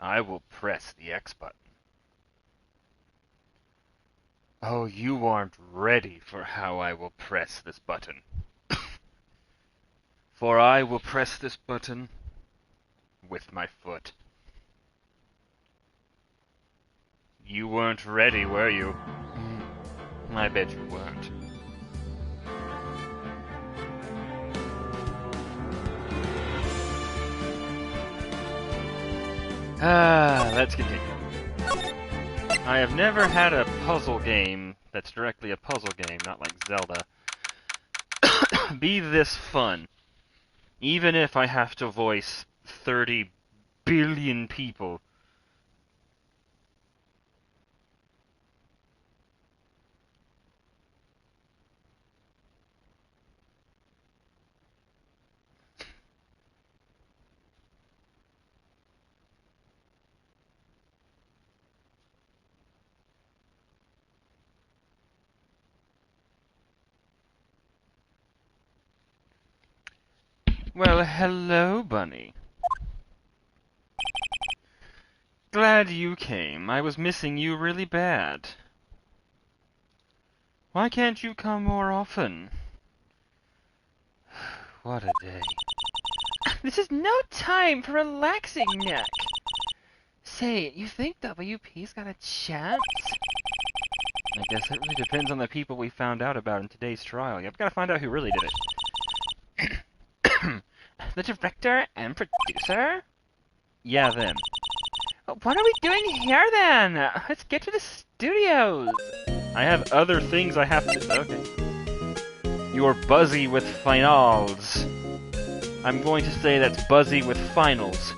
I will press the X button. Oh, you aren't ready for how I will press this button. For I will press this button with my foot. You weren't ready, were you? I bet you weren't. Let's continue. I have never had a puzzle game that's directly a puzzle game, not like Zelda, be this fun. Even if I have to voice 30 billion people. Well, hello, Bunny. Glad you came. I was missing you really bad. Why can't you come more often? What a day. This is no time for relaxing, Nick. Say, you think WP's got a chance? I guess it really depends on the people we found out about in today's trial. You've got to find out who really did it. The director and producer? Yeah, them. What are we doing here, then? Let's get to the studios. I have other things I have to... Okay. You're buzzy with finals. I'm going to say that's buzzy with finals.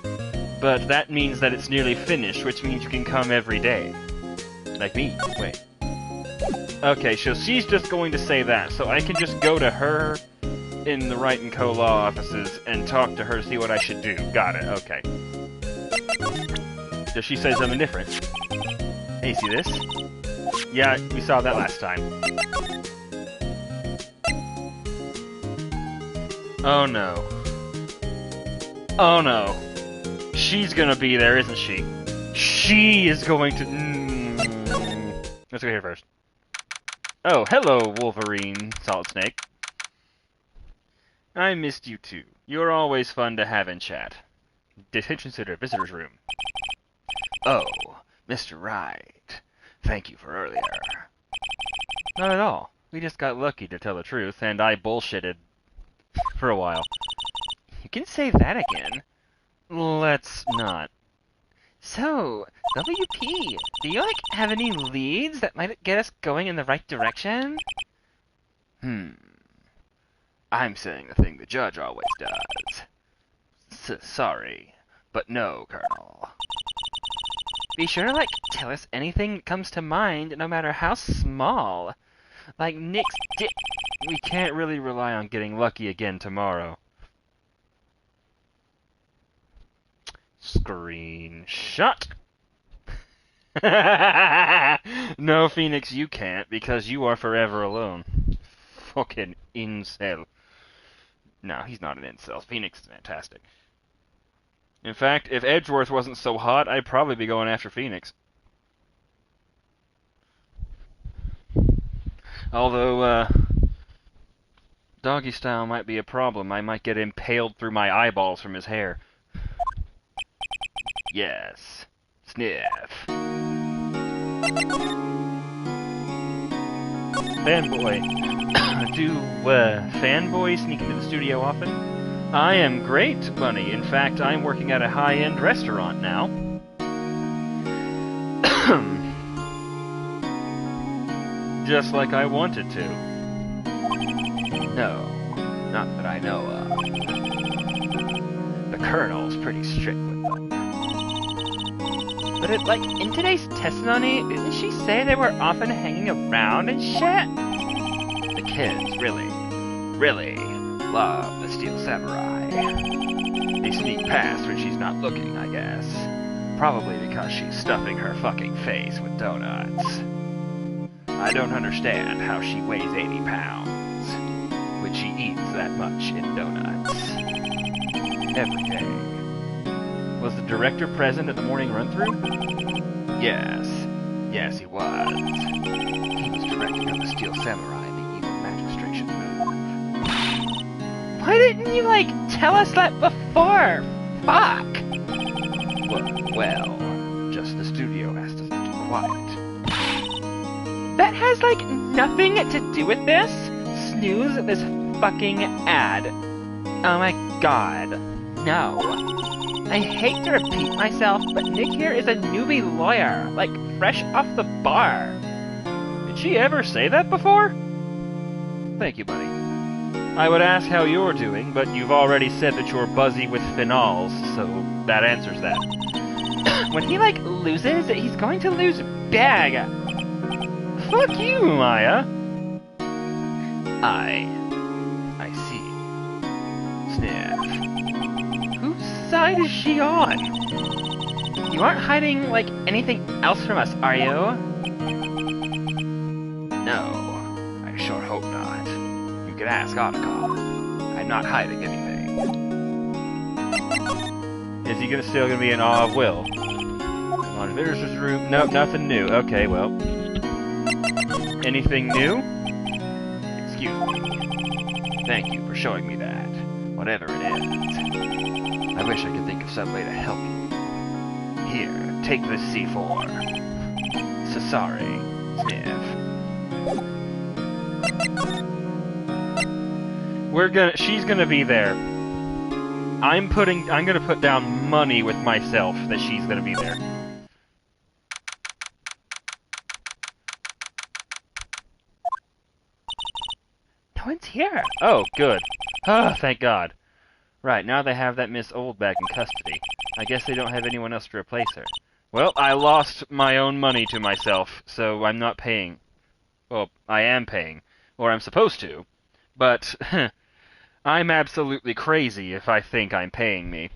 But that means that it's nearly finished, which means you can come every day. Like me. Wait. Okay, so she's just going to say that, so I can just go to her in the Wright & Co. law offices and talk to her to see what I should do. Got it, okay. Does she say something different? Hey, see this? Yeah, we saw that last time. Oh no. Oh no. She's gonna be there, isn't she? She is going to... Let's go here first. Oh, hello, Wolverine, Solid Snake. I missed you too. You're always fun to have in chat. Detention Center visitor's room. Oh, Mr. Wright. Thank you for earlier. Not at all. We just got lucky, to tell the truth, and I bullshitted for a while. You can say that again. Let's not. So, WP, do you, have any leads that might get us going in the right direction? I'm saying the thing the judge always does. Sorry, but no, Colonel. Be sure to, tell us anything that comes to mind, no matter how small. Like Nick's dick. We can't really rely on getting lucky again tomorrow. Screenshot! No, Phoenix, you can't, because you are forever alone. Fucking incel. No, he's not an incel. Phoenix is fantastic. In fact, if Edgeworth wasn't so hot, I'd probably be going after Phoenix. Although, doggy style might be a problem. I might get impaled through my eyeballs from his hair. Yes. Sniff. Fanboy. Do fanboys sneak into the studio often? I am great, Bunny. In fact, I'm working at a high-end restaurant now. Just like I wanted to. No, not that I know of. The Colonel's pretty strict with them. But in today's testimony, didn't she say they were often hanging around and shit? The kids really love the Steel Samurai. They sneak past when she's not looking, I guess. Probably because she's stuffing her fucking face with donuts. I don't understand how she weighs 80 pounds when she eats that much in donuts. Every day. Was the director present at the morning run-through? Yes. Yes, he was. He was directing on the Steel Samurai, the evil magistration move. Why didn't you, like, tell us that before? Fuck! Well, just the studio asked us to keep quiet. That has, like, nothing to do with this? Snooze this fucking ad. Oh my god. No. I hate to repeat myself, but Nick here is a newbie lawyer, like, fresh off the bar. Did she ever say that before? Thank you, buddy. I would ask how you're doing, but you've already said that you're buzzy with phenols, so that answers that. When he, like, loses, he's going to lose big. Fuck you, Maya. I see. Sniff. Whose side is she on? You aren't hiding, like, anything else from us, are you? No, I sure hope not. You can ask Otacon. I'm not hiding anything. Is he still gonna be in awe of Will? Come on, visitor's room. Nope, nothing new. Okay, well. Anything new? Excuse me. Thank you for showing me that. Whatever it is. I wish I could think of some way to help you. Here, take this C4. So sorry, Sniff. She's gonna be there. I'm gonna put down money with myself that she's gonna be there. No one's here. Oh, good. Ah, thank God. Right, now they have that Miss Old back in custody. I guess they don't have anyone else to replace her. Well, I lost my own money to myself, so I'm not paying. Well, I am paying. Or I'm supposed to. But, I'm absolutely crazy if I think I'm paying me.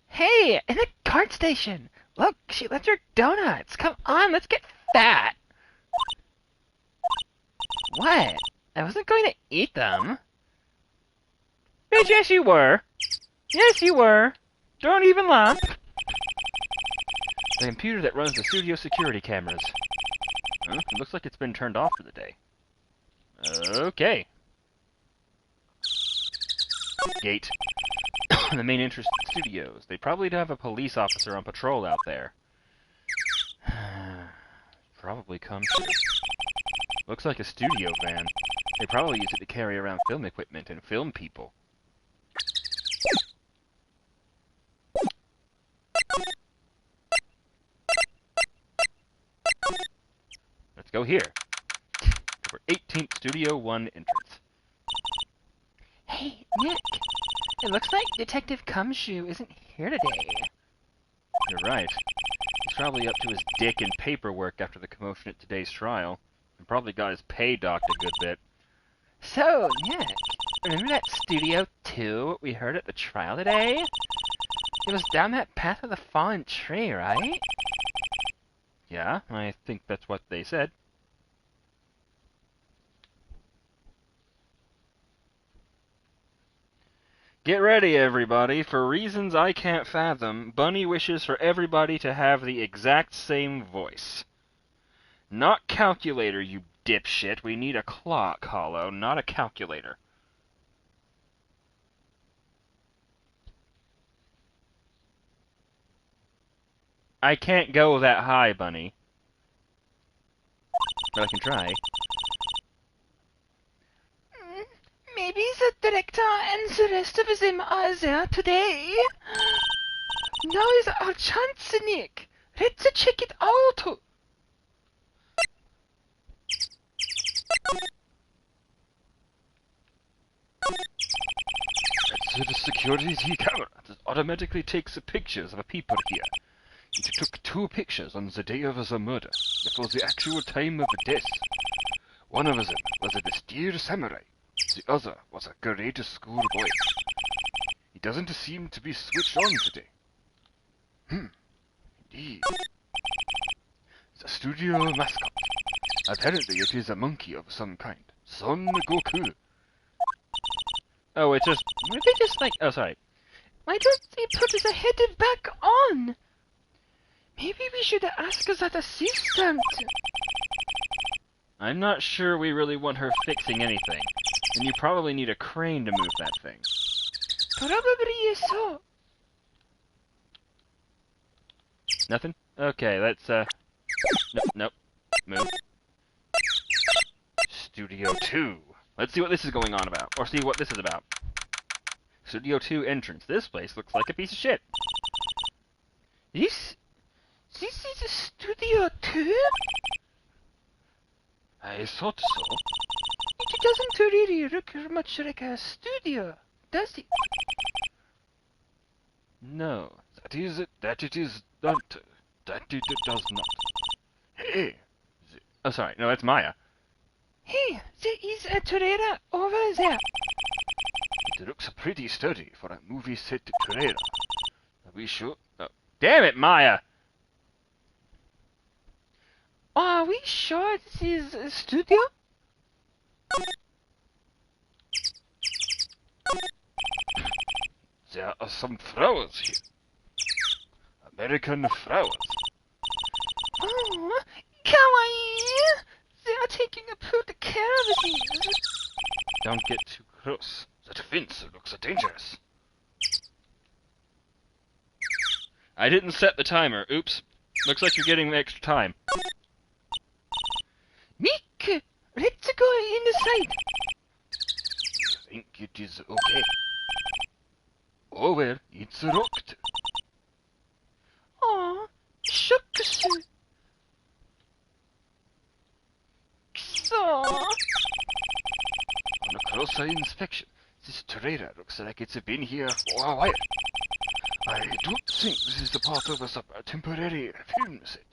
Hey, in the cart station! Look, she left her donuts! Come on, let's get fat! What? I wasn't going to eat them. Bitch, yes you were. Yes you were. Don't even lie. The computer that runs the studio security cameras. Huh? It looks like it's been turned off for the day. Okay. Gate. The main entrance to the studios. They probably do have a police officer on patrol out there. Probably come to. Looks like a studio van. They probably use it to carry around film equipment and film people. Let's go here. Number 18th Studio 1 entrance. Hey, Nick. It looks like Detective Cumshoe isn't here today. You're right. He's probably up to his dick in paperwork after the commotion at today's trial. And probably got his pay docked a good bit. So, Nick, remember that Studio 2 we heard at the trial today? It was down that path of the fallen tree, right? Yeah, I think that's what they said. Get ready, everybody. For reasons I can't fathom, Bunny wishes for everybody to have the exact same voice. Not calculator, you dipshit. We need a clock, Hollow, not a calculator. I can't go that high, Bunny. But I can try. Maybe the director and the rest of them are there today. Now is our chance, Nick. Let's check it out. That's the security camera that automatically takes pictures of people here. It took 2 pictures on the day of the murder, before the actual time of the death. One of them was a Steel Samurai. The other was a great schoolboy. He doesn't seem to be switched on today. Indeed. The studio mascot. Apparently it is a monkey of some kind. Son Goku. Oh, it's just... Were they just like... Oh, sorry. Why don't they put the head back on? Maybe we should ask that assistant. I'm not sure we really want her fixing anything. And you probably need a crane to move that thing. Probably so. Nothing? Okay, let's, nope. Move. Studio 2. Let's see what this is going on about. Or see what this is about. Studio 2 entrance. This place looks like a piece of shit. This is a Studio 2? I thought so. It doesn't really look much like a studio, does it? No, that it is not. That it does not. Hey! Oh, sorry. No, that's Maya. Hey, there is a trailer over there. It looks pretty sturdy for a movie set trailer. Are we sure? Oh, damn it, Maya! Are we sure this is a studio? There are some flowers here. American flowers. Oh, kawaii! They are taking good care of these. Don't get too close. That fence looks dangerous. I didn't set the timer. Oops. Looks like you're getting the extra time. Nick, let's go inside. You think it is okay? Oh well, it's locked. Aw, shucks. So, On a closer inspection, this trailer looks like it's been here for a while. I don't think this is the part of a temporary film set.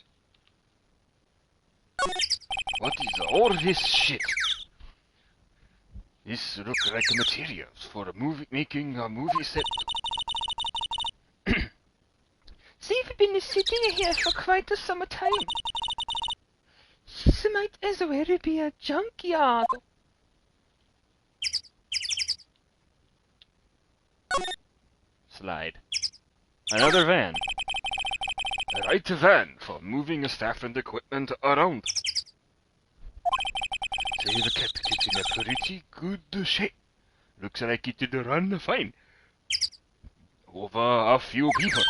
What is all this shit? This looks like materials for making a movie set. they've been sitting here for quite some time. This might as well be a junkyard. Slide. Another van. A Wright van for moving staff and equipment around. They've kept it in a pretty good shape. Looks like it did run fine. Over a few people.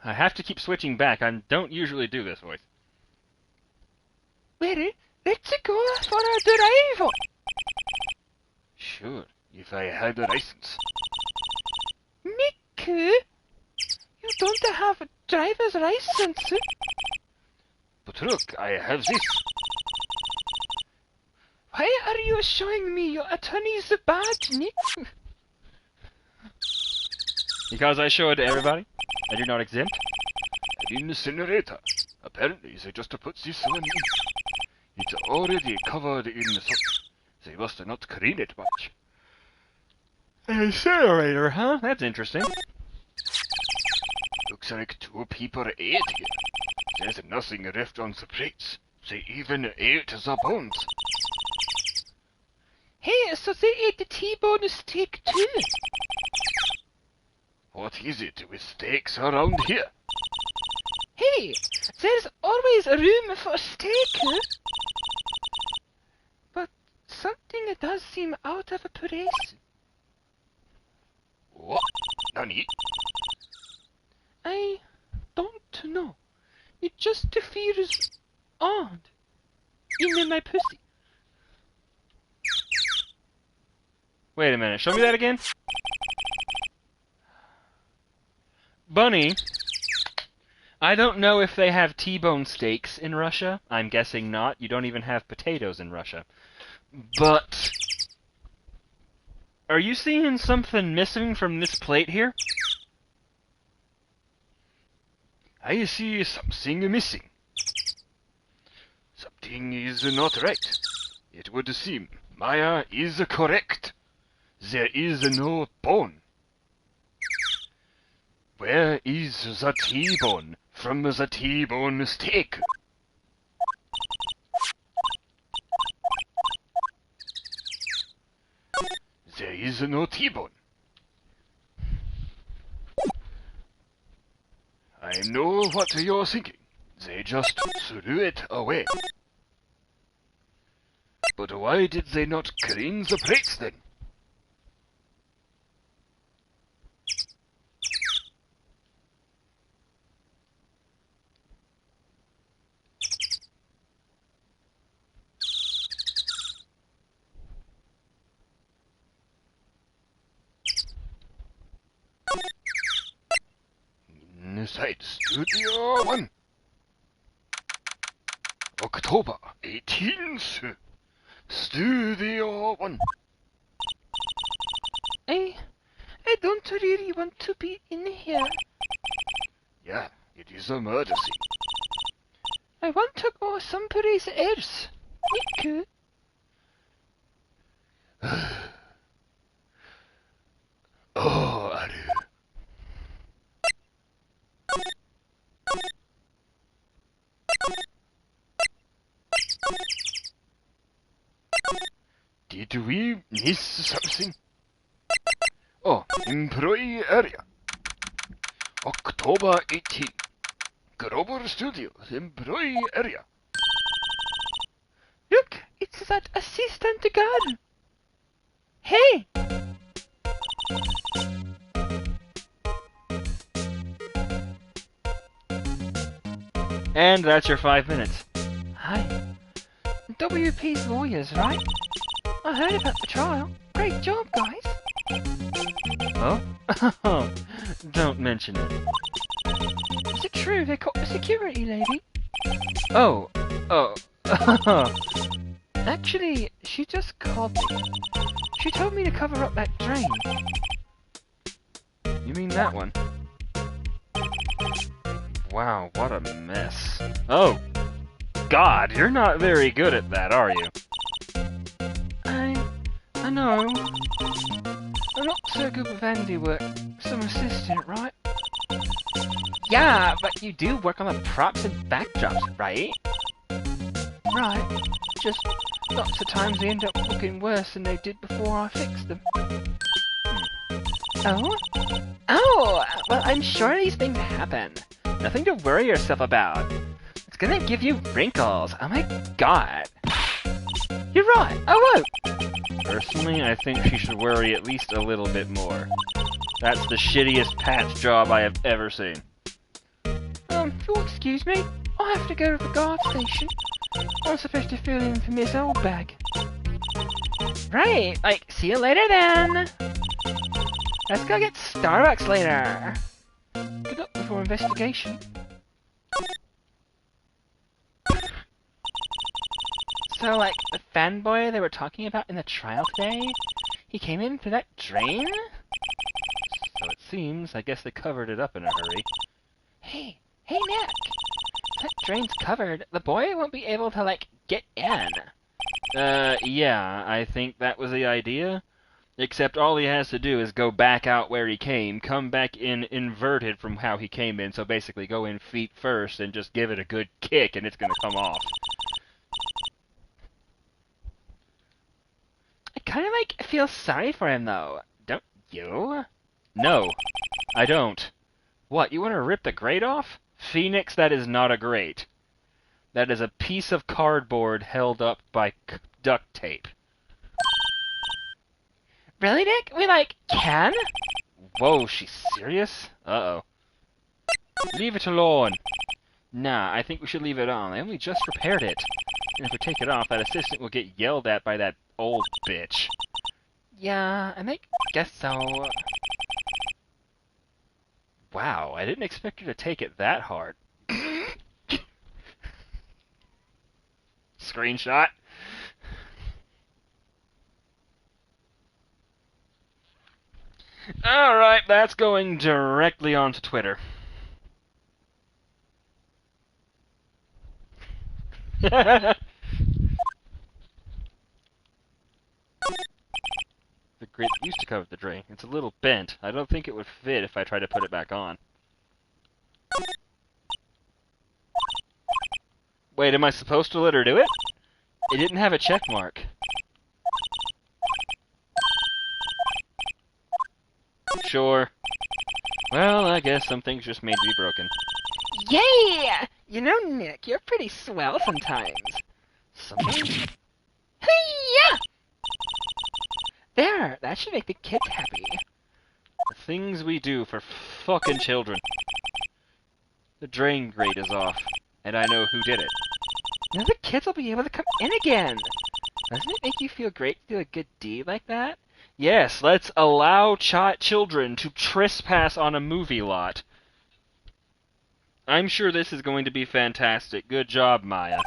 I have to keep switching back. I don't usually do this voice. Well, let's go for a drive. Sure, if I had a license. Nick, you don't have a driver's license. But look, I have this. Why are you showing me your attorney's badge, Nick? Because I show it to everybody. I do not exempt. An incinerator. Apparently, they just put this one in. It's already covered in something. They must not clean it much. An incinerator, huh? That's interesting. Looks like 2 people ate here. There's nothing left on the plates. They even ate the bones. Hey, so they ate the T-bone steak too. What is it with steaks around here? Hey, there's always room for steak. But something does seem out of place. What? Nani? I don't know. It just feels odd in my pussy. Wait a minute, show me that again? Bunny, I don't know if they have T-bone steaks in Russia. I'm guessing not. You don't even have potatoes in Russia. But are you seeing something missing from this plate here? I see something missing. Something is not right. It would seem Maya is correct. There is no bone. Where is the T-bone from the T-bone steak? There is is no T-bone. I know what you're thinking. They just threw it away. But why did they not clean the plates then? Inside Studio 1. October 18th. Studio 1. I don't really want to be in here. Yeah, it is a murder scene. I want to go someplace else. Nick. Oh, Aru. Did we miss something? Oh, employee area. October 18. Grover Studios, employee area. Look, it's that assistant guard. Hey! And that's your 5 minutes. Hi. WP's lawyers, right? I heard about the trial. Great job, guys. Oh? Don't mention it. Is it true they caught the security lady? Oh. Actually, she just called me. She told me to cover up that drain. You mean that one? Wow, what a mess. Oh! God, you're not very good at that, are you? I know. I'm not so good with handiwork. Some assistant, right? Yeah, but you do work on the props and backdrops, right? Right. Just lots of times they end up looking worse than they did before I fixed them. Oh? Oh! Well, I'm sure these things happen. Nothing to worry yourself about. It's gonna give you wrinkles. Oh my god. You're right, I won't! Personally, I think she should worry at least a little bit more. That's the shittiest patch job I have ever seen. If you'll excuse me, I have to go to the guard station. I'm supposed to fill in for Miss Oldbag. Right, like, see you later then! Let's go get Starbucks later! Good luck before investigation. So, like, the fanboy they were talking about in the trial today, he came in through that drain? So it seems. I guess they covered it up in a hurry. Hey, Nick! If that drain's covered, the boy won't be able to, like, get in. Yeah, I think that was the idea. Except all he has to do is go back out where he came, come back in inverted from how he came in, so basically go in feet first and just give it a good kick and it's gonna come off. I kinda, like, feel sorry for him, though. Don't you? No, I don't. What, you want to rip the grate off? Phoenix, that is not a grate. That is a piece of cardboard held up by duct tape. Really, Nick? We, like, can? Whoa, she's serious? Uh-oh. Leave it alone. Nah, I think we should leave it on. I only just repaired it. And if we take it off, that assistant will get yelled at by that old bitch. Yeah, I guess so. Wow, I didn't expect her to take it that hard. Screenshot. Alright, that's going directly onto Twitter. The grit used to cover the drain. It's a little bent. I don't think it would fit if I tried to put it back on. Wait, am I supposed to let her do it? It didn't have a check mark. Sure. Well, I guess some things just made to be broken. Yeah! You know, Nick, you're pretty swell sometimes. Sometimes? Hey-ya! There, that should make the kids happy. The things we do for fucking children. The drain grate is off, and I know who did it. Now the kids will be able to come in again. Doesn't it make you feel great to do a good deed like that? Yes, let's allow children to trespass on a movie lot. I'm sure this is going to be fantastic. Good job, Maya.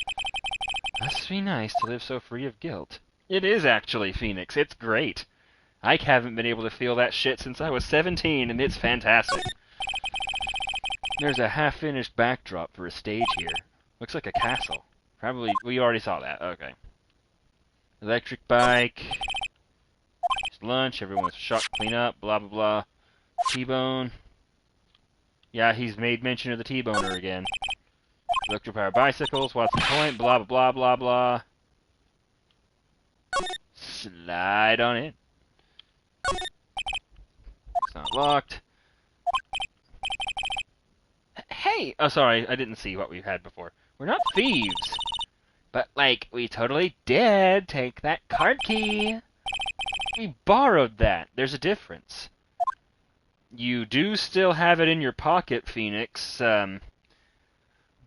Must be nice to live so free of guilt. It is actually, Phoenix. It's great. I haven't been able to feel that shit since I was 17, and it's fantastic. There's a half-finished backdrop for a stage here. Looks like a castle. Probably, we already saw that. Okay. Electric bike. It's lunch, everyone's shot to clean up, blah blah blah. T-bone. Yeah, he's made mention of the T-boner again. Electric power bicycles, what's the point? Blah blah blah blah blah. Slide on in. It's not locked. Hey! Oh, sorry, I didn't see what we had before. We're not thieves. But, like, we totally did take that card key. We borrowed that. There's a difference. You do still have it in your pocket, Phoenix.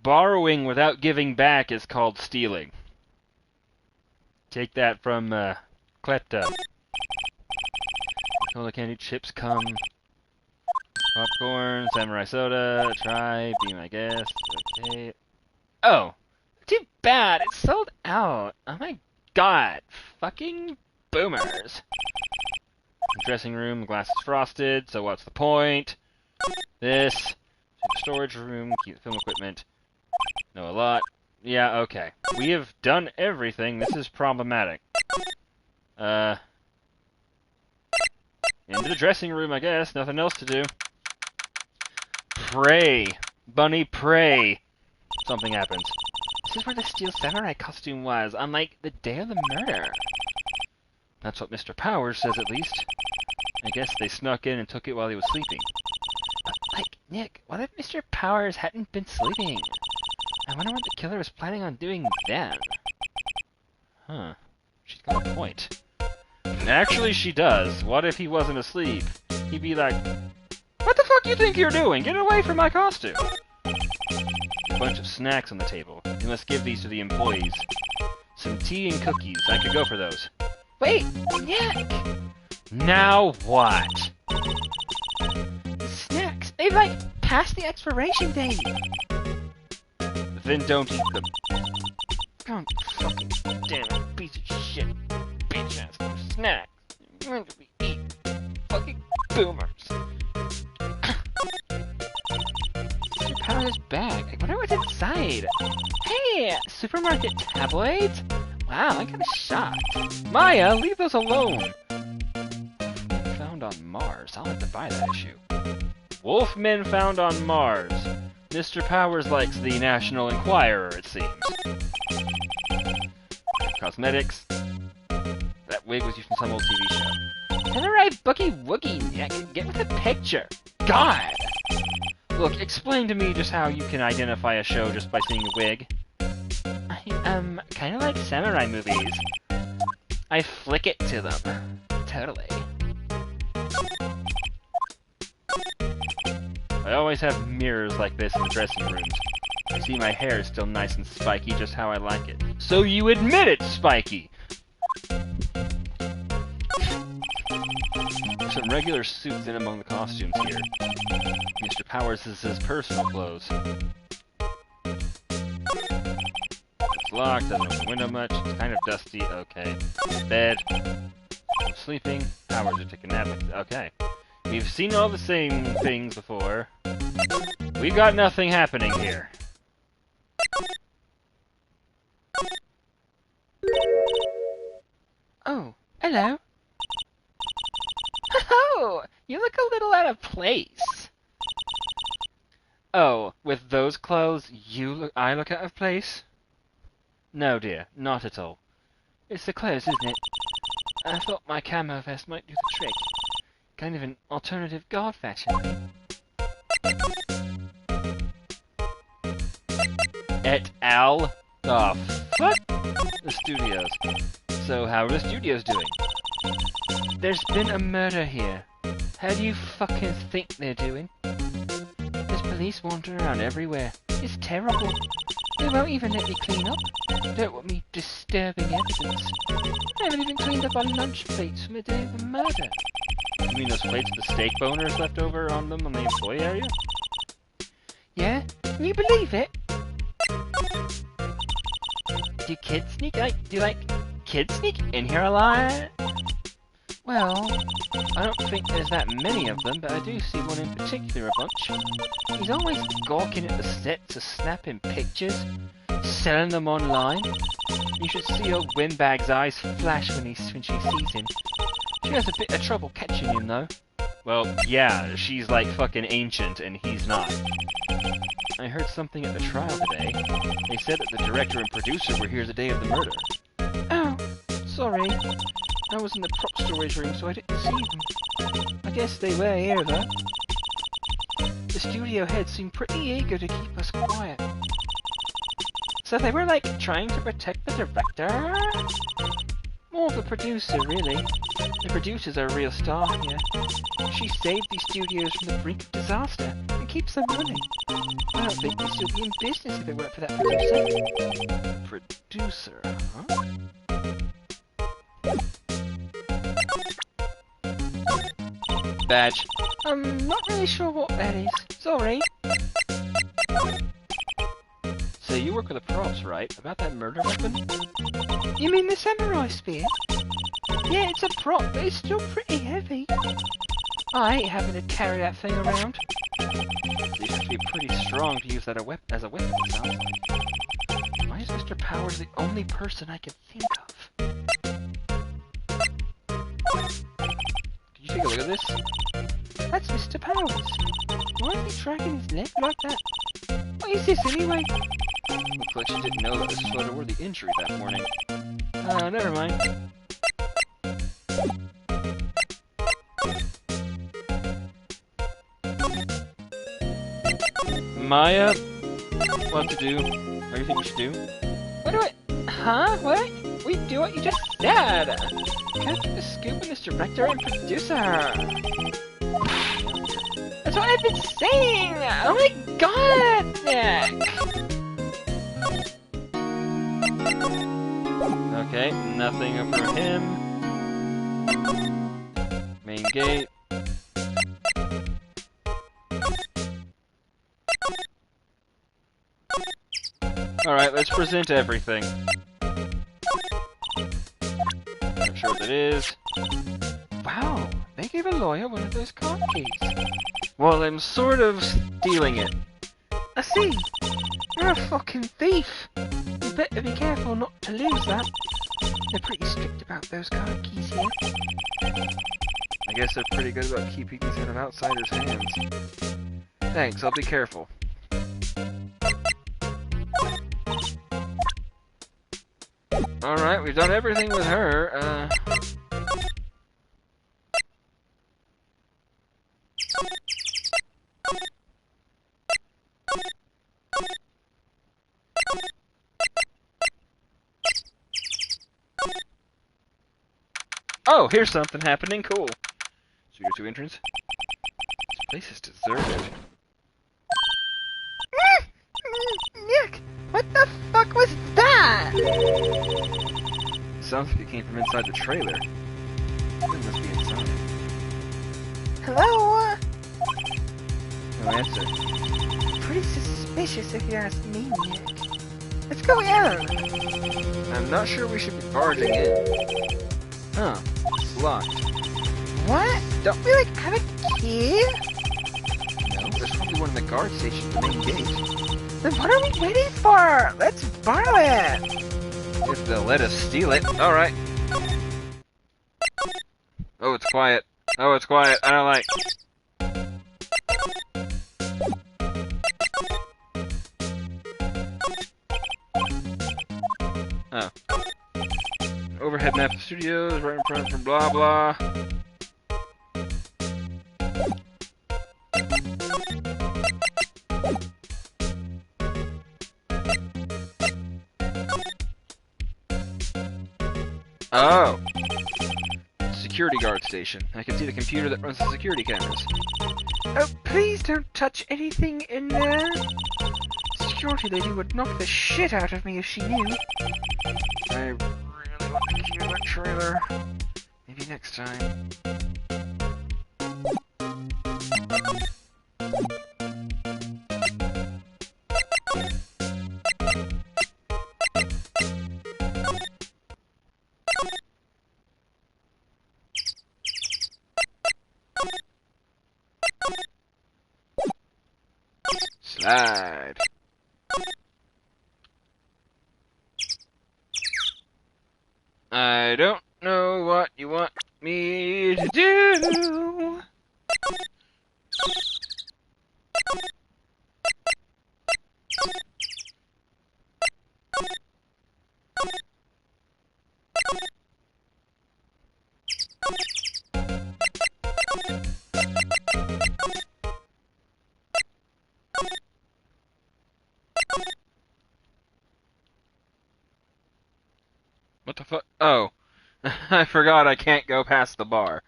Borrowing without giving back is called stealing. Take that from, Klepto. Cola candy chips come. Popcorn, samurai soda, try, be my guest, okay. Oh! Too bad, it's sold out. Oh my god, fucking boomers. Dressing room, glass is frosted, so what's the point? This. Storage room, keep the film equipment. Know a lot. Yeah, okay. We have done everything. This is problematic. Into the dressing room, I guess. Nothing else to do. Pray. Bunny, pray. Something happens. This is where the steel samurai costume was, on, like, the day of the murder. That's what Mr. Powers says, at least. I guess they snuck in and took it while he was sleeping. But, like, Nick, what if Mr. Powers hadn't been sleeping? I wonder what the killer was planning on doing then. Huh. She's got a point. Actually, she does. What if he wasn't asleep? He'd be like, "What the fuck you think you're doing? Get away from my costume!" A bunch of snacks on the table. You must give these to the employees. Some tea and cookies. I could go for those. Wait, Nick! Now what? Snacks, they've, like, passed the expiration date. Then don't eat them. God fucking damn it, piece of shit. Bitch ass snacks. You're going to be eating. Fucking boomers. Mr. Powers' bag. I wonder what's inside. Hey, supermarket tabloids? Wow, I'm kinda shocked. Maya, leave those alone! Found on Mars. I'll have to buy that issue. Wolfmen found on Mars. Mr. Powers likes the National Enquirer, it seems. Cosmetics. That wig was used in some old TV show. Samurai Boogie Woogie, Nick. Get with the picture. God! Look, explain to me just how you can identify a show just by seeing a wig. Kinda like samurai movies. I flick it to them. Totally. I always have mirrors like this in dressing rooms. I see my hair is still nice and spiky, just how I like it. So you admit it's spiky! There's some regular suits in among the costumes here. Mr. Powers is his personal clothes. It's locked, doesn't open the window much, it's kind of dusty, okay. Bed. I'm sleeping, Powers are taking a nap. Okay. We've seen all the same things before. We've got nothing happening here. Oh, hello. Oh, you look a little out of place. Oh, with those clothes, I look out of place? No, dear, not at all. It's the clothes, isn't it? I thought my camo vest might do the trick. Kind of an alternative god fashion. Et al. Oh, fuck the studios. So how are the studios doing? There's been a murder here. How do you fucking think they're doing? There's police wandering around everywhere. It's terrible. They won't even let me clean up. Don't want me disturbing evidence. I haven't even cleaned up our lunch plates from the day of the murder. You mean those plates with the steak boners left over on them on the employee area? Yeah? Can you believe it? Do kids sneak kids sneak in here a lot? Well, I don't think there's that many of them, but I do see one in particular a bunch. He's always gawking at the sets of snapping pictures, selling them online. You should see old Windbag's eyes flash when she sees him. She has a bit of trouble catching him, though. Well, yeah, she's like fucking ancient, and he's not. I heard something at the trial today. They said that the director and producer were here the day of the murder. Oh, sorry. I was in the prop storage room, so I didn't see them. I guess they were here, though. The studio heads seemed pretty eager to keep us quiet. So they were, like, trying to protect the director? More the producer, really. The producer's our real star here. She saved these studios from the brink of disaster and keeps them running. I don't think we'd still be in business if it weren't for that producer. Producer, huh? Badge. I'm not really sure what that is. Sorry. So you work with the props, right? About that murder weapon? You mean the samurai spear? Yeah, it's a prop, but it's still pretty heavy. I ain't having to carry that thing around. So you have to be pretty strong to use that as a weapon, it sounds like. Why is Mr. Powers the only person I can think of? Did you take a look at this? That's Mr. Powers. Why is he dragging his leg like that? What is this anyway? Looks like she didn't know that this was a worthy injury that morning. Never mind. Maya, what to do? What do you think we should do? What do I... Huh? What? We do what you just said! Catch the scoop on this director and producer! That's what I've been saying! Oh my god, Nick! Okay, nothing over him. Main gate. Alright, let's present everything. Not sure what that is. Wow, they gave a lawyer one of those car keys. Well, I'm sort of stealing it. I see. You're a fucking thief. You better be careful not to lose that. They're pretty strict about those car keys here. I guess they're pretty good about keeping these out of outsiders' hands. Thanks, I'll be careful. Alright, we've done everything with her, Oh, here's something happening, cool. So your two entrance? This place is deserted. Nick! What the fuck was that? It sounds like it came from inside the trailer. It must be inside. Hello? No answer. Pretty suspicious if you ask me, Nick. Let's go in. I'm not sure we should be barging in. Huh. It's locked. What? Don't we, have a key? No, there's probably one in the guard station at the main gate. Then what are we waiting for? Let's borrow it! If they'll let us steal it. Alright. Oh, it's quiet. Oh, it's quiet. I don't like... Oh. Overhead map of studios, right in front from blah blah. Oh! Security guard station. I can see the computer that runs the security cameras. Oh, please don't touch anything in there. Security lady would knock the shit out of me if she knew. I really want to hear that trailer. Maybe next time. Slide. I don't know what you want me to do. What the fuck? Oh. I forgot I can't go past the bar.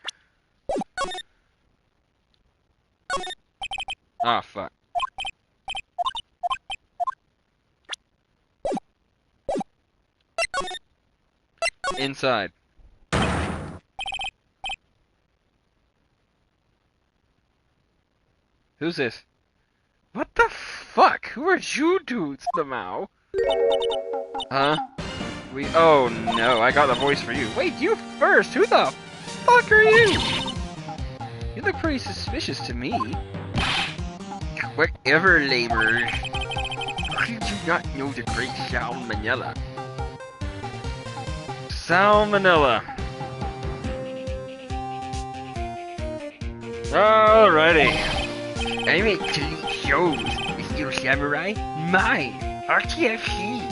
Ah, fuck. Inside. Who's this? What the fuck? Who are you dudes, Lamau? Huh? Oh no, I got the voice for you. Wait, you first! Who the fuck are you? You look pretty suspicious to me. Whatever, laborers. You do not know the great Salmonella. Salmonella. Alrighty. I make 2 shows with Steel Samurai. Mine, RTFC.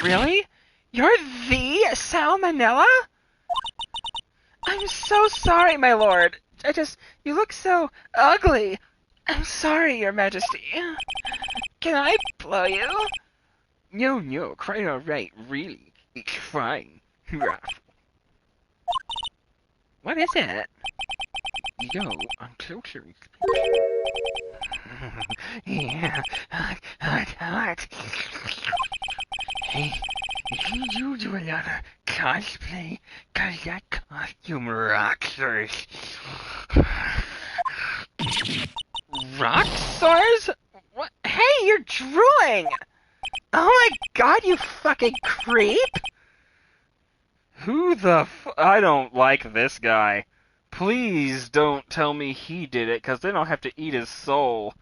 Really? You're the Salmonella? I'm so sorry, my lord. You look so ugly. I'm sorry, your majesty. Can I blow you? No, quite alright, really. It's fine. What is it? Yo, I'm closer. Yeah, hot. Hey, you do a lot of cosplay, 'cause that costume rocks. Rock stars? What? Hey, you're drooling! Oh my god, you fucking creep! Who the I don't like this guy. Please don't tell me he did it, because then I'll have to eat his soul.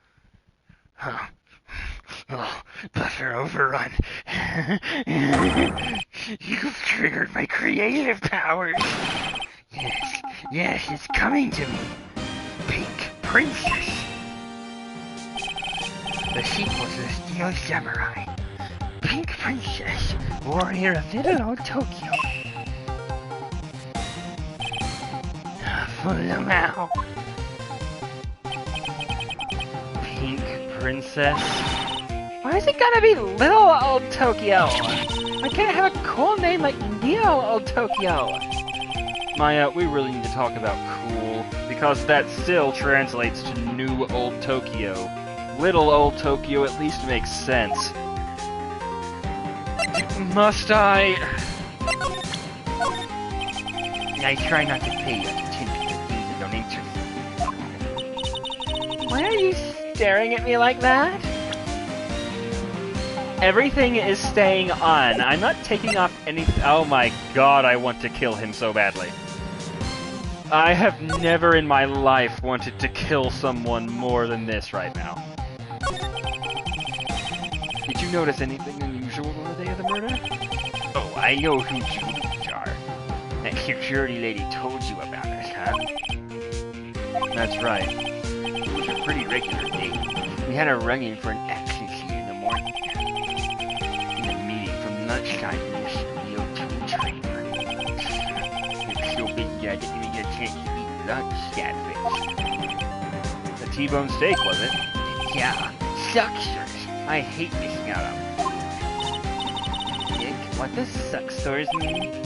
Oh, buffer overrun. You've triggered my creative powers. Yes, it's coming to me. Pink Princess. The sequel to the Steel Samurai. Pink Princess, warrior of little old Tokyo. Lamau. Pink Princess? Why is it gotta be little old Tokyo? Why can't I have a cool name like Neo Old Tokyo? Maya, we really need to talk about cool, because that still translates to New Old Tokyo. Little Old Tokyo at least makes sense. Must I? I try not to pay attention to things that don't interest me. Why are you staring at me like that? Everything is staying on. I'm not taking off anything. Oh my god, I want to kill him so badly. I have never in my life wanted to kill someone more than this right now. Did you notice anything unusual on the day of the murder? Oh, I know who you are. That security lady told you about us, huh? That's right. It was a pretty regular day. We had a run-in for an action scene in the morning. In a meeting from lunchtime in the studio to the trailer. It was so busy I didn't even get a chance to eat. lunch, Scatfix. A T-bone steak, was it? Yeah, sucks. I hate missing out on. Nick, what does suck stores mean?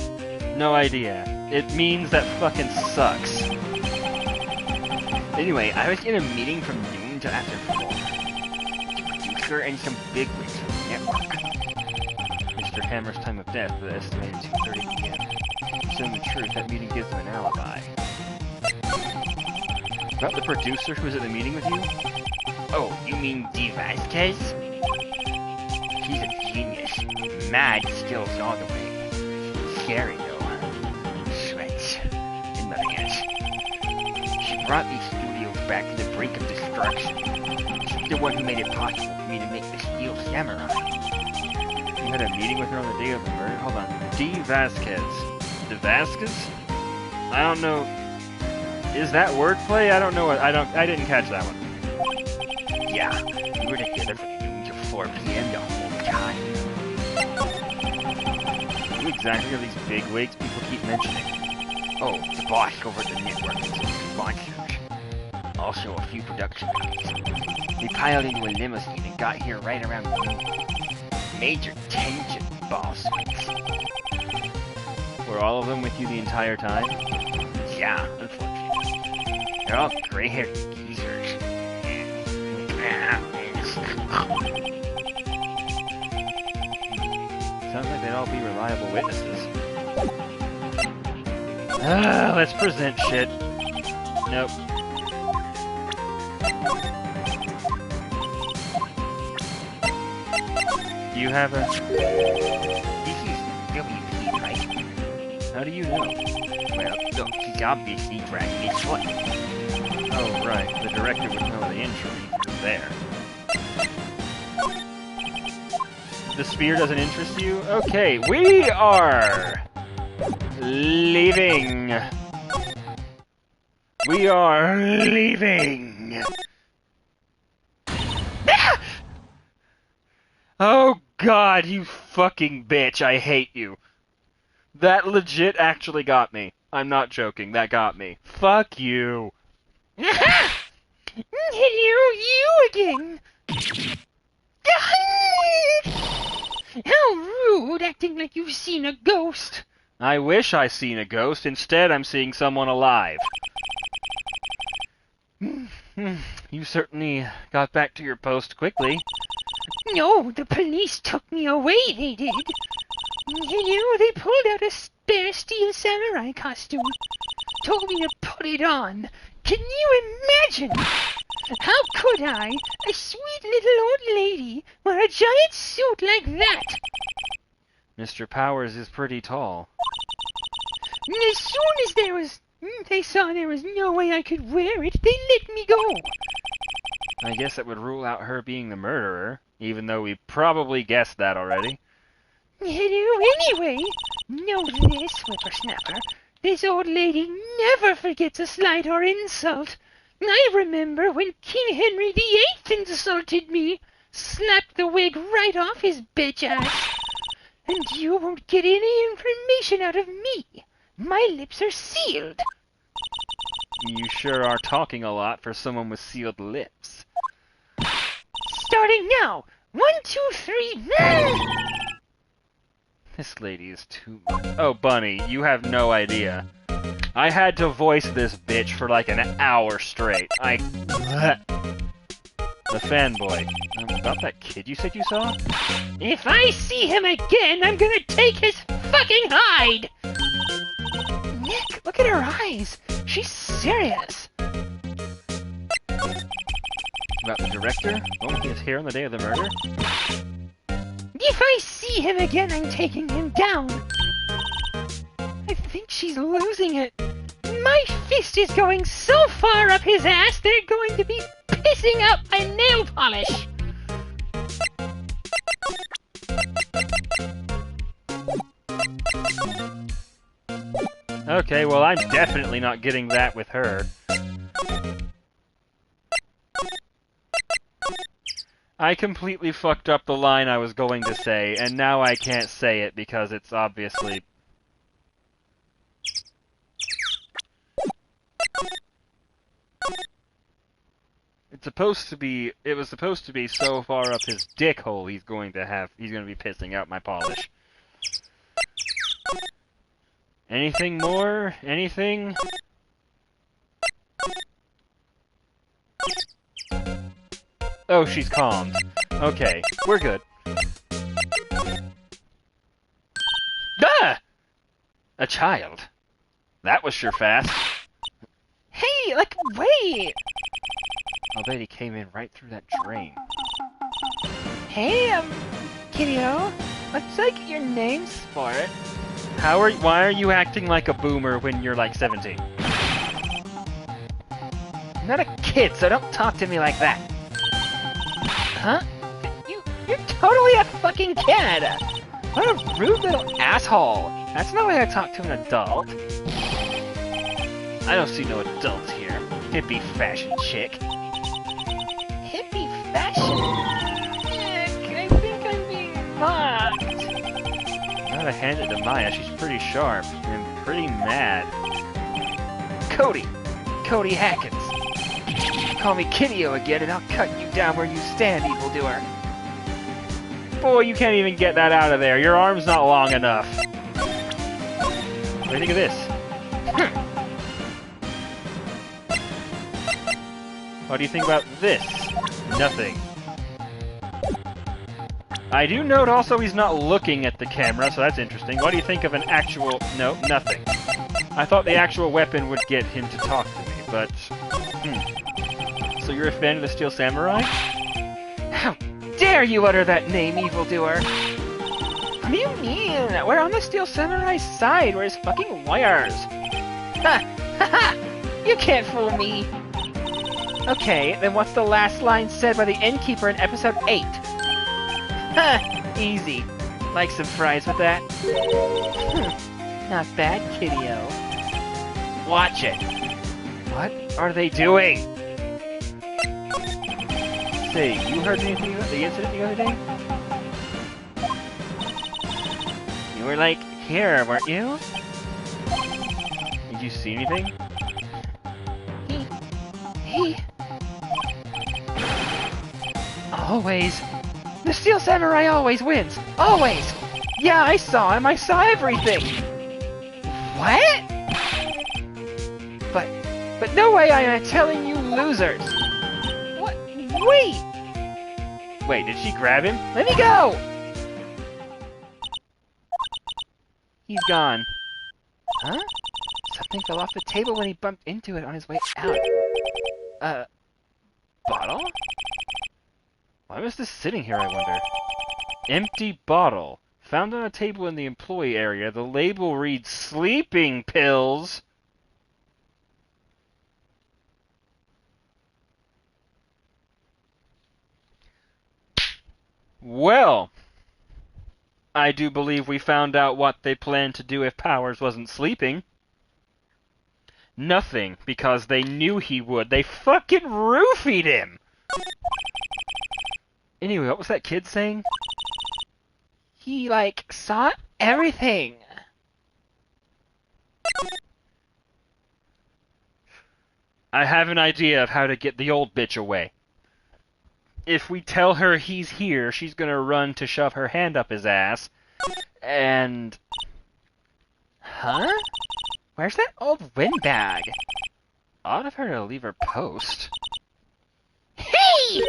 No idea. It means that fucking sucks. Anyway, I was in a meeting from noon to after 4. Producer and some bigwigs from the network. Mr. Hammer's time of death was estimated 2:30 p.m. To tell the truth, that meeting gives him an alibi. About the producer who was at the meeting with you? Oh, you mean D. Vasquez? She's a genius. Mad skills all the way. Scary though. Sweats. And nothing else. She brought these studios back to the brink of destruction. She's the one who made it possible for me to make the Steel Samurai. You had a meeting with her on the day of the murder? Hold on. D. Vasquez. De Vasquez? I don't know. Is that wordplay? I don't know. I didn't catch that one. Yeah, we were together from noon to 4 p.m. the whole time. Who exactly are these big wigs people keep mentioning? Oh, the boss over at the network and some sponsors. Also a few production guys. We piled into a limousine and got here right around noon. Major tension, boss. Were all of them with you the entire time? Yeah, unfortunately. They're all gray-haired geezers. Sounds like they'd all be reliable witnesses. Let's present shit. Nope. Do you have a... This is WP, right? How do you know? Well, look, he's obviously dragging his foot. Oh, right. The director would know the injury. There. The spear doesn't interest you? Okay, we are... leaving. We are leaving. Oh god, you fucking bitch, I hate you. That legit actually got me. I'm not joking, that got me. Fuck you. Hello, you again. How rude, acting like you've seen a ghost. I wish I seen a ghost. Instead, I'm seeing someone alive. You certainly got back to your post quickly. No, the police took me away, they did. Hello, they pulled out a spare Steel Samurai costume. Told me to put it on. Can you imagine? How could I, a sweet little old lady, wear a giant suit like that? Mr. Powers is pretty tall. As soon as they saw there was no way I could wear it, they let me go. I guess that would rule out her being the murderer, even though we probably guessed that already. Hello, anyway. Know this, whippersnapper. This old lady never forgets a slight or insult. I remember when King Henry VIII insulted me. Slapped the wig right off his bitch ass. And you won't get any information out of me. My lips are sealed. You sure are talking a lot for someone with sealed lips. Starting now. 1, 2, 3. This lady is too... Oh, Bunny, you have no idea. I had to voice this bitch for like an hour straight. The fanboy. About that kid you said you saw? If I see him again, I'm gonna take his fucking hide! Nick, look at her eyes. She's serious. About the director? Won't he his hair on the day of the murder? If I see him again, I'm taking him down. I think she's losing it. My fist is going so far up his ass, they're going to be pissing out my nail polish. Okay, well, I'm definitely not getting that with her. I completely fucked up the line I was going to say, and now I can't say it because it's obviously... It was supposed to be so far up his dick hole he's going to be pissing out my polish. Anything more? Anything? Oh, she's calmed. Okay, we're good. Ah! A child. That was sure fast. Hey, like, wait! I'll bet he came in right through that drain. Hey, Kiddo. Looks like your name's Sport. Why are you acting like a boomer when you're like 17? I'm not a kid, so don't talk to me like that. Huh? You're totally a fucking kid! What a rude little asshole! That's no way to talk to an adult. I don't see no adults here. Hippie fashion chick. Hippie fashion? I think I'm being mocked. Gotta hand it to Maya, she's pretty sharp and pretty mad. Cody Hackins. Call me Kiddo again and I'll cut you down where you stand, evildoer. Boy, you can't even get that out of there. Your arm's not long enough. What do you think of this? What do you think about this? Nothing. I do note also he's not looking at the camera, so that's interesting. What do you think of an actual... No, nothing. I thought the actual weapon would get him to talk to me, but... So you're a fan of the Steel Samurai? How dare you utter that name, evildoer! What do you mean? We're on the Steel Samurai's side. We're his fucking warriors. Ha! Ha ha! You can't fool me! Okay, then what's the last line said by the innkeeper in episode 8? Ha! Easy. Like some fries with that? Not bad, kiddo. Watch it. What are they doing? Say, you heard anything about the incident the other day? You were like, here, weren't you? Did you see anything? He... Always. The Steel Samurai always wins. Always. Yeah, I saw him. I saw everything. What? But no way I am telling you losers. What? Wait. Wait, did she grab him? Let me go. He's gone. Huh? Something fell off the table when he bumped into it on his way out. Bottle? Why was this sitting here, I wonder? Empty bottle. Found on a table in the employee area. The label reads sleeping pills. Well, I do believe we found out what they planned to do if Powers wasn't sleeping. Nothing, because they knew he would. They fucking roofied him! Anyway, what was that kid saying? He, like, saw everything. I have an idea of how to get the old bitch away. If we tell her he's here, she's gonna run to shove her hand up his ass, and... Huh? Where's that old windbag? Odd of her to leave her post. Hey!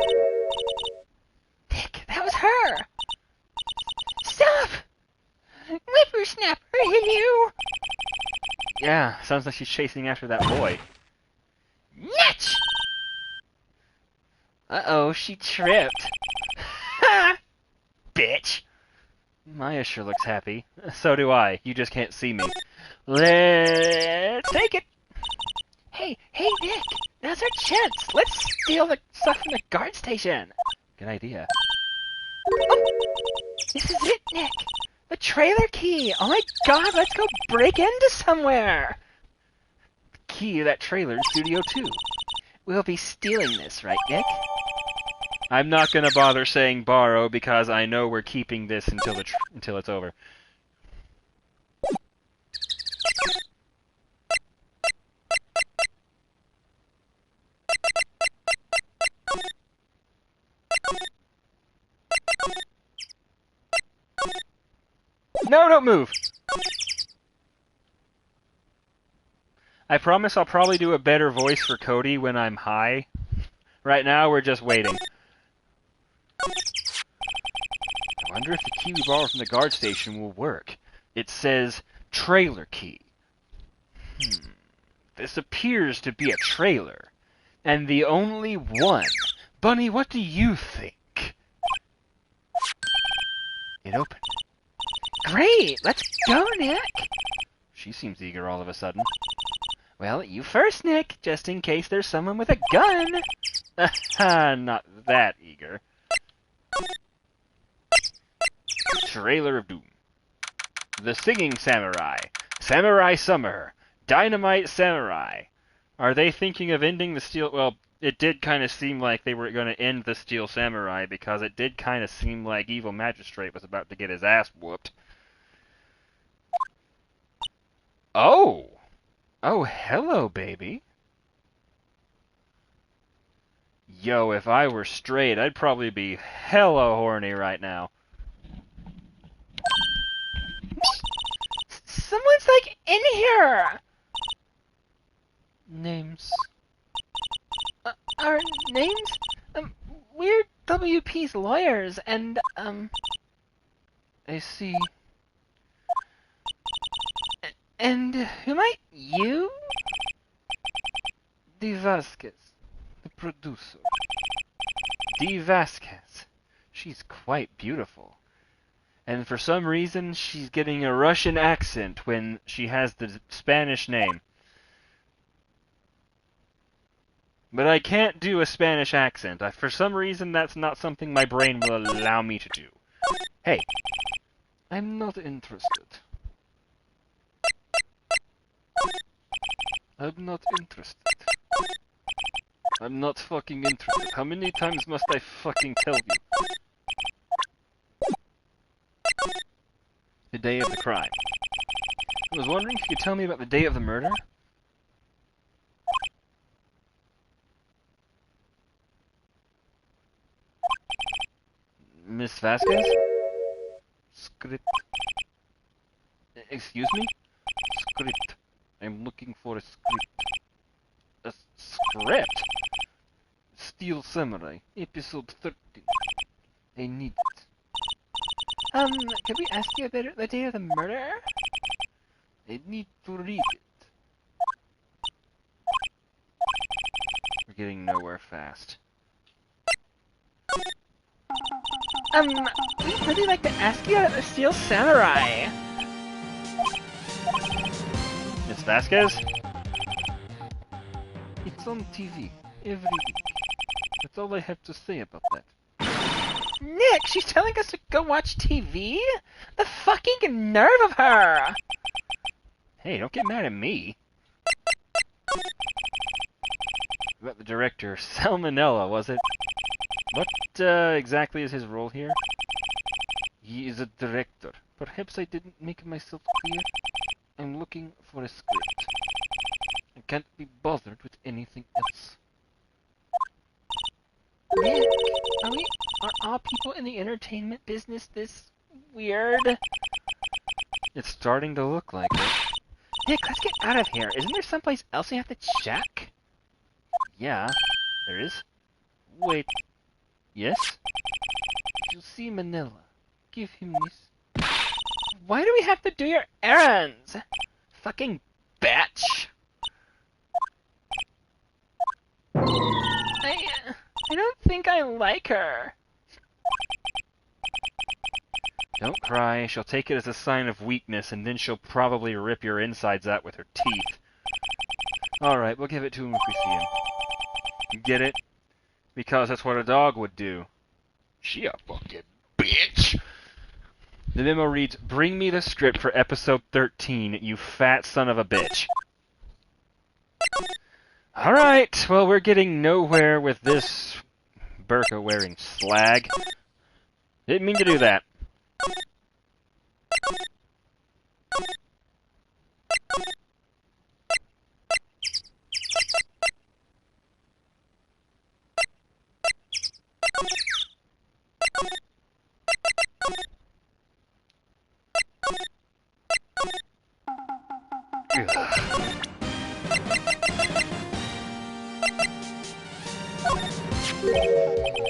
Nick, that was her! Stop! Whippersnapper, hello! Yeah, sounds like she's chasing after that boy. Netch! Uh-oh, she tripped. Ha! Bitch! Maya sure looks happy. So do I. You just can't see me. Let's take it! Hey, Nick! Now's our chance! Let's steal the stuff from the guard station! Good idea. Oh, this is it, Nick! The trailer key! Oh my god, let's go break into somewhere! Key to that trailer in Studio 2. We'll be stealing this, right, Nick? I'm not gonna bother saying borrow because I know we're keeping this until it's over. No, don't move! I promise I'll probably do a better voice for Cody when I'm high. Right now, we're just waiting. I wonder if the key we borrowed from the guard station will work. It says, trailer key. This appears to be a trailer. And the only one. Bunny, what do you think? It opened. Great! Let's go, Nick! She seems eager all of a sudden. Well, you first, Nick, just in case there's someone with a gun. Not that eager. Trailer of Doom. The Singing Samurai. Samurai Summer. Dynamite Samurai. Are they thinking of ending the Steel... Well, it did kind of seem like they were going to end the Steel Samurai, because it did kind of seem like Evil Magistrate was about to get his ass whooped. Oh! Oh, hello, baby. Yo, if I were straight, I'd probably be hella horny right now. Someone's, like, in here! Names. Our names? We're WP's lawyers, and, I see. And who might you? Dee Vasquez, the producer. Dee Vasquez. She's quite beautiful. And for some reason, she's getting a Russian accent when she has the Spanish name. But I can't do a Spanish accent. For some reason, that's not something my brain will allow me to do. Hey, I'm not interested. I'm not interested. I'm not fucking interested. How many times must I fucking tell you? The day of the crime. I was wondering if you could tell me about the day of the murder? Miss Vasquez? Script. Excuse me? Script. I'm looking for a script. A script? Steel Samurai, episode 13. I need it. Could we ask you about the day of the murder? I need to read it. We're getting nowhere fast. We'd really like to ask you about the Steel Samurai. Miss Vasquez? It's on TV, every week. That's all I have to say about that. Nick, she's telling us to go watch TV? The fucking nerve of her! Hey, don't get mad at me. About the director, Salmonella, was it? What exactly is his role here? He is a director. Perhaps I didn't make myself clear. I'm looking for a script. I can't be bothered with anything else. Nick, are all people in the entertainment business this weird? It's starting to look like it. Nick, let's get out of here. Isn't there someplace else we have to check? Yeah, there is. Wait. Yes? You see Manila. Give him this. Why do we have to do your errands? Fucking bitch. I don't think I like her. Don't cry. She'll take it as a sign of weakness, and then she'll probably rip your insides out with her teeth. Alright, we'll give it to him if we see him. Get it? Because that's what a dog would do. She a fucking bitch! The memo reads, "Bring me the script for episode 13, you fat son of a bitch." Alright, well, we're getting nowhere with this burqa-wearing slag. Didn't mean to do that.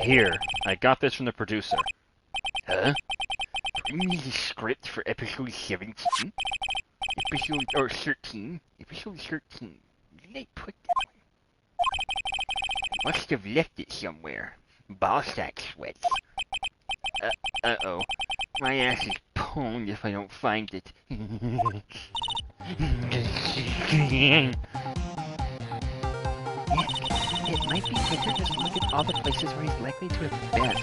Here, I got this from the producer. Huh? Bring me the script for episode 17? Episode, or 13? Episode 13. Did I put that one? I must have left it somewhere. Ball sack sweats. Uh-oh. My ass is pwned if I don't find it. It might be quicker just to look at all the places where he's likely to have been.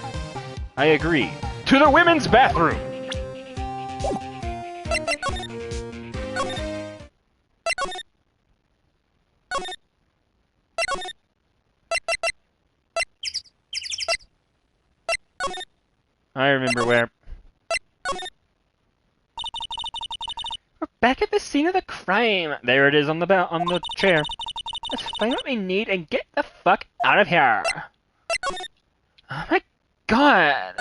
I agree. To the women's bathroom! I remember where. We're back at the scene of the crime. There it is on the chair. Let's find what we need and get the fuck out of here. Oh my god.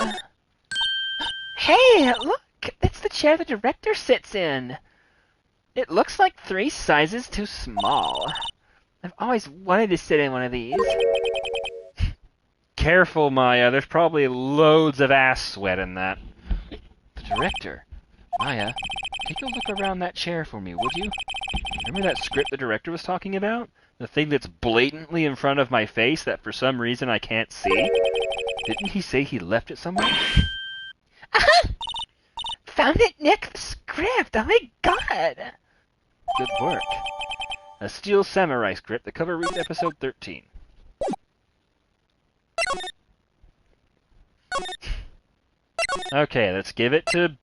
Hey, look! It's the chair the director sits in. It looks like 3 sizes too small. I've always wanted to sit in one of these. Careful, Maya. There's probably loads of ass sweat in that. The director? Maya, take a look around that chair for me, would you? Remember that script the director was talking about? The thing that's blatantly in front of my face that for some reason I can't see? Didn't he say he left it somewhere? Aha! Found it, Nick! The script! Oh my god! Good work. A Steel Samurai script. The cover reads episode 13. Okay, let's give it to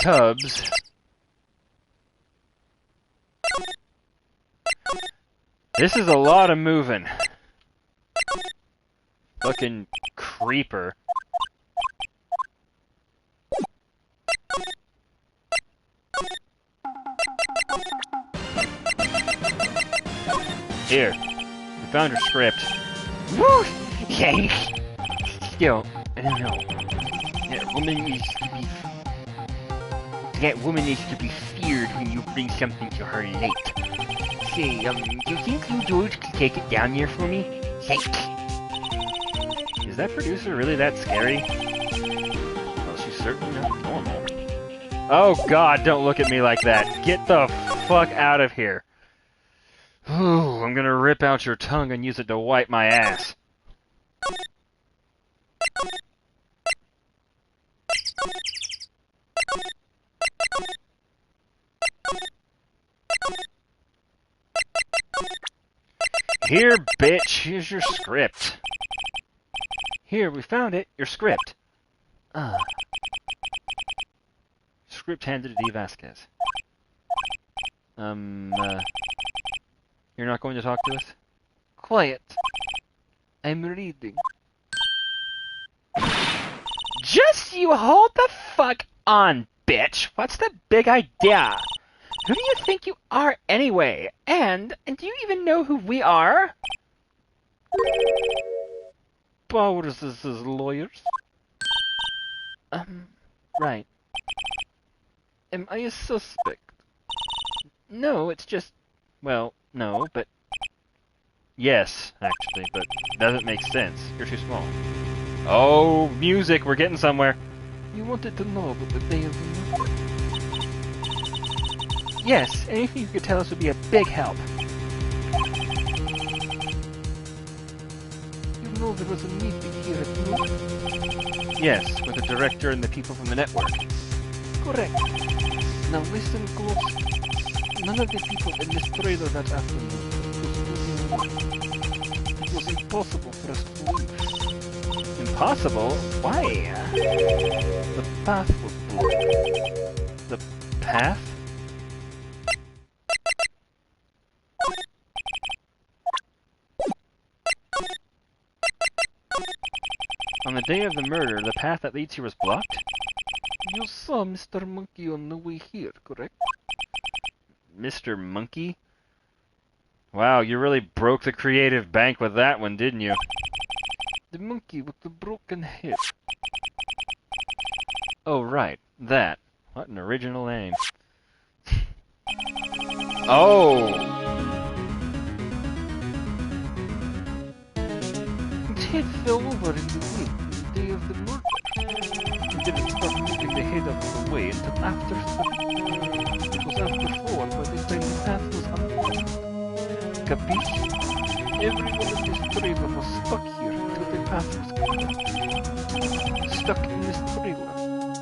Tubbs. This is a lot of moving. Fucking creeper. Here, we found your script. Woo! Thanks! Still, I don't know. That woman needs to be feared when you bring something to her late. Say, do you think you George could take it down there for me? Thanks. Is that producer really that scary? Well, she's certainly not normal. Oh god, don't look at me like that. Get the fuck out of here. Ooh, I'm gonna rip out your tongue and use it to wipe my ass. Here, bitch, here's your script. Here, we found it, your script. Script handed to D. Vasquez. You're not going to talk to us? Quiet. I'm reading. Just you hold the fuck on, bitch! What's the big idea? Who do you think you are anyway? And do you even know who we are? Powers as lawyers? Right. Am I a suspect? No, it's just... Well, no, but... Yes, actually, but doesn't make sense. You're too small. Oh, music! We're getting somewhere. You wanted to know about the day of the murder? Yes, anything you could tell us would be a big help. You know there was a meeting here at noon? Yes, with the director and the people from the network. Correct. Now listen close. None of the people in this trailer that afternoon. It was impossible for us to leave. Impossible? Why? The path was blocked. The path? On the day of the murder, the path that leads here was blocked? You saw Mr. Monkey on the way here, correct? Mr. Monkey? Wow, you really broke the creative bank with that one, didn't you? The monkey with the broken head. Oh, right. That. What an original name. Oh! head fell over in the wind the day of the murder. He didn't start moving the head out of the way until after 3. It was after 4 by the time the path was unblocked. Capiche? Everyone in this trailer was stuck here until the path was cleared. Stuck in this trailer.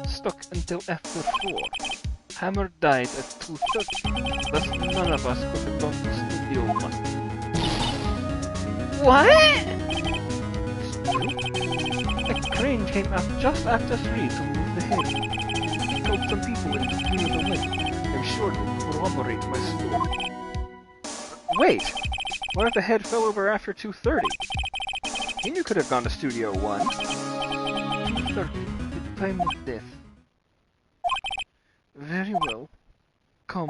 Stuck until after 4. Hammer died at 2:30. Thus none of us could have gone to Studio 1. What? A crane came up just after 3 to move the head. He told some people it cleared away. I'm sure they corroborate my story. Wait! What if the head fell over after 2:30? Then you could have gone to Studio 1. 2:30, the time of death. Very well. Come.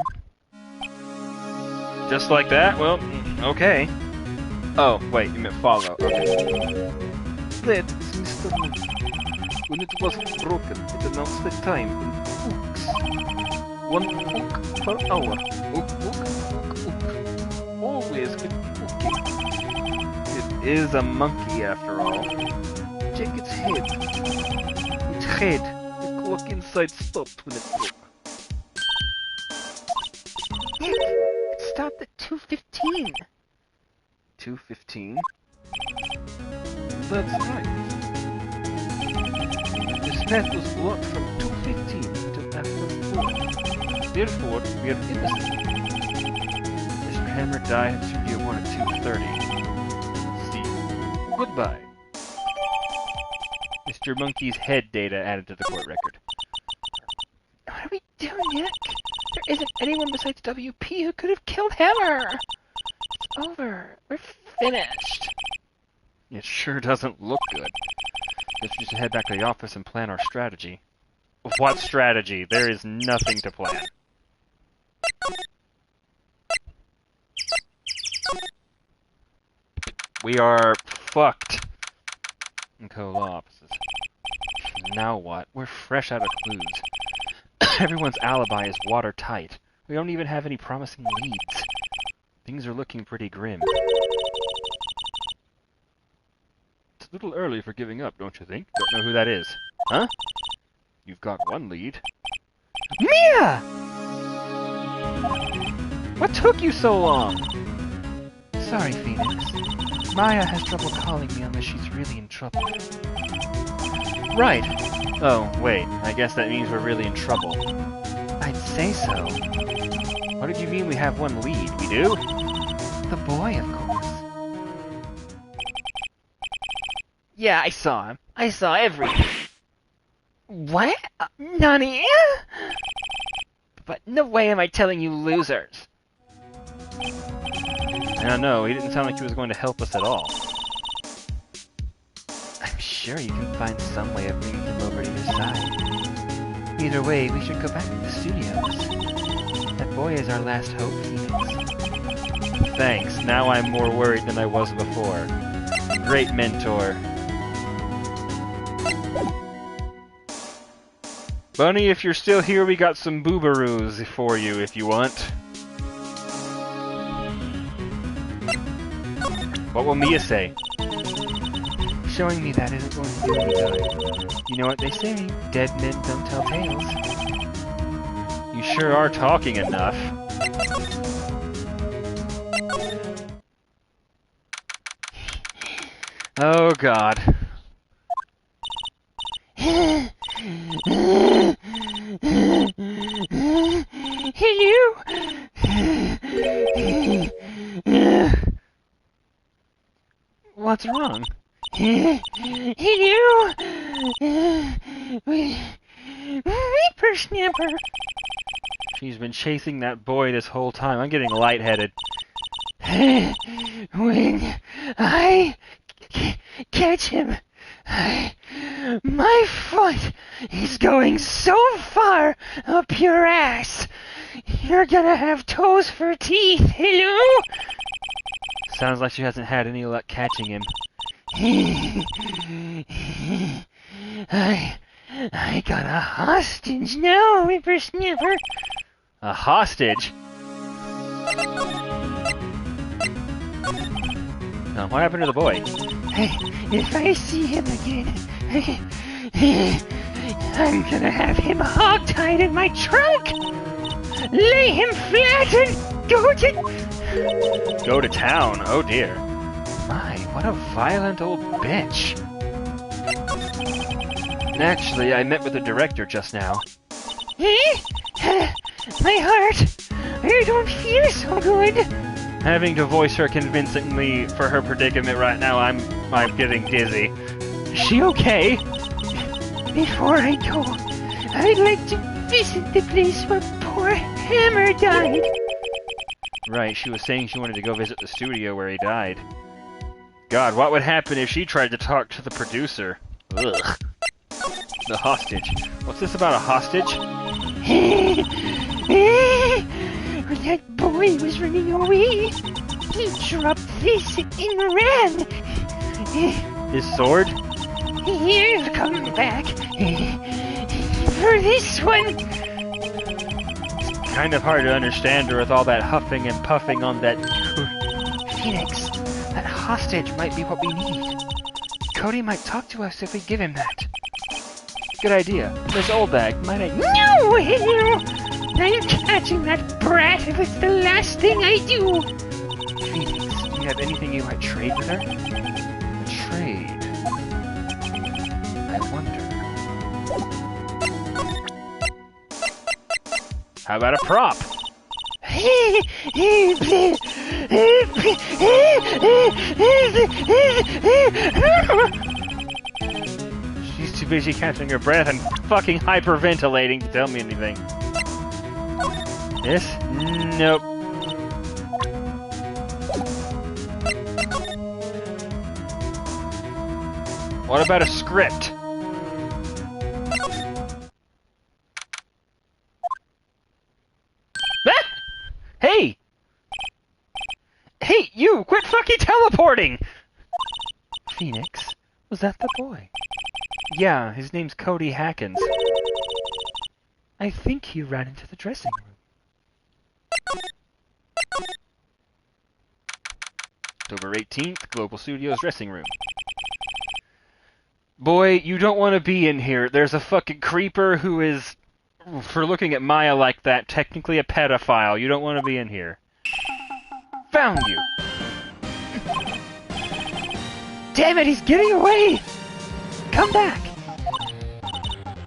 Just like that? Well, okay. Oh, wait, you meant follow. Okay. That is Mr. Moon. When it wasn't broken, it announced the time in hooks. 1 hook per hour. Hook, hook, hook, hook. Always with hooking. It is a monkey after all. Check its head. Its head. The clock inside stopped when it broke. It stopped at 2:15. 2:15? That's right. This path was blocked from 2:15 to after 4. Therefore, we are innocent. Mr. Hammer died at Studio 1 at 2:30. See. Goodbye. Mr. Monkey's head data added to the court record. What are we doing, Nick? There isn't anyone besides WP who could have killed Hammer! It's over. We're finished. It sure doesn't look good. Guess we should head back to the office and plan our strategy. What strategy? There is nothing to plan. We are fucked. And co-offices. Now what? We're fresh out of clues. Everyone's alibi is watertight. We don't even have any promising leads. Things are looking pretty grim. It's a little early for giving up, don't you think? Don't know who that is. Huh? You've got one lead. Mia! What took you so long? Sorry, Phoenix. Maya has trouble calling me unless she's really in trouble. Right. Oh, wait. I guess that means we're really in trouble. I'd say so. What did you mean we have one lead? We do? The boy, of course. Yeah, I saw him. I saw everything. What? Nani? But no way am I telling you losers. I don't know. He didn't sound like he was going to help us at all. I'm sure you can find some way of bringing him over to your side. Either way, we should go back to the studios. That boy is our last hope, Phoenix. Thanks. Now I'm more worried than I was before. Great mentor. Bunny, if you're still here, we got some boobaroos for you if you want. What will Mia say? Showing me that isn't going to do any good. You know what they say, dead men don't tell tales. You sure are talking enough. Oh, God. Hello? What's wrong? Hello? Whippersnapper. She's been chasing that boy this whole time. I'm getting lightheaded. When I catch him, my foot is going so far up your ass. You're gonna have toes for teeth. Hello? Sounds like she hasn't had any luck catching him. I got a hostage now, whippersnapper. A hostage? What happened to the boy? If I see him again, I'm gonna have him hogtied in my trunk! Lay him flat and Go to town? Oh dear. My, what a violent old bitch. Actually, I met with the director just now. My heart! I don't feel so good! Having to voice her convincingly for her predicament right now, I'm getting dizzy. Is she okay? Before I go, I'd like to visit the place where poor Hammer died. Right, she was saying she wanted to go visit the studio where he died. God, what would happen if she tried to talk to the producer? Ugh. The hostage. What's this about a hostage? When that boy was running away, he dropped this and ran. His sword? He'll come back for this one. Kind of hard to understand her with all that huffing and puffing on that... Phoenix, that hostage might be what we need. Cody might talk to us if we give him that. Good idea. Miss Oldbag, might I... No! I'm catching that brat if it's the last thing I do. Phoenix, do you have anything you might trade with her? A trade? I wonder... How about a prop? She's too busy catching her breath and fucking hyperventilating to tell me anything. This? Nope. What about a script? Ah! Hey! Hey, you! Quit fucking teleporting! Phoenix, was that the boy? Yeah, his name's Cody Hackins. I think he ran into the dressing room. October 18th, Global Studios dressing room. Boy, you don't want to be in here. There's a fucking creeper who is, for looking at Maya like that, technically a pedophile. You don't want to be in here. Found you! Damn it, he's getting away! Come back!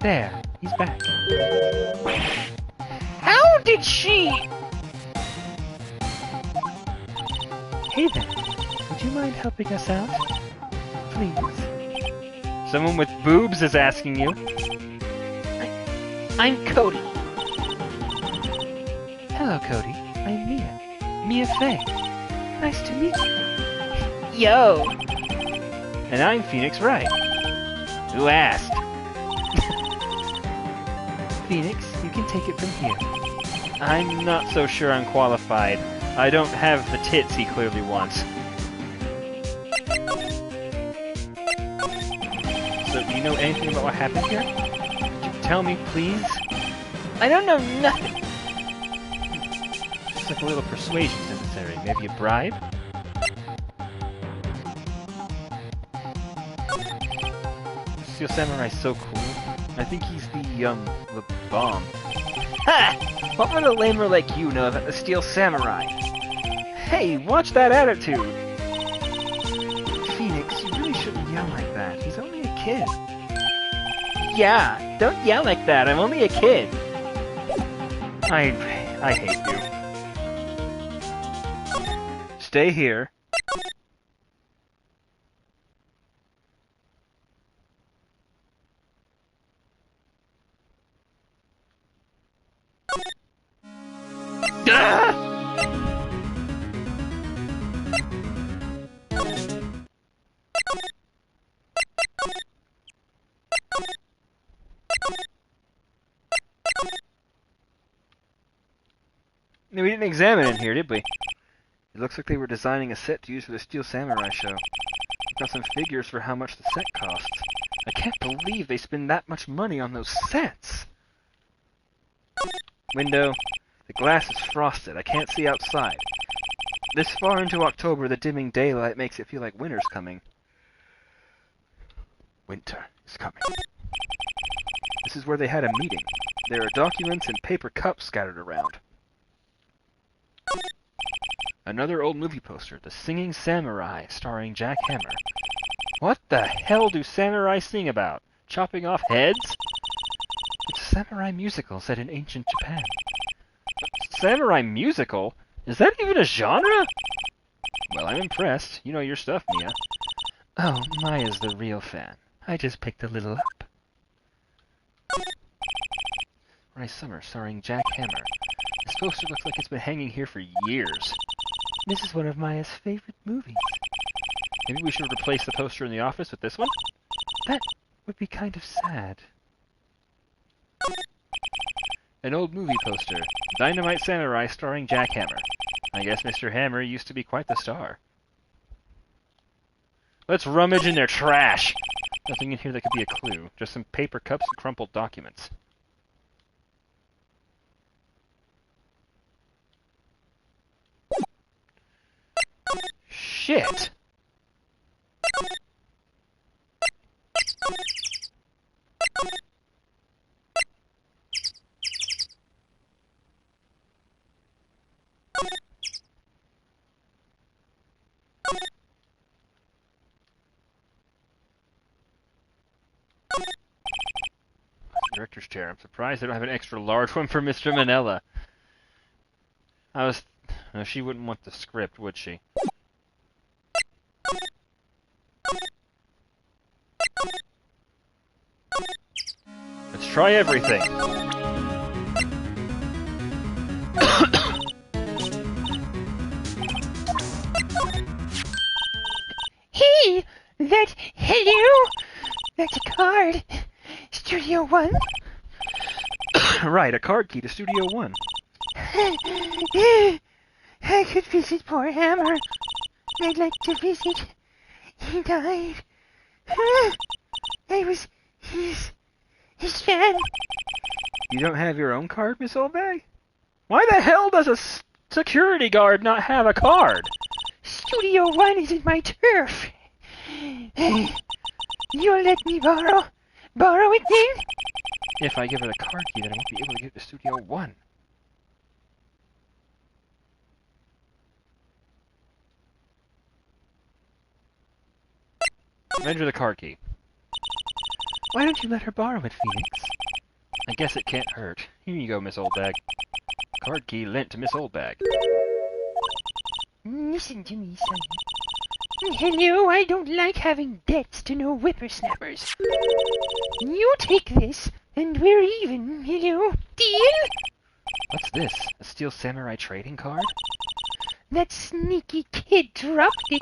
There, he's back. How did she... Hey there, would you mind helping us out? Please. Someone with boobs is asking you. I'm Cody. Hello, Cody. I'm Mia. Mia Fey. Nice to meet you. Yo! And I'm Phoenix Wright. Who asked? Phoenix, you can take it from here. I'm not so sure I'm qualified. I don't have the tits he clearly wants. So, do you know anything about what happened here? Could you tell me, please? I don't know nothing. Just like a little persuasion's necessary. Maybe a bribe? Steel Samurai's so cool. I think he's the bomb. Ha! What would a lamer like you know about the Steel Samurai? Hey, watch that attitude! Phoenix, you really shouldn't yell like that. He's only a kid. Yeah, don't yell like that. I'm only a kid. I hate you. Stay here. No, we didn't examine in here, did we? It looks like they were designing a set to use for the Steel Samurai show. Got some figures for how much the set costs. I can't believe they spend that much money on those sets! Window. The glass is frosted. I can't see outside. This far into October, the dimming daylight makes it feel like winter's coming. Winter is coming. This is where they had a meeting. There are documents and paper cups scattered around. Another old movie poster, The Singing Samurai, starring Jack Hammer. What the hell do samurai sing about? Chopping off heads? It's a samurai musical set in ancient Japan. Samurai musical? Is that even a genre? Well, I'm impressed. You know your stuff, Mia. Oh, Maya's the real fan. I just picked a little up. Ray Summer, starring Jack Hammer. This poster looks like it's been hanging here for years. This is one of Maya's favorite movies. Maybe we should replace the poster in the office with this one? That would be kind of sad. An old movie poster. Dynamite Samurai starring Jack Hammer. I guess Mr. Hammer used to be quite the star. Let's rummage in their trash! Nothing in here that could be a clue. Just some paper cups and crumpled documents. Shit! Director's chair. I'm surprised they don't have an extra large one for Mr. Manella. No, she wouldn't want the script, would she? Let's try everything. Hey! Hello? That's a card. Studio One? Right, a card key to Studio One. I could visit poor Hammer. I'd like to visit. He died. I was his fan. You don't have your own card, Miss Oldbag? Why the hell does a security guard not have a card? Studio One isn't my turf. You'll let me borrow it then? If I give her the card key, then I won't be able to get to Studio One. Enter the card key. Why don't you let her borrow it, Phoenix? I guess it can't hurt. Here you go, Miss Oldbag. Card key lent to Miss Oldbag. Listen to me, son. Hello, I don't like having debts to no whippersnappers. You take this, and we're even, hello? Deal? What's this? A Steel Samurai trading card? That sneaky kid dropped it.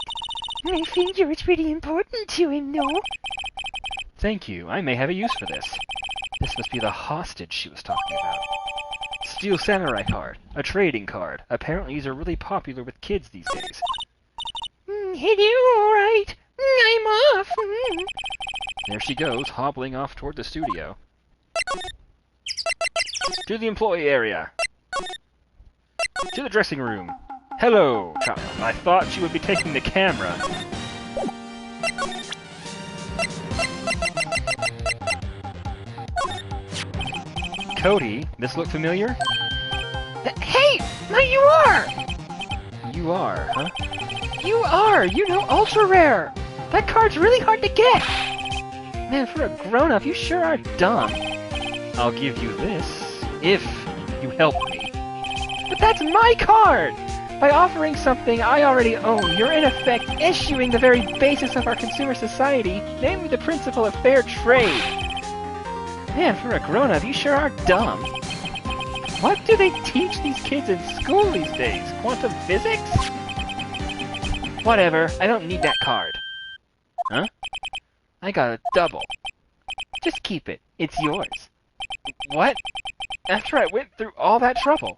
I figure it's pretty important to him, though. Thank you. I may have a use for this. This must be the hostage she was talking about. Steel Samurai card. A trading card. Apparently these are really popular with kids these days. Hello, all right. I'm off. There she goes, hobbling off toward the studio. To the employee area. To the dressing room. Hello, child. I thought she would be taking the camera. Cody, this look familiar? Hey, you are! You are, huh? You are! You know, ultra rare! That card's really hard to get! Man, for a grown-up, you sure are dumb. I'll give you this, if you help me. But that's my card! By offering something I already own, you're in effect issuing the very basis of our consumer society, namely the principle of fair trade. Man, for a grown-up, you sure are dumb. What do they teach these kids in school these days? Quantum physics? Whatever, I don't need that card. Huh? I got a double. Just keep it. It's yours. What? After I went through all that trouble.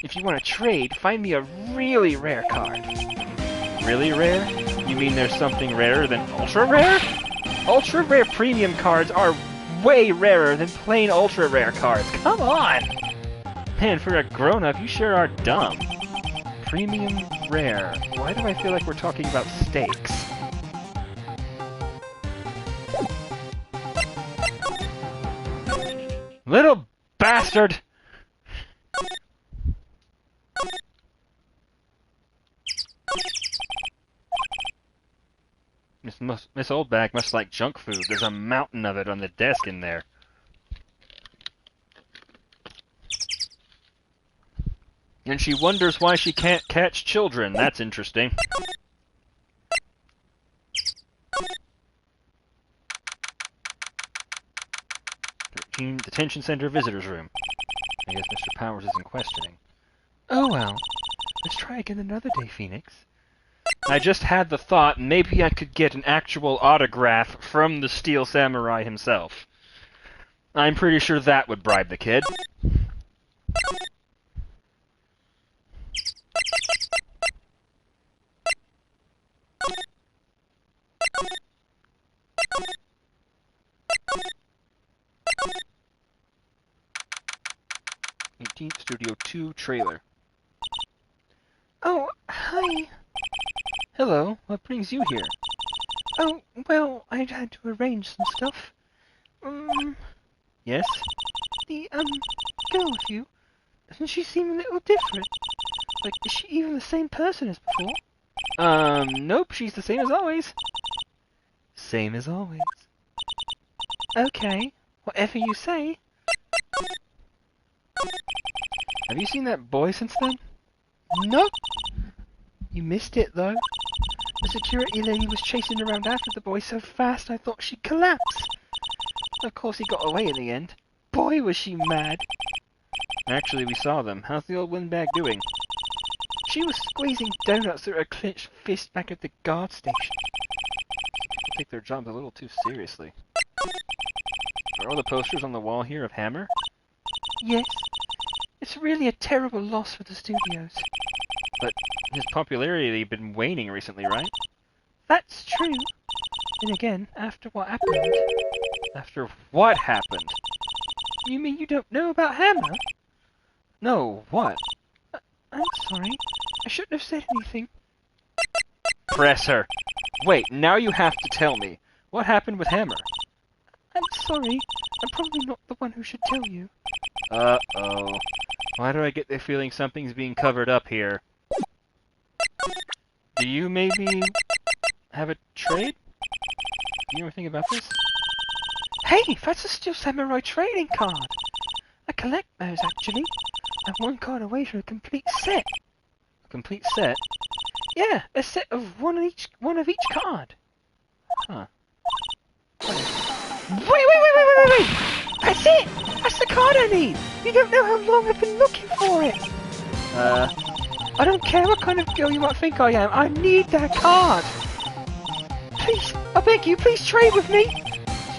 If you want to trade, find me a really rare card. Really rare? You mean there's something rarer than ultra rare? Ultra rare premium cards are way rarer than plain ultra rare cards. Come on! Man, for a grown-up, you sure are dumb. Premium rare. Why do I feel like we're talking about steaks? Little bastard! Miss Oldbag must like junk food. There's a mountain of it on the desk in there. And she wonders why she can't catch children. That's interesting. Detention Center Visitors Room. I guess Mr. Powers isn't questioning. Oh well. Let's try again another day, Phoenix. I just had the thought maybe I could get an actual autograph from the Steel Samurai himself. I'm pretty sure that would bribe the kid. Studio 2 trailer. Oh, hi. Hello, what brings you here? Oh, well, I had to arrange some stuff. Yes? The, girl with you, doesn't she seem a little different? Like, is she even the same person as before? Nope, she's the same as always. Same as always. Okay, whatever you say. Have you seen that boy since then? Nope. You missed it, though. The security lady was chasing around after the boy so fast I thought she'd collapse. Of course he got away in the end. Boy, was she mad. Actually, we saw them. How's the old windbag doing? She was squeezing donuts through her clenched fist back at the guard station. People take their jobs a little too seriously. Are all the posters on the wall here of Hammer? Yes. It's really a terrible loss for the studios. But his popularity had been waning recently, right? That's true. And again, after what happened... After what happened? You mean you don't know about Hammer? No, what? I'm sorry. I shouldn't have said anything. Press her. Wait, now you have to tell me. What happened with Hammer? I'm sorry. I'm probably not the one who should tell you. Uh-oh. Why do I get the feeling something's being covered up here? Do you maybe have a trade? Do you ever think about this? Hey, that's a Steel Samurai trading card! I collect those, actually. I'm one card away from a complete set. A complete set? Yeah, a set of one of each card. Huh. Wait! That's it! That's the card I need! You don't know how long I've been looking for it! I don't care what kind of girl you might think I am, I need that card! Please, I beg you, please trade with me!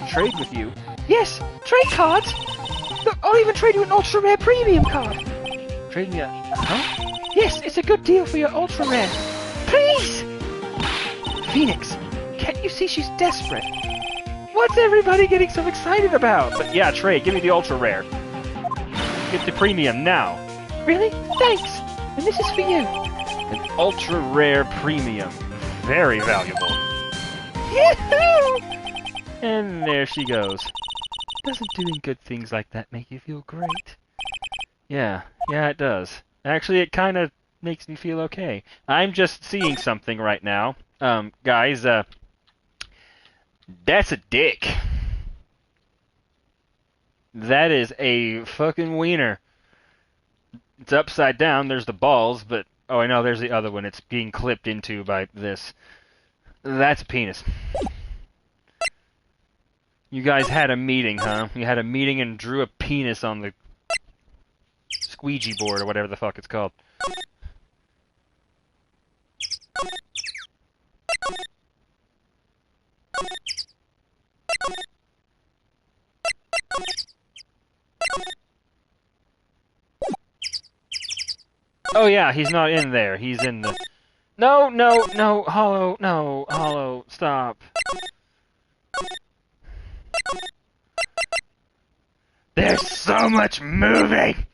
Trade with you? Yes, trade cards! Look, I'll even trade you an ultra rare premium card! Trade me a... Huh? Yes, it's a good deal for your ultra rare. Please! Phoenix, can't you see she's desperate? What's everybody getting so excited about? But yeah, trade. Give me the ultra rare. Get the premium now. Really? Thanks! And this is for you. An ultra rare premium. Very valuable. Yahoo! And there she goes. Doesn't doing good things like that make you feel great? Yeah, it does. Actually, it kind of makes me feel okay. I'm just seeing something right now. Guys, that's a dick. That is a fucking wiener. It's upside down, there's the balls, but... Oh, I know, there's the other one. It's being clipped into by this. That's a penis. You guys had a meeting, huh? You had a meeting and drew a penis on the squeegee board, or whatever the fuck it's called. Oh yeah, he's not in there. He's in the... No, Hollow, stop. There's so much moving!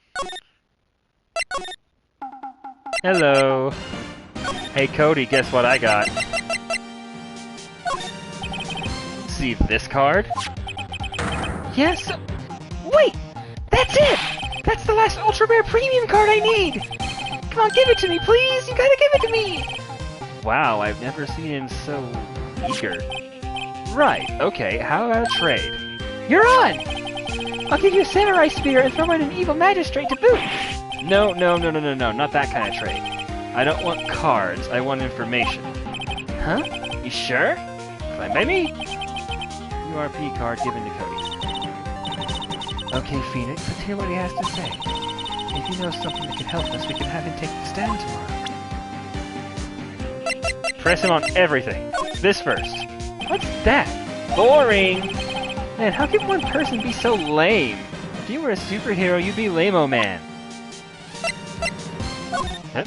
Hello. Hey Cody, guess what I got? See this card? Yes. Wait! That's it! That's the last ultra rare premium card I need! Come on, give it to me, please! You gotta give it to me! Wow, I've never seen him so eager. Right, okay, how about a trade? You're on! I'll give you a samurai spear and throw in an evil magistrate to boot! No, not that kind of trade. I don't want cards, I want information. Huh? You sure? Fine by me. URP card given to Cody. Okay, Phoenix, let's hear what he has to say. If he knows something that can help us, we can have him take the stand tomorrow. Press him on everything. This first. What's that? Boring! Man, how can one person be so lame? If you were a superhero, you'd be Lame-O Man. Huh?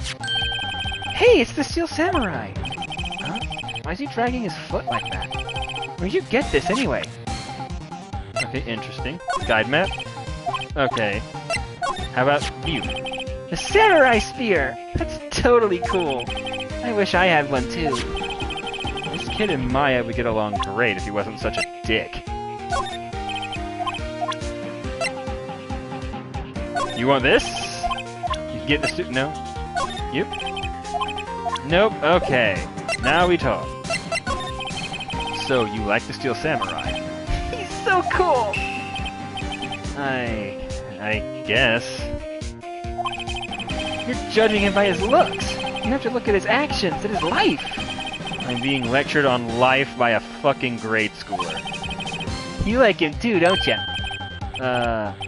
Hey, it's the Steel Samurai! Huh? Why is he dragging his foot like that? Where'd you get this, anyway? Okay, interesting. Guide map? Okay. How about you? The Samurai Spear! That's totally cool! I wish I had one, too. This kid and Maya would get along great if he wasn't such a dick. You want this? You can get the no? Yep. Nope, okay. Now we talk. So, you like the Steel Samurai? He's so cool! I guess. You're judging him by his looks! You have to look at his actions, at his life! I'm being lectured on life by a fucking grade schooler. You like him too, don't ya?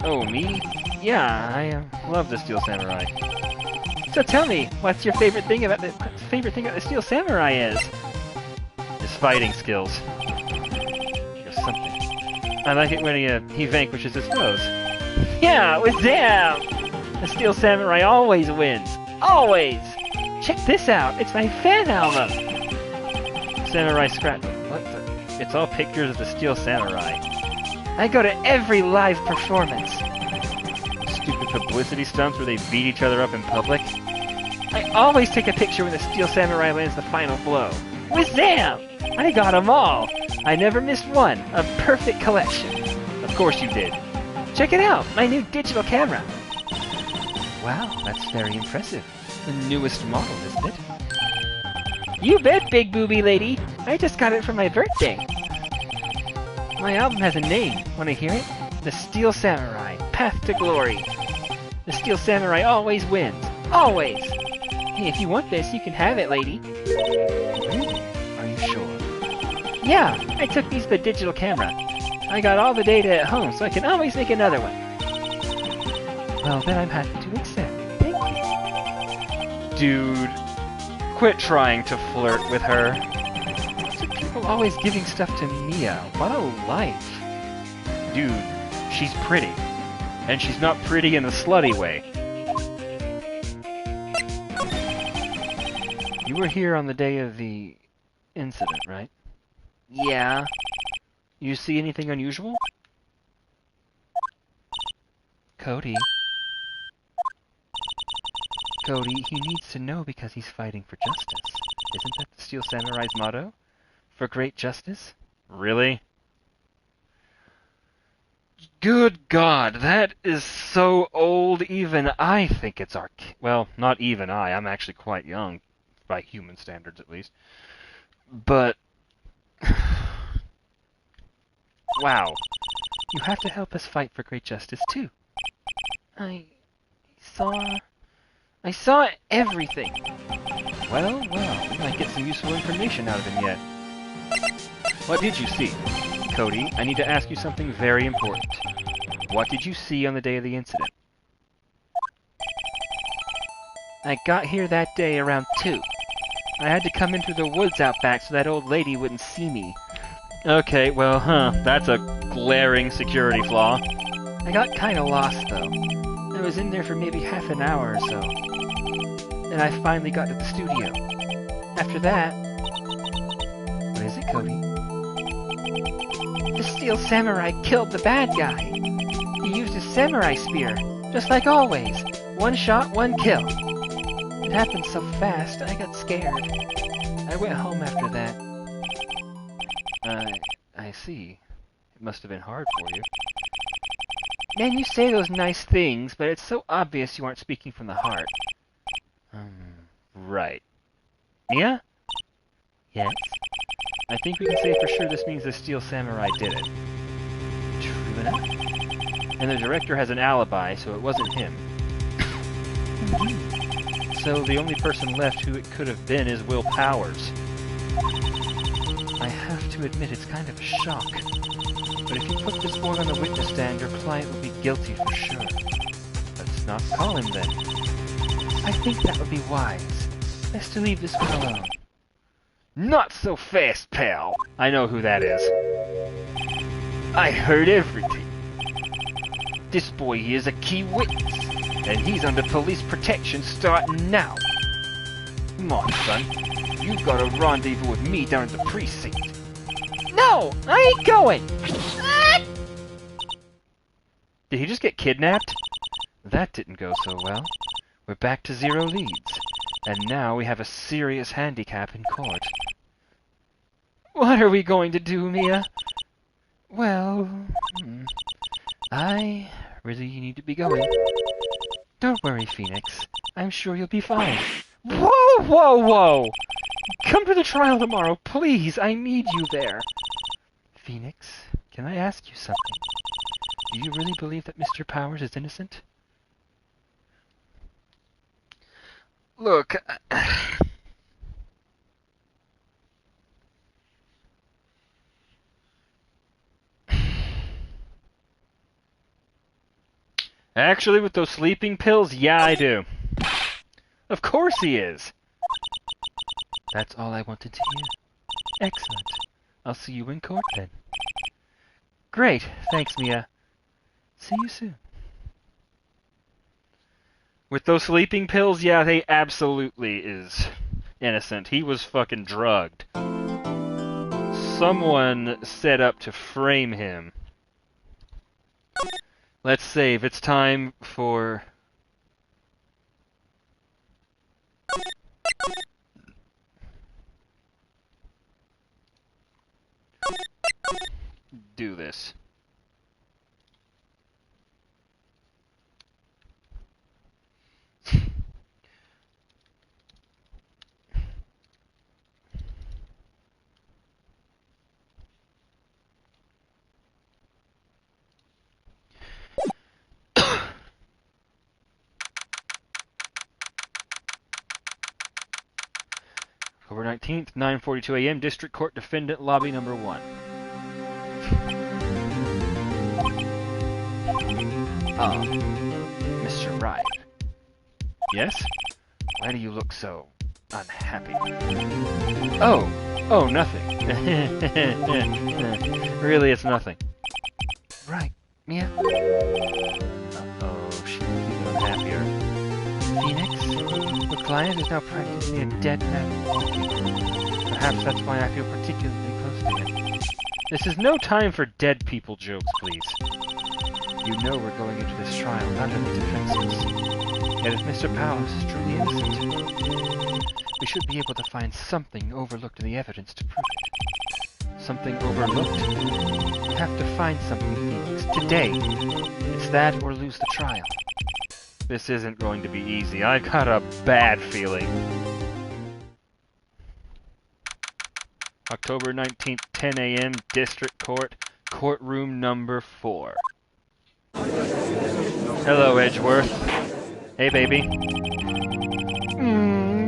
Oh, me? Yeah, I love the Steel Samurai. So tell me, what's your favorite thing about the Steel Samurai is? His fighting skills. Or something. I like it when he vanquishes his foes. Yeah, with them! The Steel Samurai always wins. Always! Check this out, it's my fan album! Samurai scrapbook. What the? It's all pictures of the Steel Samurai. I go to every live performance. Stupid publicity stunts where they beat each other up in public. I always take a picture when the Steel Samurai lands the final blow. Wazam! I got them all. I never missed one. A perfect collection. Of course you did. Check it out, my new digital camera. Wow, that's very impressive. The newest model, isn't it? You bet, big booby lady. I just got it for my birthday. My album has a name. Want to hear it? The Steel Samurai, Path to Glory. The Steel Samurai always wins. Always! Hey, if you want this, you can have it, lady. Really? Are you sure? Yeah, I took these with the digital camera. I got all the data at home, so I can always make another one. Well, then I'm happy to accept. Thank you. Dude, quit trying to flirt with her. What's with people always giving stuff to Mia? What a life. Dude, she's pretty. And she's not pretty in the slutty way. You were here on the day of the incident, right? Yeah. You see anything unusual? Cody, he needs to know because he's fighting for justice. Isn't that the Steel Samurai's motto? For great justice? Really? Good God, that is so old even I think it's well, not even I'm actually quite young, by human standards at least. But... wow. You have to help us fight for great justice, too. I saw everything. Well, we might get some useful information out of him yet. What did you see? Cody, I need to ask you something very important. What did you see on the day of the incident? I got here that day around 2. I had to come in through the woods out back so that old lady wouldn't see me. Okay, well, that's a glaring security flaw. I got kinda lost, though. I was in there for maybe half an hour or so. Then I finally got to the studio. After that... What is it, Cody? The Steel Samurai killed the bad guy. He used his samurai spear, just like always. One shot, one kill. It happened so fast, I got scared. I went home after that. I see. It must have been hard for you. Man, you say those nice things, but it's so obvious you aren't speaking from the heart. Right. Mia? Yes? I think we can say for sure this means the Steel Samurai did it. True enough. And the director has an alibi, so it wasn't him. So the only person left who it could have been is Will Powers. I have to admit it's kind of a shock. But if you put this boy on the witness stand, your client will be guilty for sure. Let's not call him then. I think that would be wise. Best to leave this one alone. Not so fast, pal! I know who that is. I heard everything. This boy here is a key witness, and he's under police protection starting now. Come on, son. You've got a rendezvous with me down at the precinct. No! I ain't going! Did he just get kidnapped? That didn't go so well. We're back to 0 leads. And now we have a serious handicap in court. What are we going to do, Mia? Well, I really need to be going. Don't worry, Phoenix. I'm sure you'll be fine. Whoa, whoa, whoa! Come to the trial tomorrow, please. I need you there. Phoenix, can I ask you something? Do you really believe that Mr. Powers is innocent? Look, actually, with those sleeping pills, yeah, I do. Of course he is. That's all I wanted to hear. Excellent. I'll see you in court then. Great. Thanks, Mia. See you soon. With those sleeping pills, yeah, he absolutely is innocent. He was fucking drugged. Someone set up to frame him. Let's save. It's time for... do this. October 19th, 9:42 a.m., District Court Defendant Lobby Number 1. Mr. Wright. Yes? Why do you look so unhappy? Oh, nothing. Really, it's nothing. Right, Mia? Uh-oh, she's even unhappier. Phoenix, the client is now practically a dead man walking. Perhaps that's why I feel particularly close to him. This is no time for dead people jokes, please. You know we're going into this trial not under defenses. Yet if Mr. Powers is truly innocent, we should be able to find something overlooked in the evidence to prove it. Something overlooked? We have to find something, Phoenix, today. It's that or lose the trial. This isn't going to be easy. I've got a bad feeling. October 19th, 10 a.m., District Court, Courtroom Number 4. Hello, Edgeworth. Hey, baby.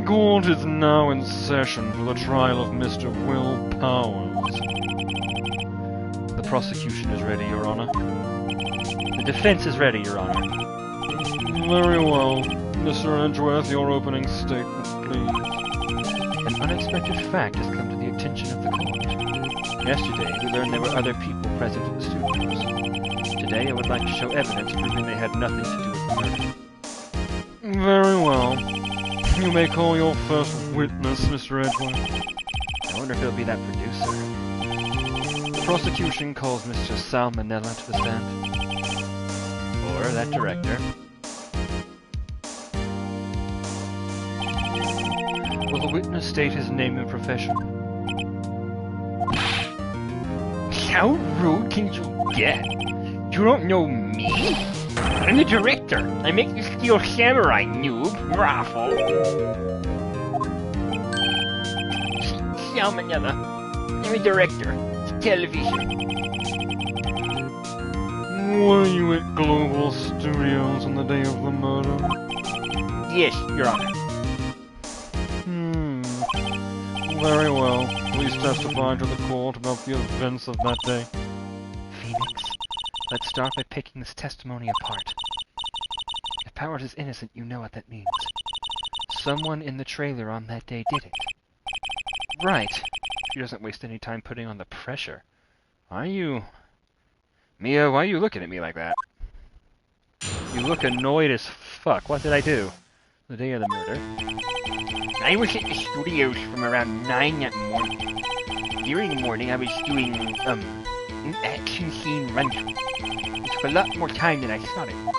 Court is now in session for the trial of Mr. Will Powers. The prosecution is ready, Your Honor. The defense is ready, Your Honor. Very well. Mr. Edgeworth, your opening statement, please. An unexpected fact has come to the attention of the court. Yesterday, we learned there were other people present at the studios. Today, I would like to show evidence proving they had nothing to do with the murder. Very well. You may call your first witness, Mr. Edgeworth. I wonder if it'll be that producer. The prosecution calls Mr. Salmonella to the stand. Or that director. Will the witness state his name and profession? How rude can you get? You don't know me? I'm the director. I make the Steel Samurai, noob. Raffle. Salmonella. I'm a director. It's television. Were you at Global Studios on the day of the murder? Yes, Your Honor. Very well. Please testify to the court about the events of that day. Phoenix, let's start by picking this testimony apart. If Powers is innocent, you know what that means. Someone in the trailer on that day did it. Right. She doesn't waste any time putting on the pressure. Why are you... Mia, why are you looking at me like that? You look annoyed as fuck. What did I do? The day of the murder? I was at the studios from around 9 that morning. During the morning, I was doing, an action scene run-through. It took a lot more time than I thought it would.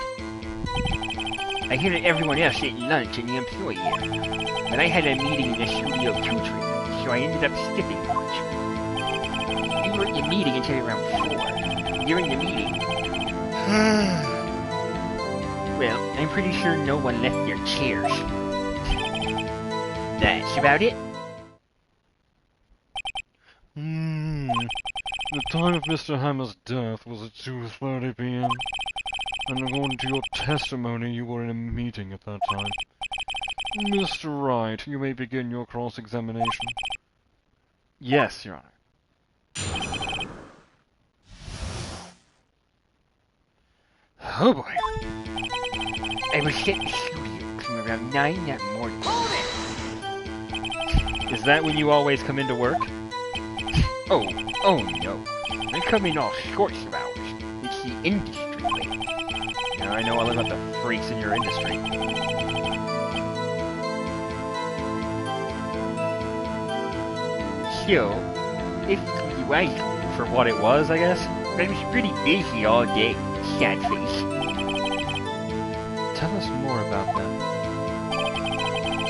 I heard that everyone else ate lunch in the employee area, but I had a meeting in the Studio 2 trailer, so I ended up skipping lunch. We were at the meeting until around 4. During the meeting... well, I'm pretty sure no one left their chairs. That's about it. The time of Mr. Hammer's death was at 2:30 p.m. And according to your testimony, you were in a meeting at that time. Mr. Wright, you may begin your cross-examination. Yes, Your Honor. Oh boy. I was at the studio from around 9 that morning. Is that when you always come into work? Oh no. I come in all sorts of hours. It's the industry way. Now I know all about the freaks in your industry. So, if you was For what it was, I guess? I was pretty busy all day. Sad face. Tell us more about that.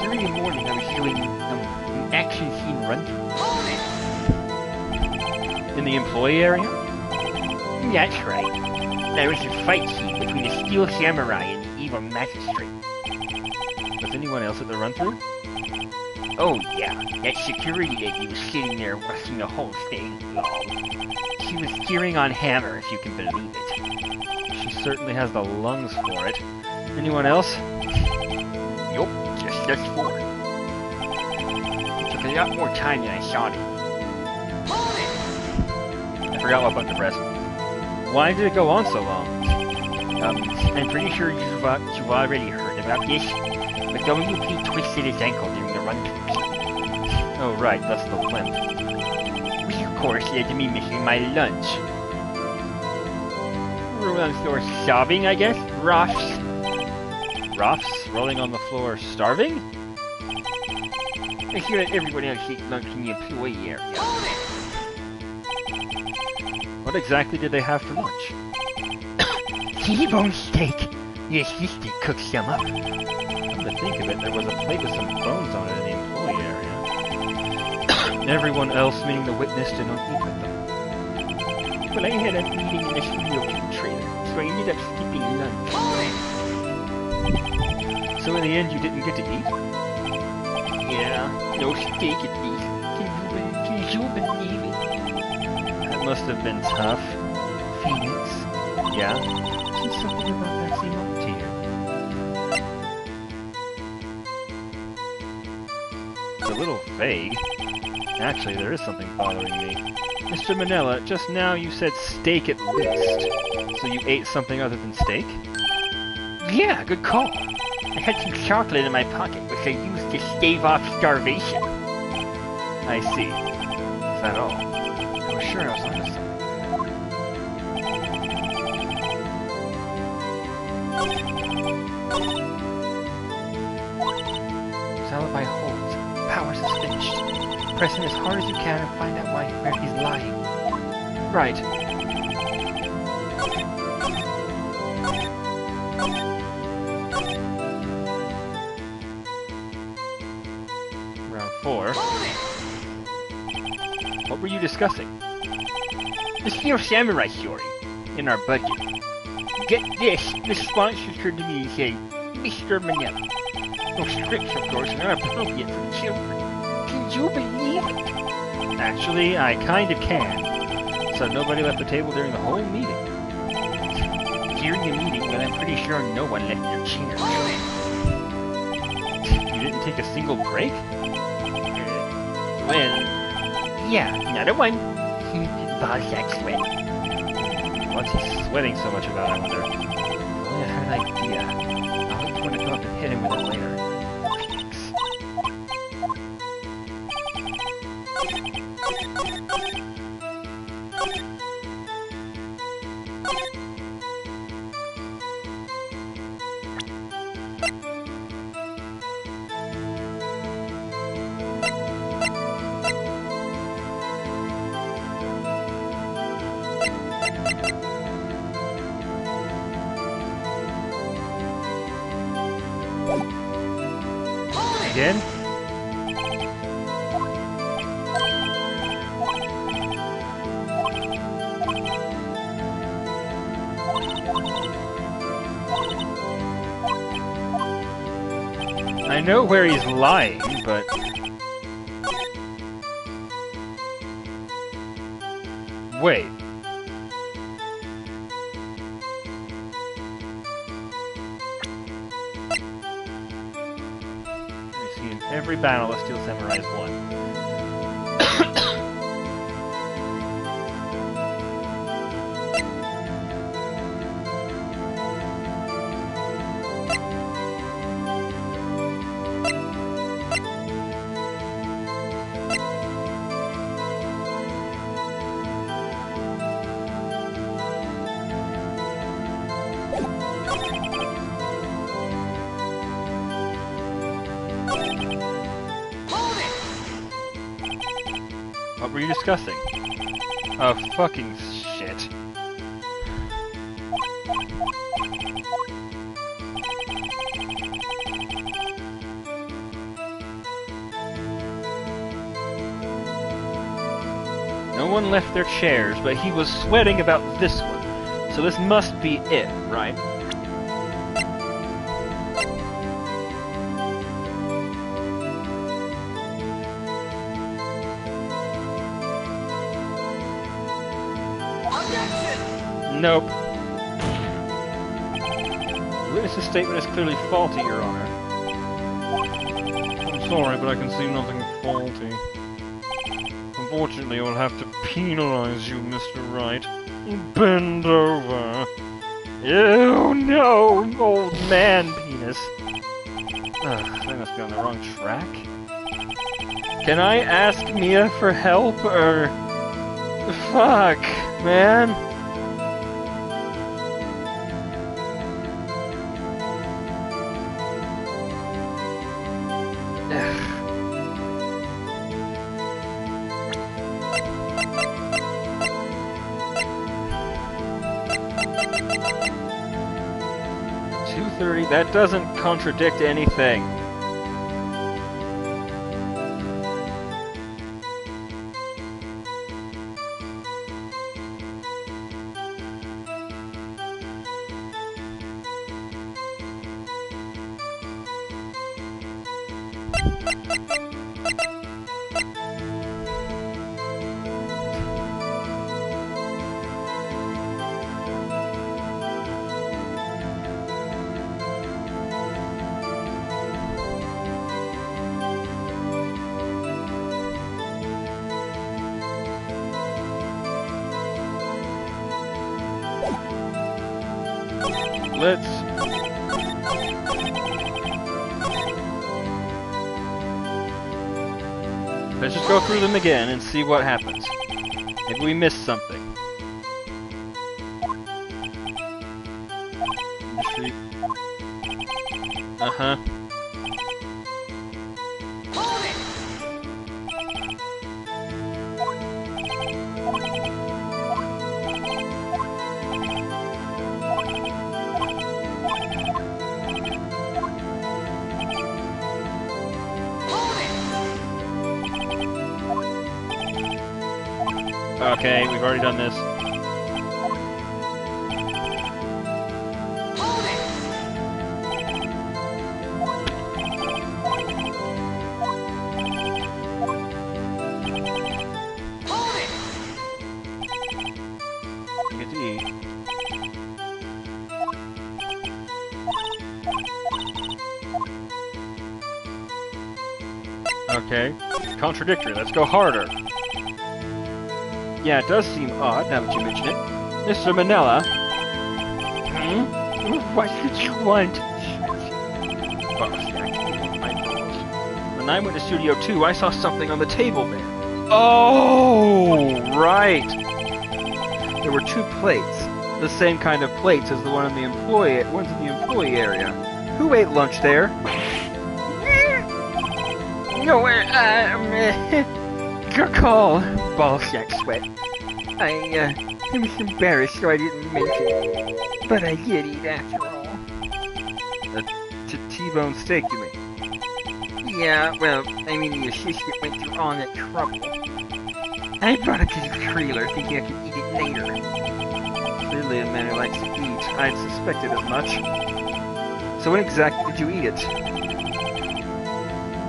During the morning, I was doing an action scene run-through. In the employee area? That's right. There was a fight scene between a Steel Samurai and the evil magistrate. Was anyone else at the run-through? Oh yeah, that security lady was sitting there watching the whole thing. Lol. She was cheering on Hammer, if you can believe it. She certainly has the lungs for it. Anyone else? Yup, just us 4. It took a lot more time than I thought it. I forgot what button to press. Why did it go on so long? I'm pretty sure you've already heard about this, but WP twisted his ankle during the run-through. Oh right, that's the limp. Which of course led to me missing my lunch. Rolling on the floor sobbing, I guess? Roffs. Roths rolling on the floor starving? I hear that everyone else ate lunch in the employee area. What exactly did they have for lunch? T-bone steak! The assistant cooked some up. Come to think of it, there was a plate with some bones on it in the employee area. Everyone else, meaning the witness, did not eat with them. Well, I had a meeting in the Studio 2 trailer, so I ended up skipping lunch. So in the end, you didn't get to eat? Yeah, no steak at least. Can you believe it? That must have been tough. Phoenix, Yeah? there's something about that seem up to you. It's a little vague. Actually, there is something bothering me. Mr. Manella, just now you said steak at least. So you ate something other than steak? Yeah, good call. I had some chocolate in my pocket, which I used to stave off starvation. I see. Is that all? I was sure I was onto something. His alibi holds. Powers is finished. Press him as hard as you can and find out where he's lying. Right. Round 4. What were you discussing? The Steel Samurai story. in our budget. Get this, the sponsors turned to me and say, Mr. Manila. No strips, of course, are appropriate for children. Can you believe it? Actually, I kind of can. So nobody left the table during the whole meeting. During the meeting, but I'm pretty sure no one left their chairs. You didn't take a single break? Well, yeah, another one. Boss that sweat. What's he sweating so much about, I wonder? If only I had an idea. I'll wait for him to come up and hit him with it later. Thanks. Again? I know where he's lying, but... Wait. In every battle, a Steel Samurai's won. What were you discussing? Oh, fucking shit. No one left their chairs, but he was sweating about this one. So this must be it, right? Nope. The witness's statement is clearly faulty, Your Honor. I'm sorry, but I can see nothing faulty. Unfortunately, I will have to penalize you, Mr. Wright. Bend over. Ew, no! Old man penis. Ugh, I must be on the wrong track. Can I ask Mia for help, or... Fuck, man. That doesn't contradict anything. Let's just go through them again and see what happens. Maybe we missed something. Industry. Uh-huh. Okay, we've already done this. see. Okay. Contradictory. Let's go harder. Yeah, it does seem odd now that you mention it. Mr. Manila. What did you want? When I went to Studio 2, I saw something on the table there. Oh, right. There were 2 plates. The same kind of plates as the ones in the employee area. Who ate lunch there? No, good call, Ballsack Sweat. I was embarrassed, so I didn't mention it. But I did eat after all. A T-bone steak, you mean? Yeah, well, I mean the assistant went through all that trouble. I brought it to the trailer thinking I could eat it later. Clearly a man who likes to eat. I'd suspected as much. So when exactly did you eat it?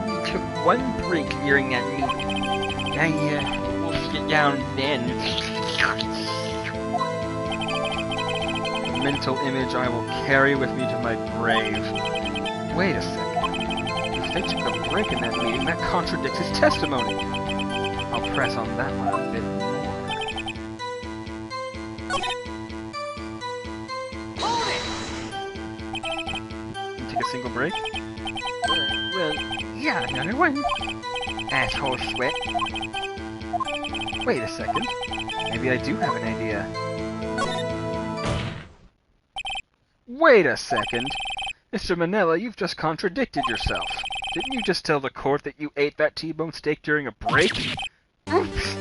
We took one break during that meeting. I wolfed it down then. A mental image I will carry with me to my grave. Wait a second. If they took a break in that meeting, that contradicts his testimony. I'll press on that one a bit more. You take a single break? Well, yeah, another one. Asshole Sweat. Wait a second. Maybe I do have an idea. Wait a second. Mr. Manila, you've just contradicted yourself. Didn't you just tell the court that you ate that T-bone steak during a break? Oops.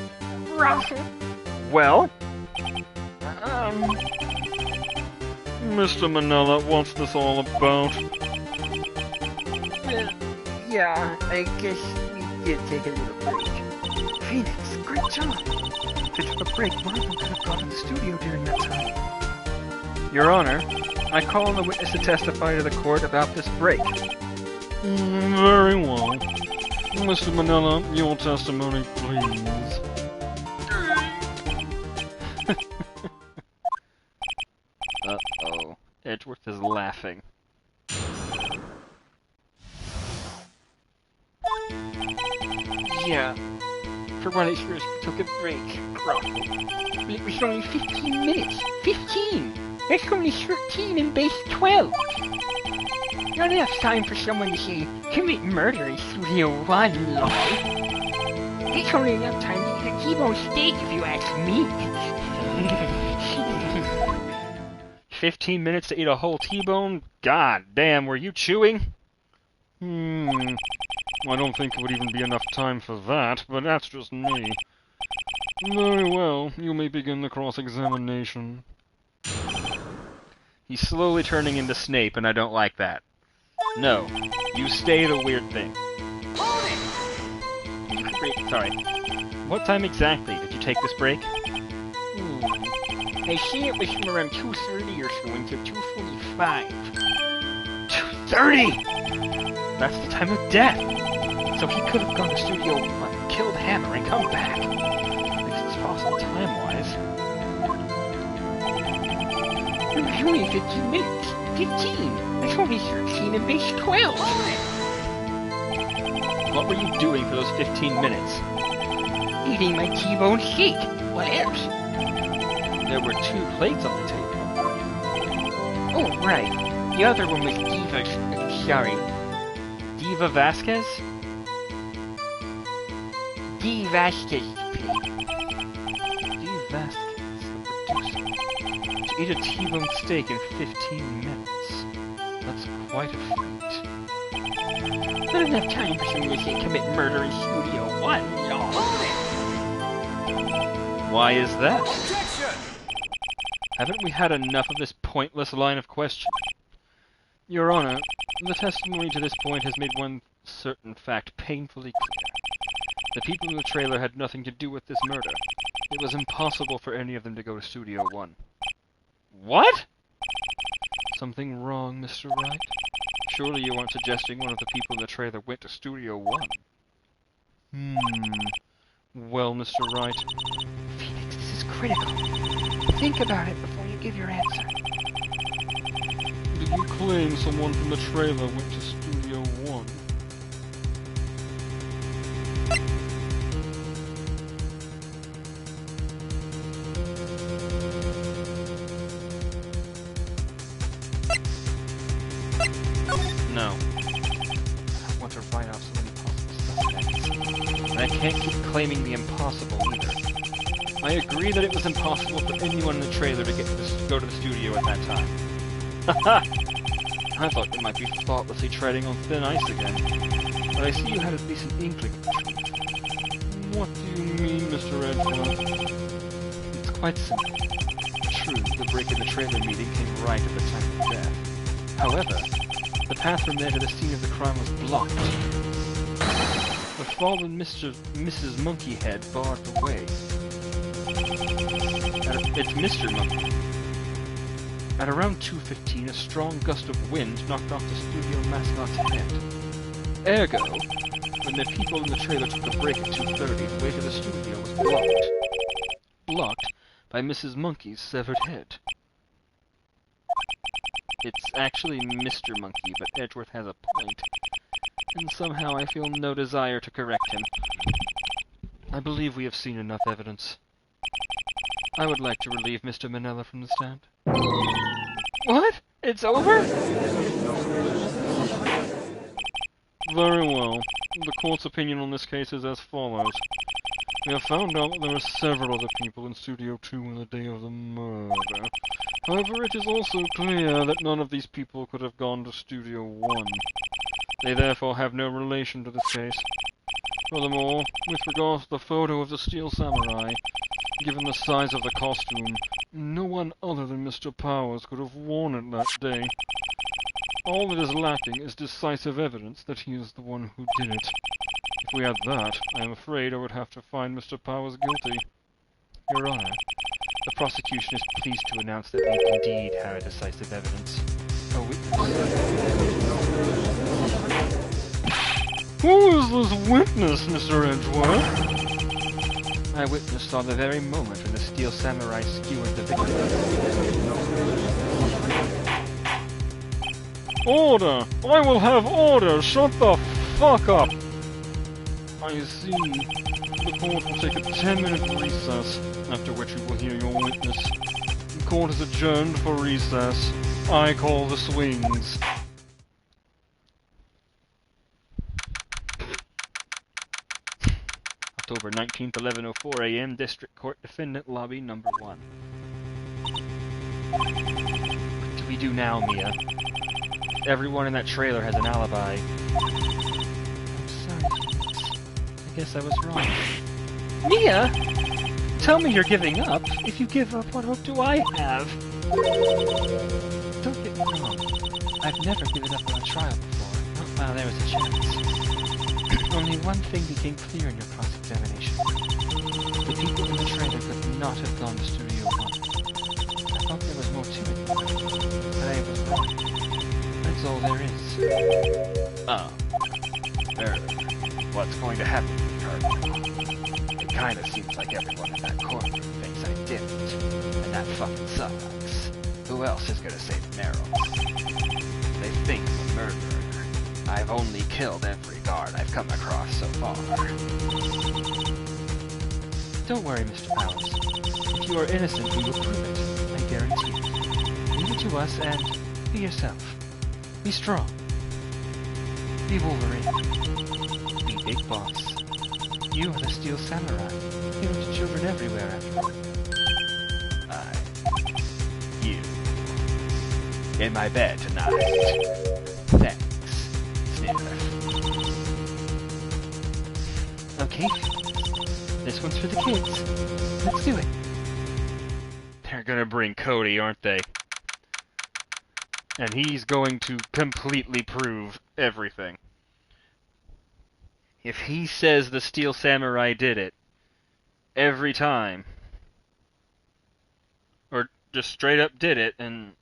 Rough. Well? Mr. Manila, what's this all about? Well, yeah, I guess we did take a little break. Phoenix, great job. If they took a break, one of them could have gone to the studio during that time. Your Honor, I call on the witness to testify to the court about this break. Very well. Mr. Manila, your testimony, please. Uh-oh. Edgeworth is laughing. Yeah. For what it's worth, we took a break. But it was only 15 minutes. 15! That's only 13 in base 12. Not enough time for someone to say, commit murder in Studio 1, lol. It's only enough time to eat a T-bone steak if you ask me. 15 minutes to eat a whole T-bone? God damn, were you chewing? I don't think it would even be enough time for that, but that's just me. Very well, you may begin the cross-examination. He's slowly turning into Snape, and I don't like that. No, you stay the weird thing. Sorry. What time exactly did you take this break? I say it was from around 2:30 or so until 2:45. 2:30! That's the time of death! So he could have gone to Studio 1, killed Hammer, and come back. At least it's possible time-wise. It was only 15 minutes. 15! That's only 13 in base 12! What were you doing for those 15 minutes? Eating my T-bone steak. What else? There were 2 plates on the table. Oh, right. The other one was Diva's... sorry. Diva Vasquez? D. Vasquez plate. Diva Vasquez, the producer. To eat a T-bone steak in 15 minutes. That's quite a feat. Not enough time for someone to say commit murder in Studio 1, y'all. Why is that? Objection! Haven't we had enough of this pointless line of questioning? Your Honor, the testimony to this point has made one certain fact painfully clear. The people in the trailer had nothing to do with this murder. It was impossible for any of them to go to Studio 1. What? Something wrong, Mr. Wright? Surely you aren't suggesting one of the people in the trailer went to Studio 1? Well, Mr. Wright... Phoenix, this is critical. If Think about it before you give your answer. Did you claim someone from the trailer went to Studio 1? No. I don't want to write off so many possible suspects. And I can't keep claiming the impossible either. I agree that it was impossible for anyone in the trailer to go to the studio at that time. Haha! I thought you might be thoughtlessly treading on thin ice again. But I see you had at least an inkling of the truth. What do you mean, Mr. Edgeworth? It's quite simple. True, the break in the trailer meeting came right at the time of death. However, the path from there to the scene of the crime was blocked. The fallen Mrs. Monkeyhead barred the way. It's Mr. Monkey. At around 2:15, a strong gust of wind knocked off the studio mascot's head. Ergo, when the people in the trailer took a break at 2:30, the way to the studio was blocked. Blocked by Mrs. Monkey's severed head. It's actually Mr. Monkey, but Edgeworth has a point. And somehow I feel no desire to correct him. I believe we have seen enough evidence. I would like to relieve Mr. Manella from the stand. What? It's over? Very well. The court's opinion on this case is as follows. We have found out that there were several other people in Studio 2 on the day of the murder. However, it is also clear that none of these people could have gone to Studio 1. They therefore have no relation to this case. Furthermore, with regards to the photo of the Steel Samurai, given the size of the costume, no one other than Mr. Powers could have worn it that day. All that is lacking is decisive evidence that he is the one who did it. If we had that, I am afraid I would have to find Mr. Powers guilty. Your Honor, the prosecution is pleased to announce that we indeed have decisive evidence. A witness. Who is this witness, Mr. Edgeworth? My witness saw the very moment when the Steel Samurai skewered the victim. Order! I will have order! Shut the fuck up! I see. The court will take a 10-minute recess, after which we will hear your witness. The court is adjourned for recess. I call the swings. October 19th, 11:04 a.m., District Court Defendant Lobby Number 1. What do we do now, Mia? Everyone in that trailer has an alibi. I'm sorry, Phoenix. I guess I was wrong. Mia! Tell me you're giving up. If you give up, what hope do I have? Don't get me wrong. I've never given up on a trial before, not while there was a chance. Only one thing became clear in your cross-examination. The people in the trailer could not have gone to Studio 1. I thought there was more to it, but I was wrong. That's all there is. What's going to happen, Cardinal? It kinda seems like everyone in that courtroom thinks I didn't, and that fucking sucks. Who else is gonna save Meryl? They think I'm a murderer. I've only killed every guard I've come across so far. Don't worry, Mr. Powers. If you are innocent, we will prove it. I guarantee it. Leave it to us and be yourself. Be strong. Be Wolverine. Be Big Boss. You are the Steel Samurai. Given to children everywhere, after all. You. In my bed tonight. Thanks. Okay. This one's for the kids. Let's do it. They're gonna bring Cody, aren't they? And he's going to completely prove everything. If he says the Steel Samurai did it, every time, or just straight up did it, and...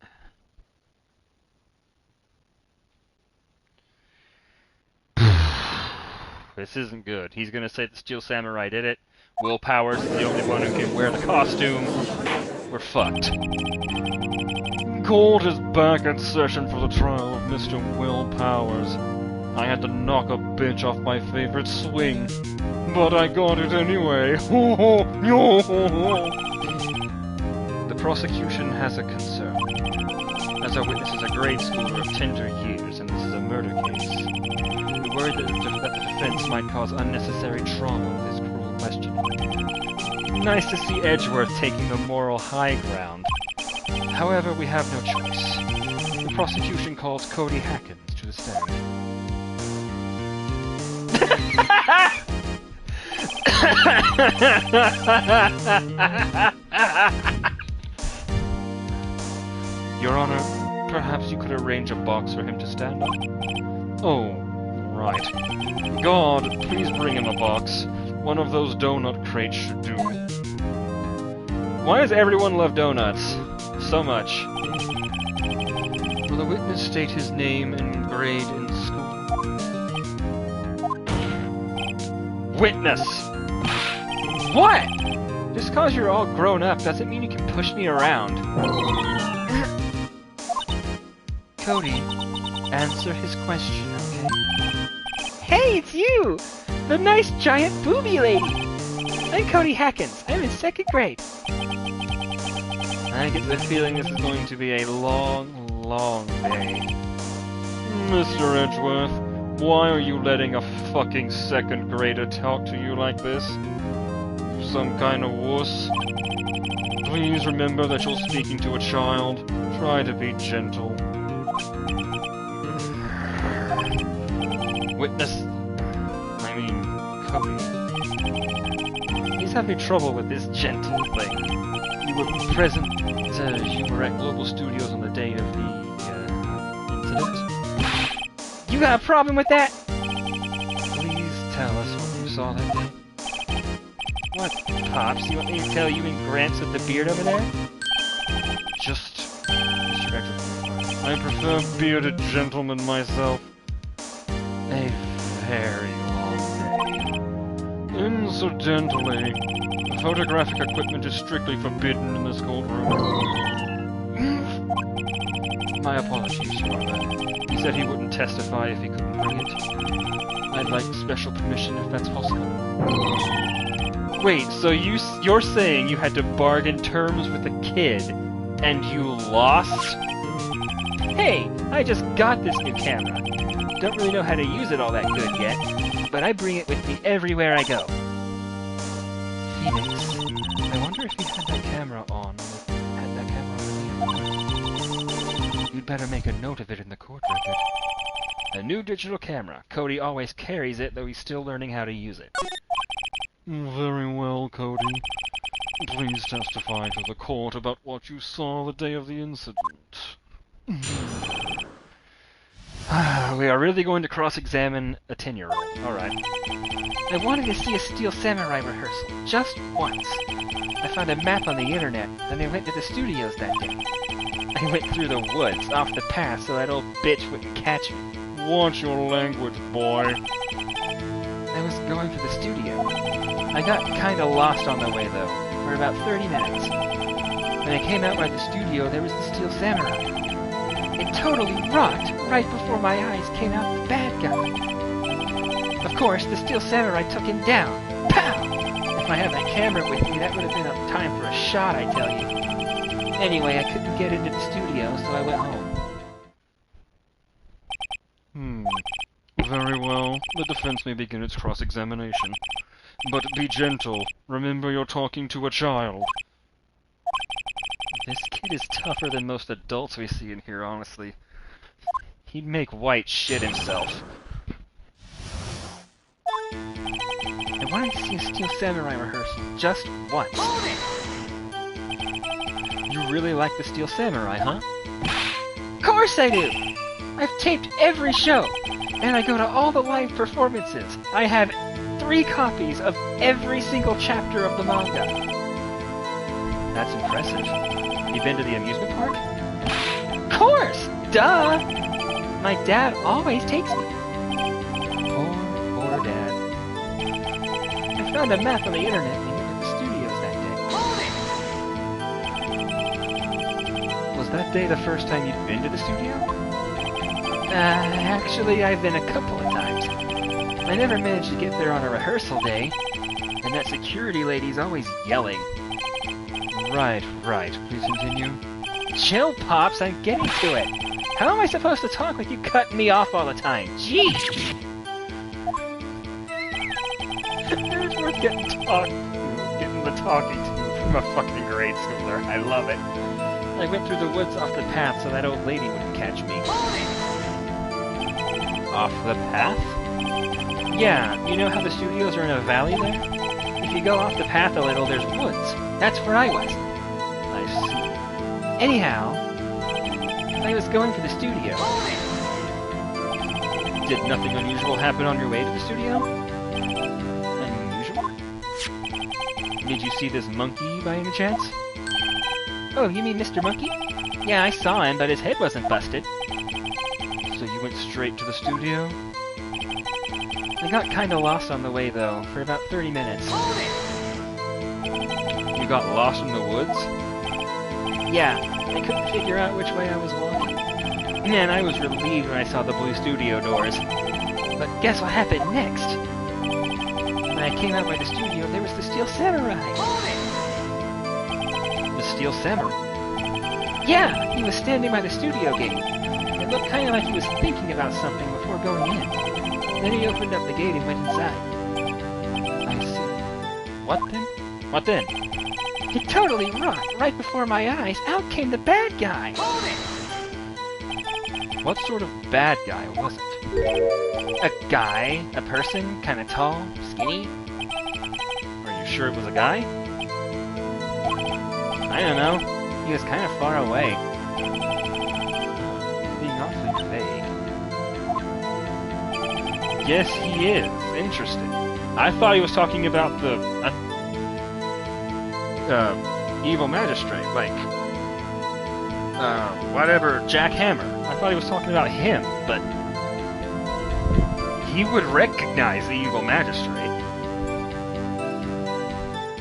This isn't good. He's gonna say the Steel Samurai did it. Will Powers is the only one who can wear the costume. We're fucked. Court is back in session for the trial of Mr. Will Powers. I had to knock a bitch off my favorite swing, but I got it anyway. The prosecution has a concern. As our witness is a grade schooler of tender years, and this is a murder case, we're worried that the defense might cause unnecessary trauma with his cruel questioning. Nice to see Edgeworth taking the moral high ground. However, we have no choice. The prosecution calls Cody Hackins to the stand. Your Honor, perhaps you could arrange a box for him to stand on? Oh, right. God, please bring him a box. One of those donut crates should do. Why does everyone love donuts so much? Will the witness state his name and grade in school? Witness! What? Just cause you're all grown up doesn't mean you can push me around. Cody, answer his question, okay? Hey, it's you! The nice giant booby lady! I'm Cody Hackins. I'm in 2nd grade. I get the feeling this is going to be a long, long day. Mr. Edgeworth, why are you letting a fucking 2nd grader talk to you like this? Some kind of wuss? Please remember that you're speaking to a child. Try to be gentle. Witness... I mean, Cody. He's having trouble with this gentle thing. You were present you were at Global Studios on the day of the, incident? You got a problem with that? Please tell us what you saw that day. What, Pops? You want me to tell you and Gramps with the beard over there? Just... Mr. Edgeworth, I prefer bearded gentlemen myself. A very long day. Incidentally, photographic equipment is strictly forbidden in this courtroom. My apologies, Your Honor. He said he wouldn't testify if he couldn't bring it. I'd like special permission if that's possible. Wait, so you're saying you had to bargain terms with a kid, and you lost? Hey, I just got this new camera. Don't really know how to use it all that good yet, but I bring it with me everywhere I go. Phoenix, I wonder if you had that camera on. You'd better make a note of it in the court record. A new digital camera. Cody always carries it, though he's still learning how to use it. Very well, Cody. Please testify to the court about what you saw the day of the incident. We are really going to cross-examine a 10-year-old. Alright. I wanted to see a Steel Samurai rehearsal, just once. I found a map on the internet, and I went to the studios that day. I went through the woods, off the path, so that old bitch wouldn't catch me. Watch your language, boy. I was going for the studio. I got kinda lost on the way, though, for about 30 minutes. When I came out by the studio, there was the Steel Samurai. It totally rocked right before my eyes came out the bad guy. Of course, the Steel Samurai took him down. Pow! If I had that camera with me, that would have been enough time for a shot, I tell you. Anyway, I couldn't get into the studio, so I went home. Very well. The defense may begin its cross-examination. But be gentle. Remember you're talking to a child. This kid is tougher than most adults we see in here, honestly. He'd make White shit himself. I wanted to see a Steel Samurai rehearsal, just once. You really like the Steel Samurai, huh? Of course I do! I've taped every show, and I go to all the live performances. I have 3 copies of every single chapter of the manga. That's impressive. You been to the amusement park? Of course! Duh! My dad always takes me. Poor Dad. I found a map on the internet and went to the studios that day. that day the first time you'd been to the studio? Actually, I've been a couple of times. I never managed to get there on a rehearsal day, and that security lady's always yelling. Right. Please continue. Chill, Pops, I'm getting to it. How am I supposed to talk with you cutting me off all the time? Jeez! It's worth getting the talking to from a fucking grade schooler. I love it. I went through the woods off the path so that old lady wouldn't catch me. Off the path? Yeah, you know how the studios are in a valley there? If you go off the path a little, there's woods. That's where I was. I see. Anyhow, I was going for the studio. Did nothing unusual happen on your way to the studio? Unusual? Did you see this monkey by any chance? Oh, you mean Mr. Monkey? Yeah, I saw him, but his head wasn't busted. So you went straight to the studio? I got kinda lost on the way, though, for about 30 minutes. You got lost in the woods? Yeah, I couldn't figure out which way I was walking. Man, I was relieved when I saw the blue studio doors. But guess what happened next? When I came out by the studio, there was the Steel Samurai. The Steel Samurai? Yeah, he was standing by the studio gate. It looked kind of like he was thinking about something before going in. Then he opened up the gate and went inside. I see. What then? He totally rocked. Right before my eyes, out came the bad guy. What sort of bad guy was it? A guy, a person, kind of tall, skinny. Are you sure it was a guy? I don't know. He was kind of far away. Being awfully vague. Yes, he is. Interesting. I thought he was talking about the evil magistrate, like whatever, Jack Hammer. I thought he was talking about him, but he would recognize the evil magistrate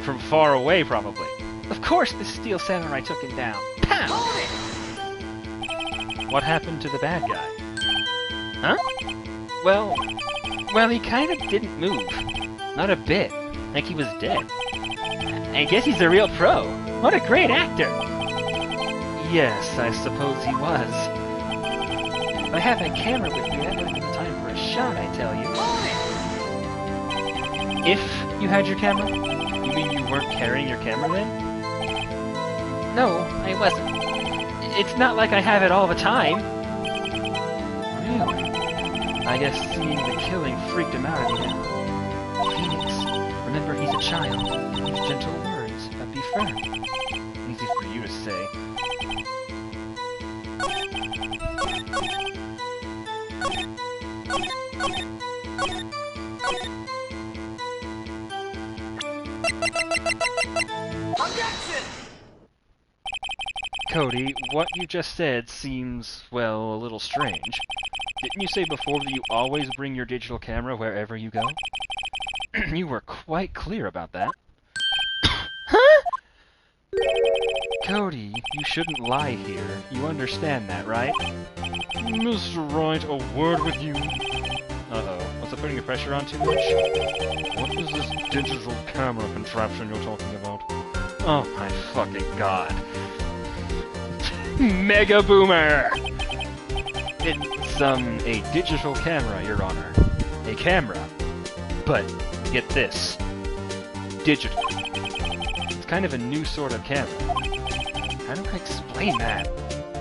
from far away, probably. Of course, the Steel Samurai took him down. Pow! What happened to the bad guy? Huh? Well, he kind of didn't move. Not a bit. Like he was dead. I guess he's a real pro. What a great actor! Yes, I suppose he was. If I had my camera with me, that would have been time for a shot, I tell you. If you had your camera? You mean you weren't carrying your camera then? No, I wasn't. It's not like I have it all the time. Really? I guess seeing the killing freaked him out again. Phoenix, remember he's a child. Use gentle words, but be firm. Easy for you to say. Objection! Cody, what you just said seems, well, a little strange. Didn't you say before that you always bring your digital camera wherever you go? You were quite clear about that. Huh? Cody, you shouldn't lie here. You understand that, right? Mr. Wright, a word with you. Uh-oh. Was I putting the pressure on too much? What is this digital camera contraption you're talking about? Oh my fucking god. Mega Boomer! It's, a digital camera, Your Honor. A camera. But, get this. Digital. It's kind of a new sort of camera. How do I explain that?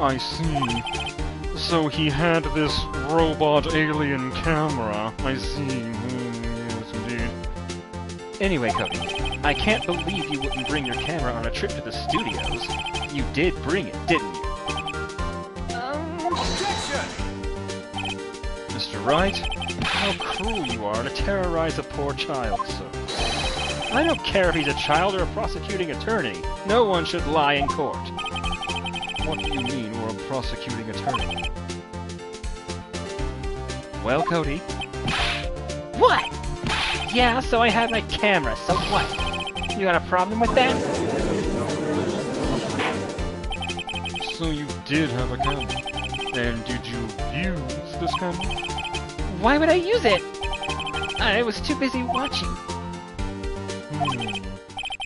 I see. So he had this robot alien camera. I see. Yes, indeed. Anyway, Cody, I can't believe you wouldn't bring your camera on a trip to the studios. You did bring it, didn't you? Mr. Wright, how cruel you are to terrorize a poor child, sir. I don't care if he's a child or a prosecuting attorney. No one should lie in court. What do you mean, we're a prosecuting attorney? Well, Cody? What? Yeah, so I had my camera, so what? You got a problem with that? So you did have a camera. And did you use this camera? Why would I use it? I was too busy watching.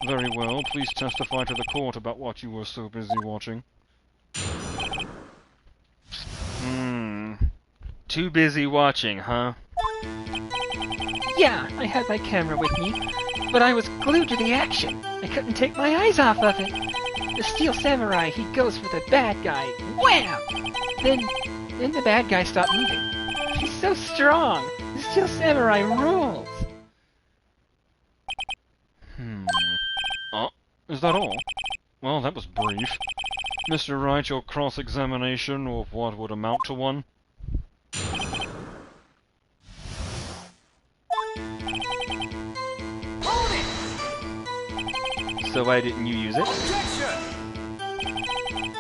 Very well, please testify to the court about what you were so busy watching. Too busy watching, huh? Yeah, I had my camera with me, but I was glued to the action. I couldn't take my eyes off of it. The Steel Samurai, he goes for the bad guy. Wham! Then the bad guy stopped moving. He's so strong. The Steel Samurai rules. Oh, is that all? Well, that was brief. Mr. Wright, your cross-examination of what would amount to one? So why didn't you use it?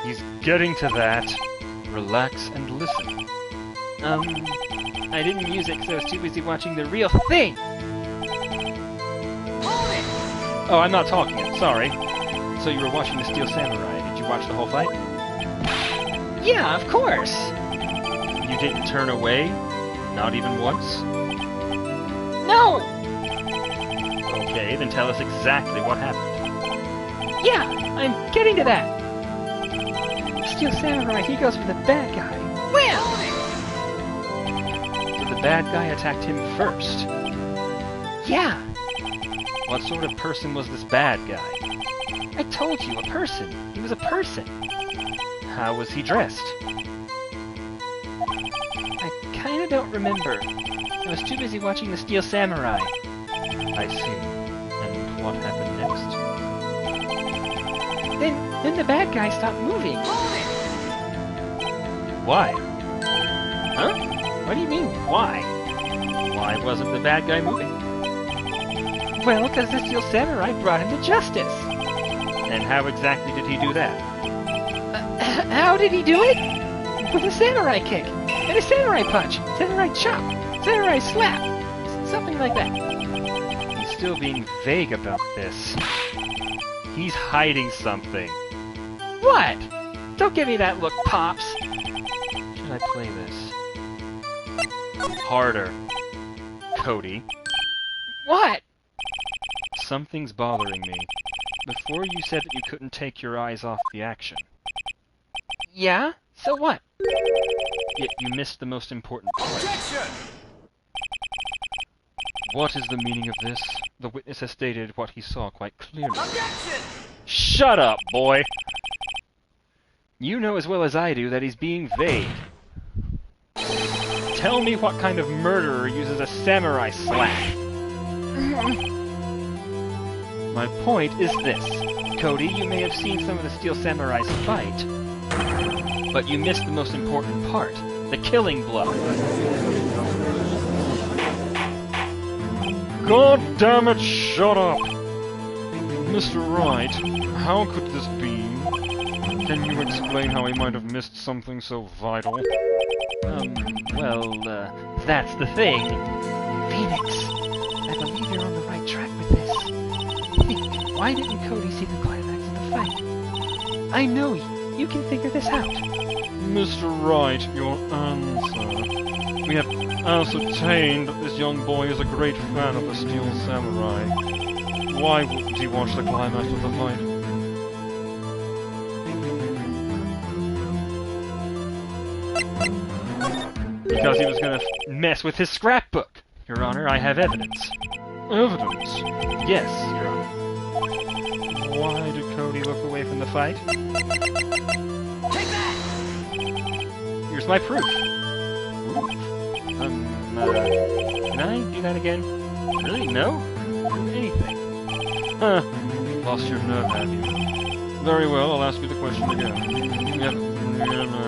He's getting to that. Relax and listen. I didn't use it because I was too busy watching the real thing. Oh, I'm not talking it, sorry. So you were watching the Steel Samurai. Did you watch the whole fight? Yeah, of course. You didn't turn away? Not even once? No! Okay, then tell us exactly what happened. Yeah, I'm getting to that. Steel Samurai, he goes for the bad guy. Well! So the bad guy attacked him first. Yeah, What sort of person was this bad guy? I told you, a person. He was a person. How was he dressed? I kinda don't remember. I was too busy watching the Steel Samurai. I see. And what happened next? Then the bad guy stopped moving. Why? Huh? What do you mean, why? Why wasn't the bad guy moving? Well, because the Steel Samurai brought him to justice. And how exactly did he do that? How did he do it? With a samurai kick, and a samurai punch, samurai chop, samurai slap, something like that. He's still being vague about this. He's hiding something. What? Don't give me that look, Pops. Should I play this? Harder. Cody. What? Something's bothering me. Before you said that you couldn't take your eyes off the action. Yeah? So what? Yet you missed the most important part. What is the meaning of this? The witness has stated what he saw quite clearly. Shut up, boy! You know as well as I do that he's being vague. Tell me what kind of murderer uses a samurai slap. My point is this. Cody, you may have seen some of the Steel Samurai's fight, but you missed the most important part, the killing blow. God damn it, shut up! Mr. Wright, how could this be? Can you explain how he might have missed something so vital? That's the thing. Phoenix, I believe you're on the right track with this. Think, why didn't Cody see the climax of the fight? I know you can figure this out. Mr. Wright, your answer. We have ascertained that this young boy is a great fan of the Steel Samurai. Why wouldn't he watch the climax of the fight? Because he was gonna mess with his scrapbook. Your Honor, I have evidence. Evidence? Yes, Your Honor. Why did Cody look away from the fight? Take that! Here's my proof. Can I do that again? Really? No? Anything. Huh. Lost your nerve, have you? Very well, I'll ask you the question again. Yep. Yeah, no.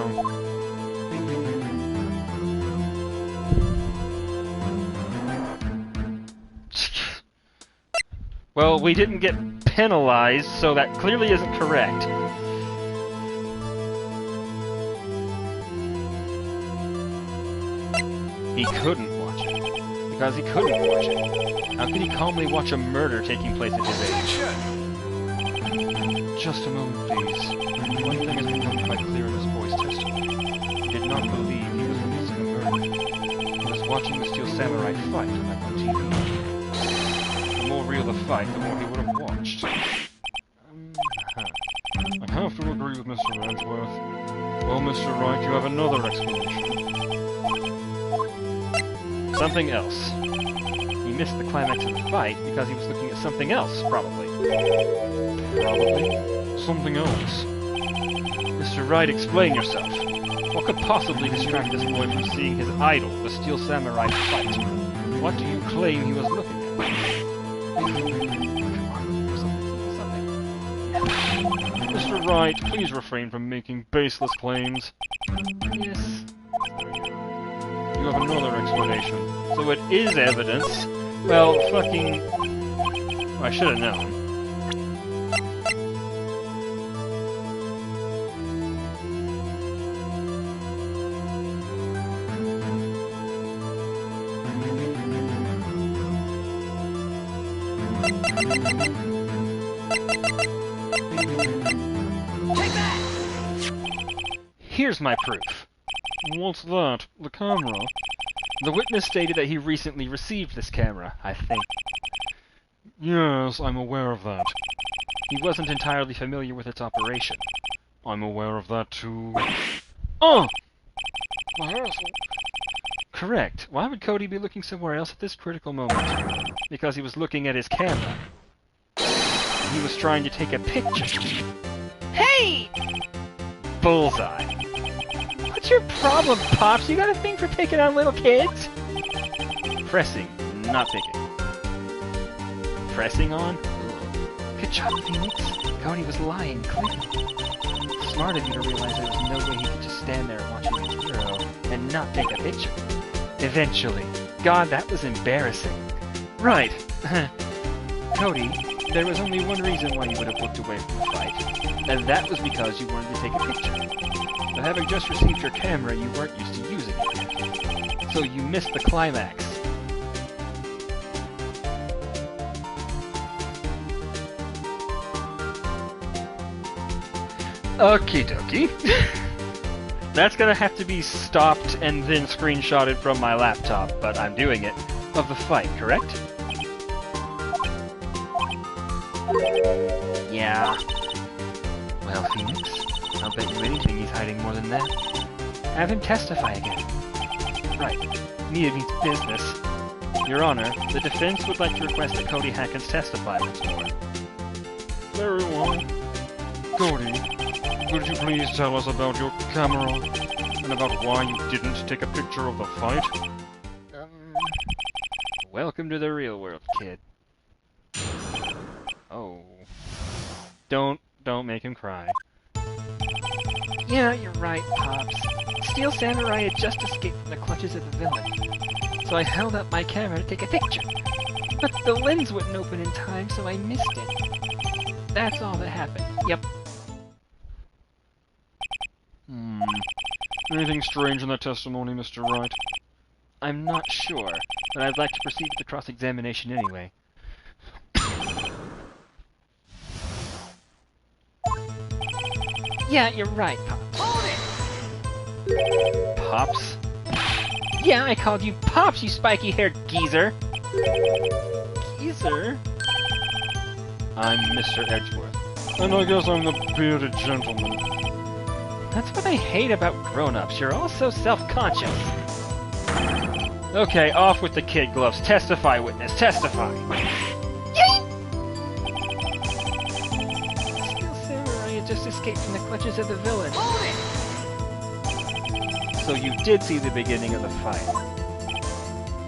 Well, we didn't get penalized, so that clearly isn't correct. He couldn't watch it. Because he couldn't watch it. How could he calmly watch a murder taking place at his age? Just a moment, please. One thing has become quite clear fight, the more he would have watched. I have to agree with Mr. Edgeworth. Well, Mr. Wright, you have another explanation. Something else. He missed the climax of the fight because he was looking at something else, probably. Probably? Something else. Mr. Wright, explain yourself. What could possibly distract this boy from seeing his idol, the Steel Samurai, fight? What do you claim he was looking at? Mr. Wright, please refrain from making baseless claims. Yes. You have another explanation. So it is evidence. Well, fucking... I should have known. Here's my proof. What's that? The camera? The witness stated that he recently received this camera, I think. Yes, I'm aware of that. He wasn't entirely familiar with its operation. I'm aware of that too. Oh! My asshole. Correct. Why would Cody be looking somewhere else at this critical moment? Because he was looking at his camera. He was trying to take a picture. Hey! Bullseye. What's your problem, Pops? You got a thing for picking on little kids? Pressing, not picking. Pressing on? Good job, Phoenix. Cody was lying, clearly. Smart of you to realize there was no way he could just stand there watching his hero and not take a picture. Eventually. God, that was embarrassing. Right. Cody, there was only one reason why you would have looked away from the fight, and that was because you wanted to take a picture. But having just received your camera, you weren't used to using it yet. So you missed the climax. Okie dokie. That's gonna have to be stopped and then screenshotted from my laptop, but I'm doing it. Of the fight, correct? Yeah. Well, Phoenix, I'll bet you anything he's hiding more than that. Have him testify again. Right. Need means business. Your Honor, the defense would like to request that Cody Hackins testify once more. Very well. Cody, could you please tell us about your camera, and about why you didn't take a picture of the fight? Welcome to the real world, kid. Oh. Don't make him cry. Yeah, you're right, Pops. Steel Samurai had just escaped from the clutches of the villain. So I held up my camera to take a picture. But the lens wouldn't open in time, so I missed it. That's all that happened. Yep. Anything strange in that testimony, Mr. Wright? I'm not sure, but I'd like to proceed with the cross-examination anyway. Yeah, you're right, Pops. Pops? Yeah, I called you Pops, you spiky-haired geezer! Geezer? I'm Mr. Edgeworth. And I guess I'm the bearded gentleman. That's what I hate about grown-ups. You're all so self-conscious. Okay, off with the kid gloves. Testify, witness. Testify. Steel Samurai had just escaped from the clutches of the villain. So you did see the beginning of the fight?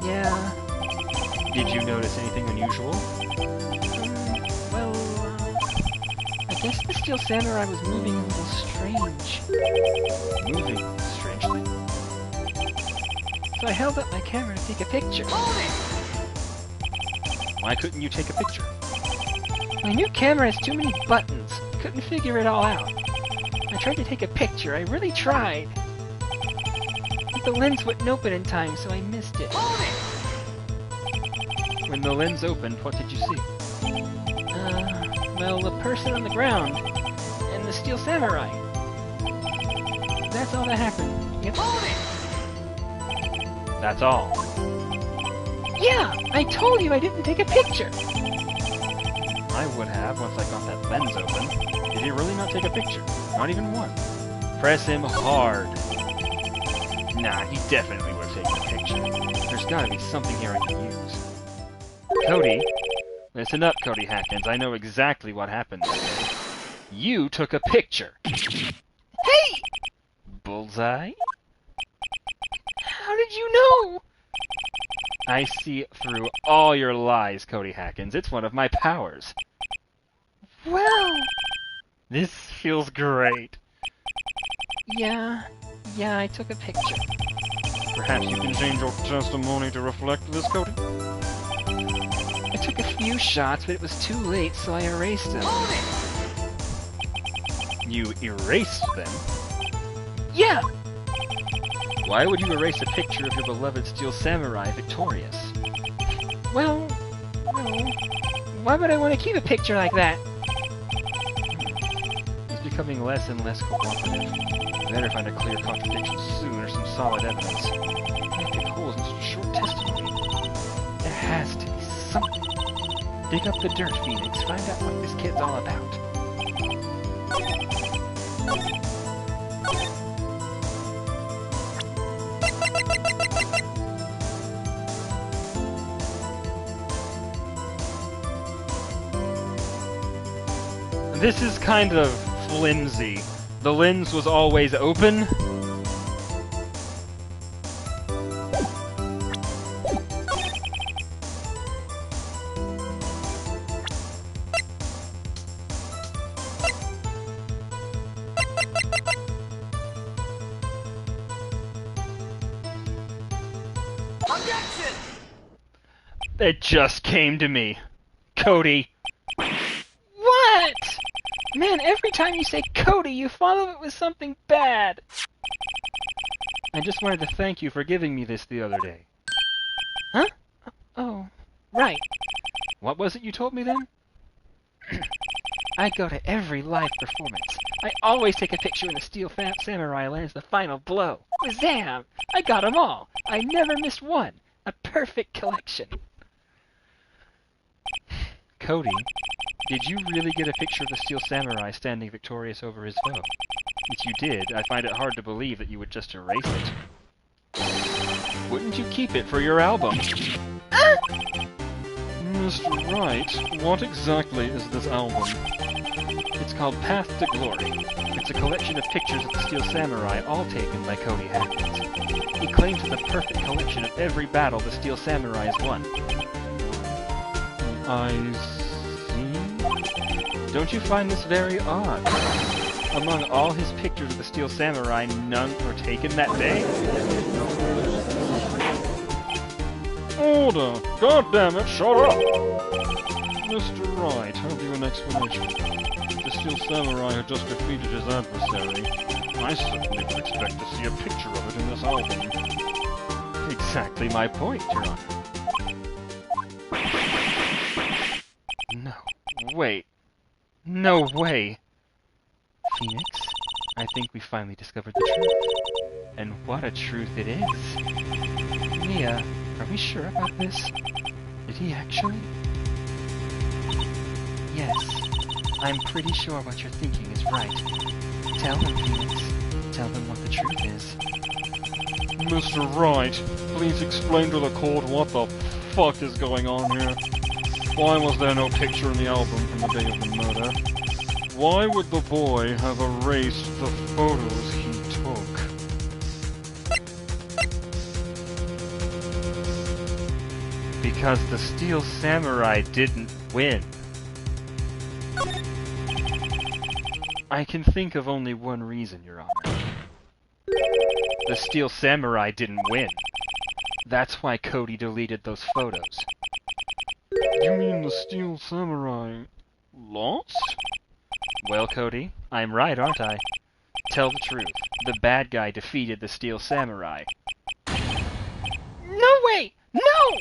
Yeah. Did you notice anything unusual? I guess the Steel Samurai was moving a little strange. Moving strangely? So I held up my camera to take a picture. Why couldn't you take a picture? My new camera has too many buttons. Couldn't figure it all out. I tried to take a picture. I really tried. But the lens wouldn't open in time, so I missed it. When the lens opened, what did you see? Well, the person on the ground, and the Steel Samurai. That's all that happened. Yep. That's all. Yeah, I told you I didn't take a picture. I would have once I got that lens open. Did he really not take a picture? Not even one. Press him hard. Nah, he definitely would have taken a picture. There's gotta be something here I can use. Cody, listen up, Cody Hackins. I know exactly what happened that day. You took a picture. Hey! Bullseye? How did you know? I see through all your lies, Cody Hackins. It's one of my powers. Well... This feels great. Yeah, I took a picture. Perhaps you can change your testimony to reflect this, Cody? I took a few shots, but it was too late, so I erased them. You erased them? Yeah! Why would you erase a picture of your beloved Steel Samurai victorious? Well, why would I want to keep a picture like that? He's becoming less and less cooperative. Better find a clear contradiction soon or some solid evidence. Can't pick holes in such a short testimony. There has to be something. Dig up the dirt, Phoenix. Find out what this kid's all about. This is kind of flimsy. The lens was always open. Objection! It just came to me. Cody. What? Man, every time you say Cody, you follow it with something bad. I just wanted to thank you for giving me this the other day. Huh? Oh, right. What was it you told me then? I go to every live performance. I always take a picture when the Steel Samurai lands the final blow. Wazam! I got 'em all. I never missed one. A perfect collection. Cody, did you really get a picture of the Steel Samurai standing victorious over his foe? If you did, I find it hard to believe that you would just erase it. Wouldn't you keep it for your album? Mr. Wright, what exactly is this album? It's called Path to Glory. It's a collection of pictures of the Steel Samurai, all taken by Cody Hackins. He claims it's a perfect collection of every battle the Steel Samurai has won. I see. Don't you find this very odd? Among all his pictures of the Steel Samurai, none were taken that day? Order! God damn it, shut up! Mr. Wright, have you an explanation? The Steel Samurai had just defeated his adversary. I certainly would expect to see a picture of it in this album. Exactly my point, Your Honor. No. Wait. No way. Phoenix, I think we finally discovered the truth. And what a truth it is. Mia, are we sure about this? Did he actually? Yes. I'm pretty sure what you're thinking is right. Tell them, Phoenix. Tell them what the truth is. Mr. Wright, please explain to the court what the fuck is going on here. Why was there no picture in the album from the day of the murder? Why would the boy have erased the photos he took? Because the Steel Samurai didn't win. I can think of only one reason, Your Honor. The Steel Samurai didn't win. That's why Cody deleted those photos. You mean the Steel Samurai lost? Well, Cody, I'm right, aren't I? Tell the truth. The bad guy defeated the Steel Samurai. No way! No!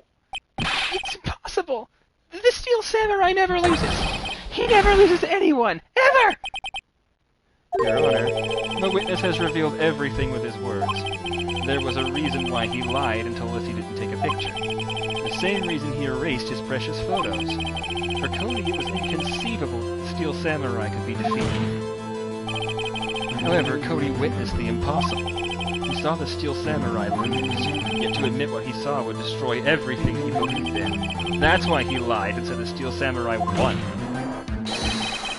It's impossible! The Steel Samurai never loses! He never loses anyone! Ever! Your Honor, the witness has revealed everything with his words. There was a reason why he lied and told us he didn't take a picture. The same reason he erased his precious photos. For Cody, it was inconceivable that the Steel Samurai could be defeated. However, Cody witnessed the impossible. He saw the Steel Samurai lose, yet to admit what he saw would destroy everything he believed in. That's why he lied and said the Steel Samurai won.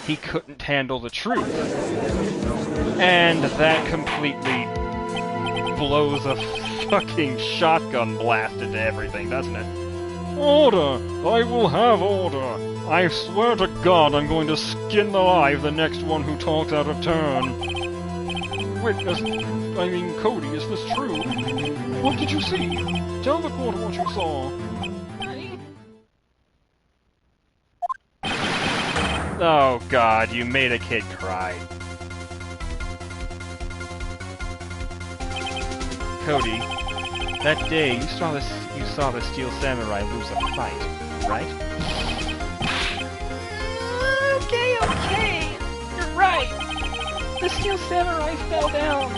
He couldn't handle the truth. And that completely blows a fucking shotgun blast into everything, doesn't it? Order! I will have order! I swear to God I'm going to skin alive the next one who talks out of turn. Witness, Cody, is this true? What did you see? Tell the court what you saw. Oh God, you made a kid cry. Cody, that day you saw the Steel Samurai lose a fight, right? Okay. You're right. The Steel Samurai fell down.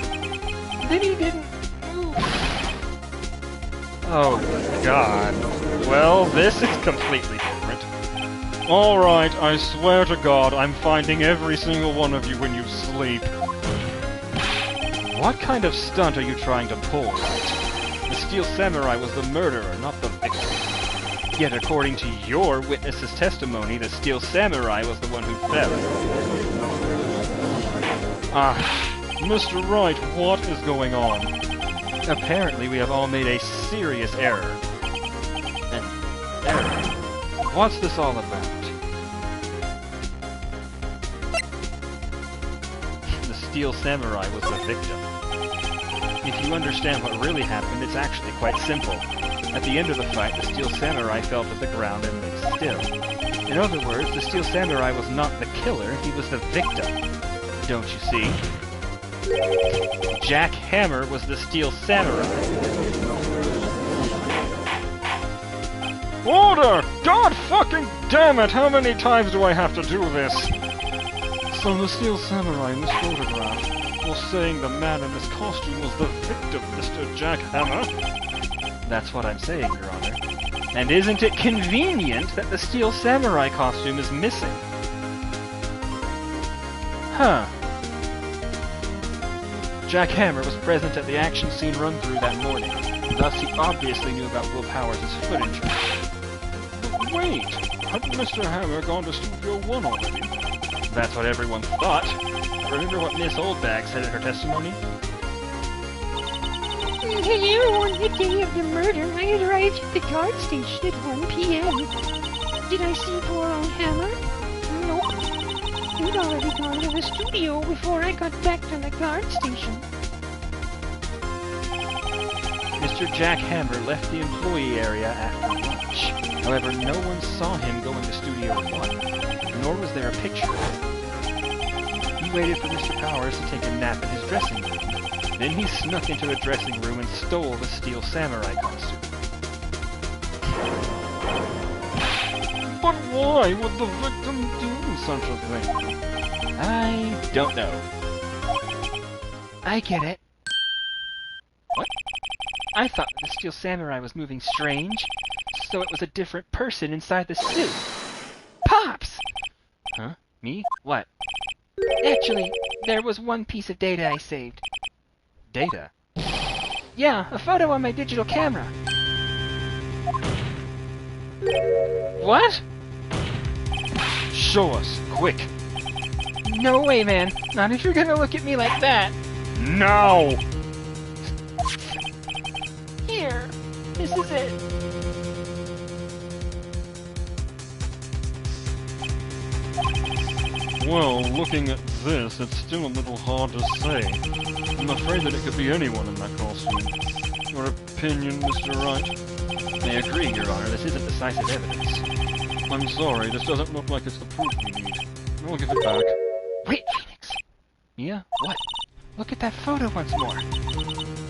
Then he didn't move. Oh God. Well, this is completely different. Alright, I swear to God I'm finding every single one of you when you sleep. What kind of stunt are you trying to pull, Wright? The Steel Samurai was the murderer, not the victim. Yet according to your witness's testimony, the Steel Samurai was the one who fell. Mr. Wright, what is going on? Apparently we have all made a serious error. An error? What's this all about? The Steel Samurai was the victim. If you understand what really happened, it's actually quite simple. At the end of the fight, the Steel Samurai fell to the ground and lay still. In other words, the Steel Samurai was not the killer, he was the victim. Don't you see? Jack Hammer was the Steel Samurai. Order! God fucking damn it! How many times do I have to do this? So the Steel Samurai in this photograph was saying the man in this costume was the victim, Mr. Jack Hammer? That's what I'm saying, Your Honor. And isn't it convenient that the Steel Samurai costume is missing? Huh. Jack Hammer was present at the action scene run-through that morning. Thus, he obviously knew about Will Powers' footage. But wait! Hadn't Mr. Hammer gone to Studio 1 already? That's what everyone thought. Remember what Miss Oldbag said in her testimony? Hello, on the day of the murder, I arrived at the guard station at 1 p.m. Did I see poor old Hammer? Nope. He'd already gone to the studio before I got back to the guard station. Mr. Jack Hammer left the employee area after lunch. However, no one saw him go into Studio 1, nor was there a picture of him. He waited for Mr. Powers to take a nap in his dressing room. Then he snuck into the dressing room and stole the Steel Samurai costume. But why would the victim do such a thing? I don't know. I get it. What? I thought the Steel Samurai was moving strange, so it was a different person inside the suit. Pops! Huh? Me? What? Actually, there was one piece of data I saved. Data? Yeah, a photo on my digital camera. What? Show us, quick! No way, man. Not if you're gonna look at me like that. Now! Here. This is it. Well, looking at this, it's still a little hard to say. I'm afraid that it could be anyone in that costume. Your opinion, Mr. Wright? I agree, Your Honor. This isn't decisive evidence. I'm sorry, this doesn't look like it's the proof we need. I'll give it back. Wait, Phoenix. Mia? What? Look at that photo once more.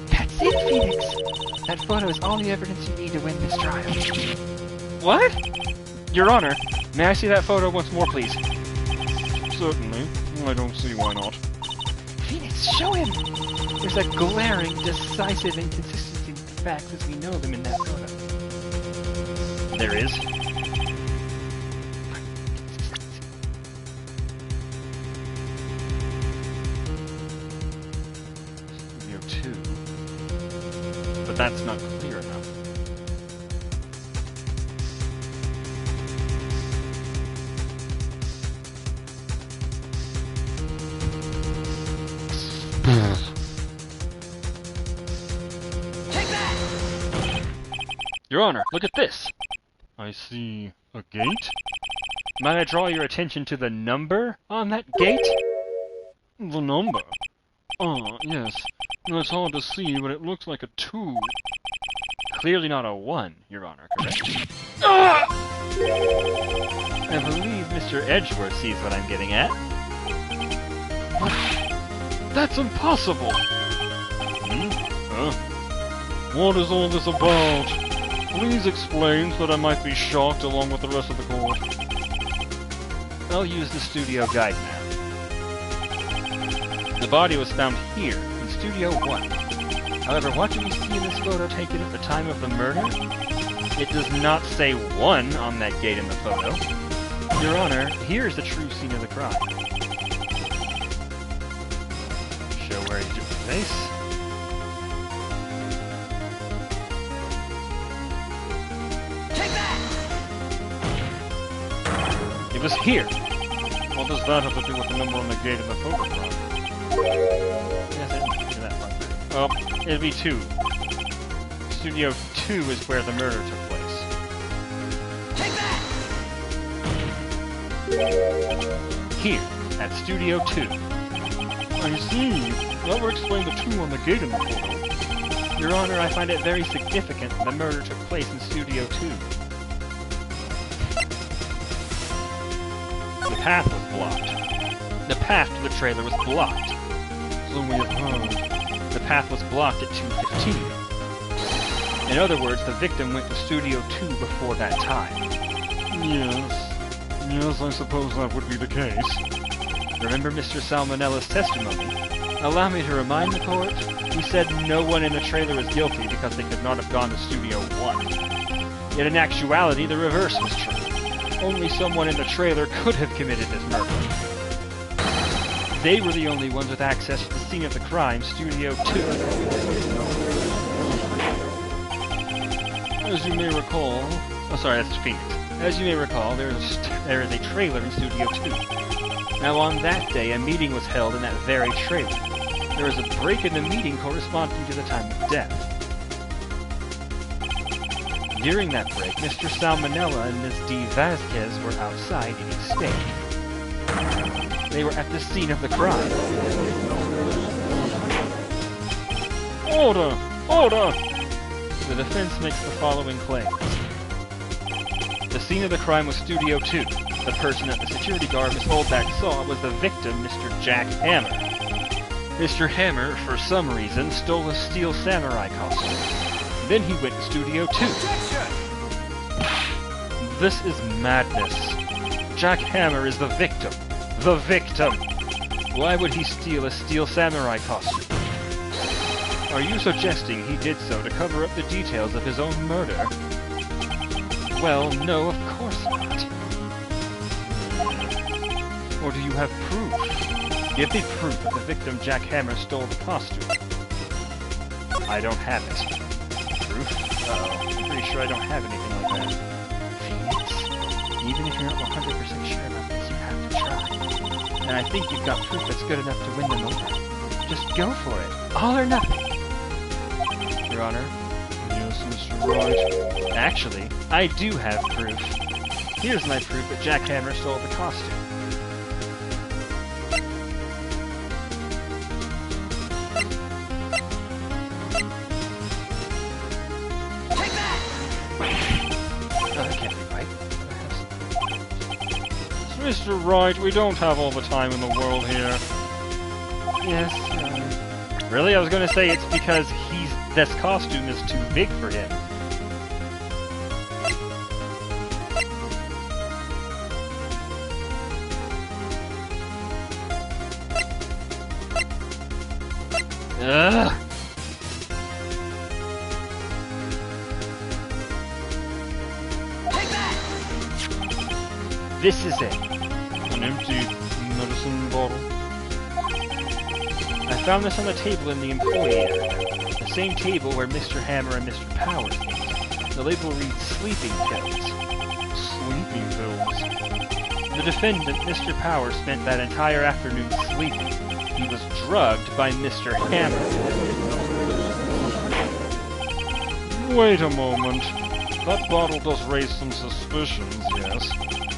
That's it, Phoenix. That photo is all the evidence you need to win this trial. What? Your Honor, may I see that photo once more, please? Certainly. I don't see why not. Phoenix, show him! There's a glaring, decisive inconsistency with the facts as we know them in that photo. There is. Studio 2. But that's not clear enough. Take that! Your Honor, look at this! I see a gate? Might I draw your attention to the number on that gate? The number? Ah, yes. No, it's hard to see, but it looks like a 2. Clearly not a 1, Your Honor, correct? I believe Mr. Edgeworth sees what I'm getting at. That's impossible! Huh? What is all this about? Please explain so that I might be shocked along with the rest of the court. I'll use the studio guide map. The body was found here, in Studio 1. However, what do we see in this photo taken at the time of the murder? It does not say 1 on that gate in the photo. Your Honor, here is the true scene of the crime. Show where he took the face. Take that! It was here. What does that have to do with the number on the gate in the photograph? Yes, I didn't do that part. It'd be 2. Studio 2 is where the murder took place. Take that! Here, at Studio 2. I see. That would explain the 2 on the gate in the photo. Your Honor, I find it very significant that the murder took place in Studio 2. The path was blocked. The path to the trailer was blocked. So we have heard. The path was blocked at 2:15. In other words, the victim went to Studio 2 before that time. Yes. Yes, I suppose that would be the case. Remember Mr. Salmonella's testimony? Allow me to remind the court, who said no one in the trailer was guilty because they could not have gone to Studio 1. Yet in actuality, the reverse was true. Only someone in the trailer could have committed this murder. They were the only ones with access to the scene of the crime, Studio 2. As you may recall... Oh, sorry, that's Phoenix. As you may recall, there is a trailer in Studio 2. Now, on that day, a meeting was held in that very trailer. There was a break in the meeting corresponding to the time of death. During that break, Mr. Salmonella and Ms. D. Vasquez were outside eating steak. They were at the scene of the crime. Order! Order! The defense makes the following claims. The scene of the crime was Studio 2. The person that the security guard Miss Oldback saw was the victim, Mr. Jack Hammer. Mr. Hammer, for some reason, stole a steel samurai costume. Then he went to Studio 2. Objection! This is madness. Jack Hammer is the victim. The victim! Why would he steal a steel samurai costume? Are you suggesting he did so to cover up the details of his own murder? Well, no, of course not. Or do you have proof? Give me proof that the victim Jack Hammer stole the costume. I don't have it. Proof? Uh-oh, I'm pretty sure I don't have anything like that. Phoenix, even if you're not 100% sure about this, you have to try. And I think you've got proof that's good enough to win them over. Just go for it. All or nothing. Your Honor? Yes, Mr. Wright. Actually, I do have proof. Here's my proof that Jack Hammer stole the costume. Take that! Oh, that can't be right. Mr. Wright, we don't have all the time in the world here. Yes, Really? I was going to say it's because this costume is too big for him. Ugh. Take that! This is it. An empty medicine bottle. I found this on the table in the employee area. The same table where Mr. Hammer and Mr. Powers ate. The label reads sleeping pills. Sleeping pills. The defendant, Mr. Powers, spent that entire afternoon sleeping. He was drugged by Mr. Hammer. Wait a moment. That bottle does raise some suspicions, yes.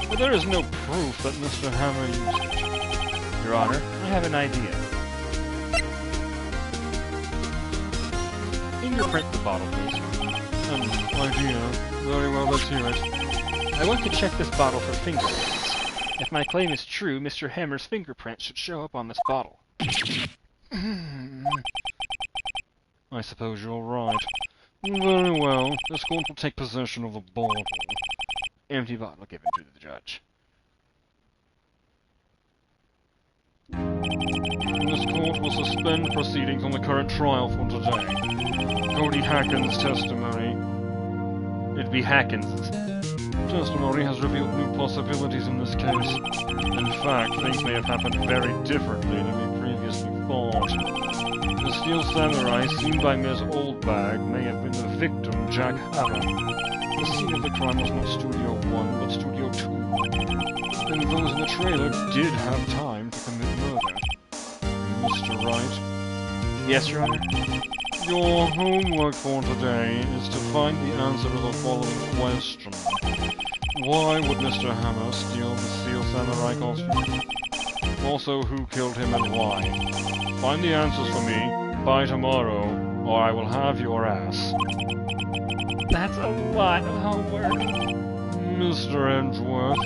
But there is no proof that Mr. Hammer used it. Your Honor, I have an idea. Fingerprint the bottle, please. An idea. Very well, let's hear it. I want to check this bottle for fingerprints. If my claim is true, Mr. Hammer's fingerprint should show up on this bottle. I suppose you're right. Very well. This court will take possession of the bottle. Empty bottle given to the judge. This court will suspend proceedings on the current trial for today. Cody Hacken's testimony. It'd be Hackins' Testimony has revealed new possibilities in this case. In fact, things may have happened very differently than we previously thought. The steel samurai seen by Ms. Oldbag may have been the victim, Jack Hammer. The scene of the crime was not Studio 1, but Studio 2. And those in the trailer did have time to commit murder. Mr. Wright? Yes, Your Honor? Your homework for today is to find the answer to the following question. Why would Mr. Hammer steal the steel samurai costume? Also, who killed him and why? Find the answers for me by tomorrow, or I will have your ass. That's a lot of homework. Mr. Edgeworth,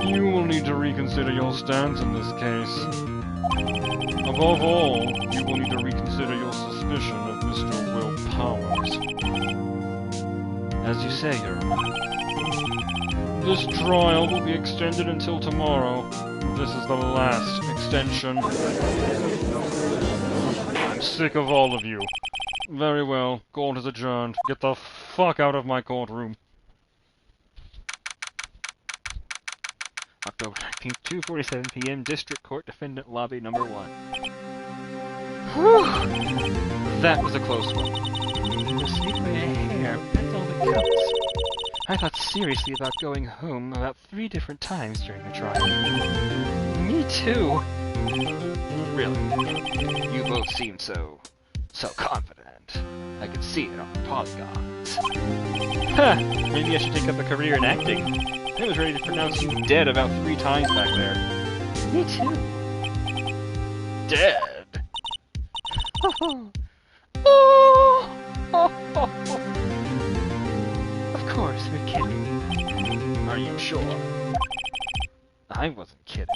you will need to reconsider your stance in this case. Above all, you will need to reconsider your suspicion of Mr. Will Powers. As you say, Your Honor. This trial will be extended until tomorrow. This is the last extension. I'm sick of all of you. Very well, court is adjourned. Get the fuck out of my courtroom. October 19th, 2:47 p.m. District Court, Defendant Lobby Number 1. Whew! That was a close one. Sleep by a hair, that's all that counts. I thought seriously about going home about 3 different times during the trial. Me too. Really? You both seem so confident. I could see it on the polygons. Huh, maybe I should take up a career in acting. I was ready to pronounce you dead about 3 times back there. Me too. Dead? Of course, we're kidding. Are you sure? I wasn't kidding.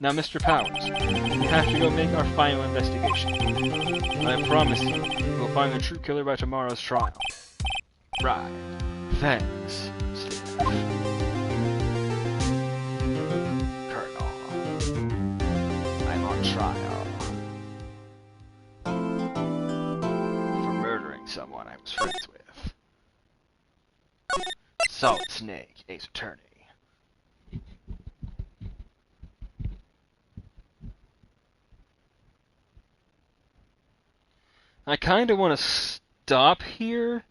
Now, Mr. Powers, we have to go make our final investigation. I promise you, we'll find the true killer by tomorrow's trial. Right. Thanks, Steve. Colonel, I'm on trial for murdering someone I was friends with. Solid Snake, Ace Attorney. I kinda wanna stop here,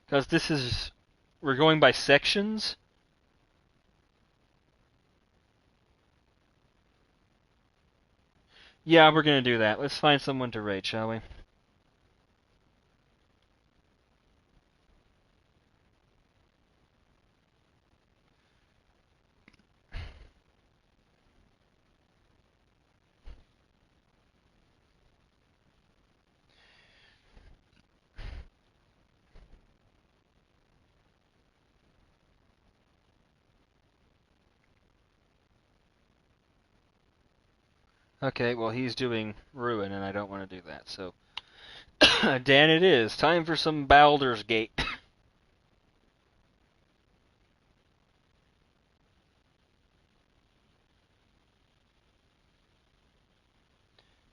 because we're going by sections. Yeah, we're gonna do that. Let's find someone to rate, shall we? Okay, well he's doing Ruin, and I don't want to do that, so... Dan it is. Time for some Baldur's Gate.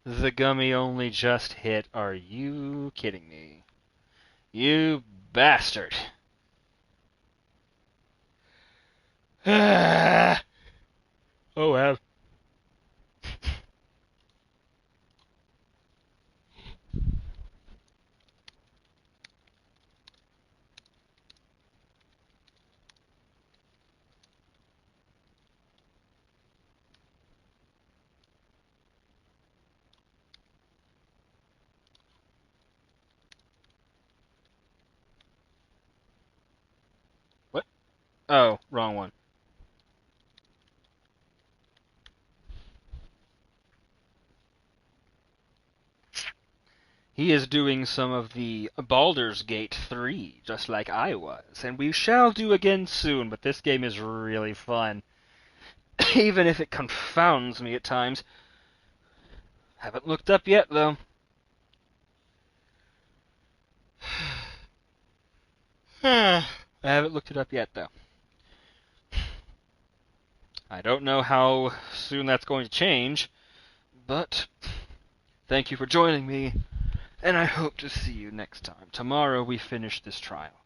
The gummy only just hit. Are you kidding me? You bastard. Oh well. What? Oh, wrong one. He is doing some of the Baldur's Gate 3, just like I was, and we shall do again soon, but this game is really fun. Even if it confounds me at times. Haven't looked up yet, though. I haven't looked it up yet, though. I don't know how soon that's going to change, but thank you for joining me, and I hope to see you next time. Tomorrow we finish this trial.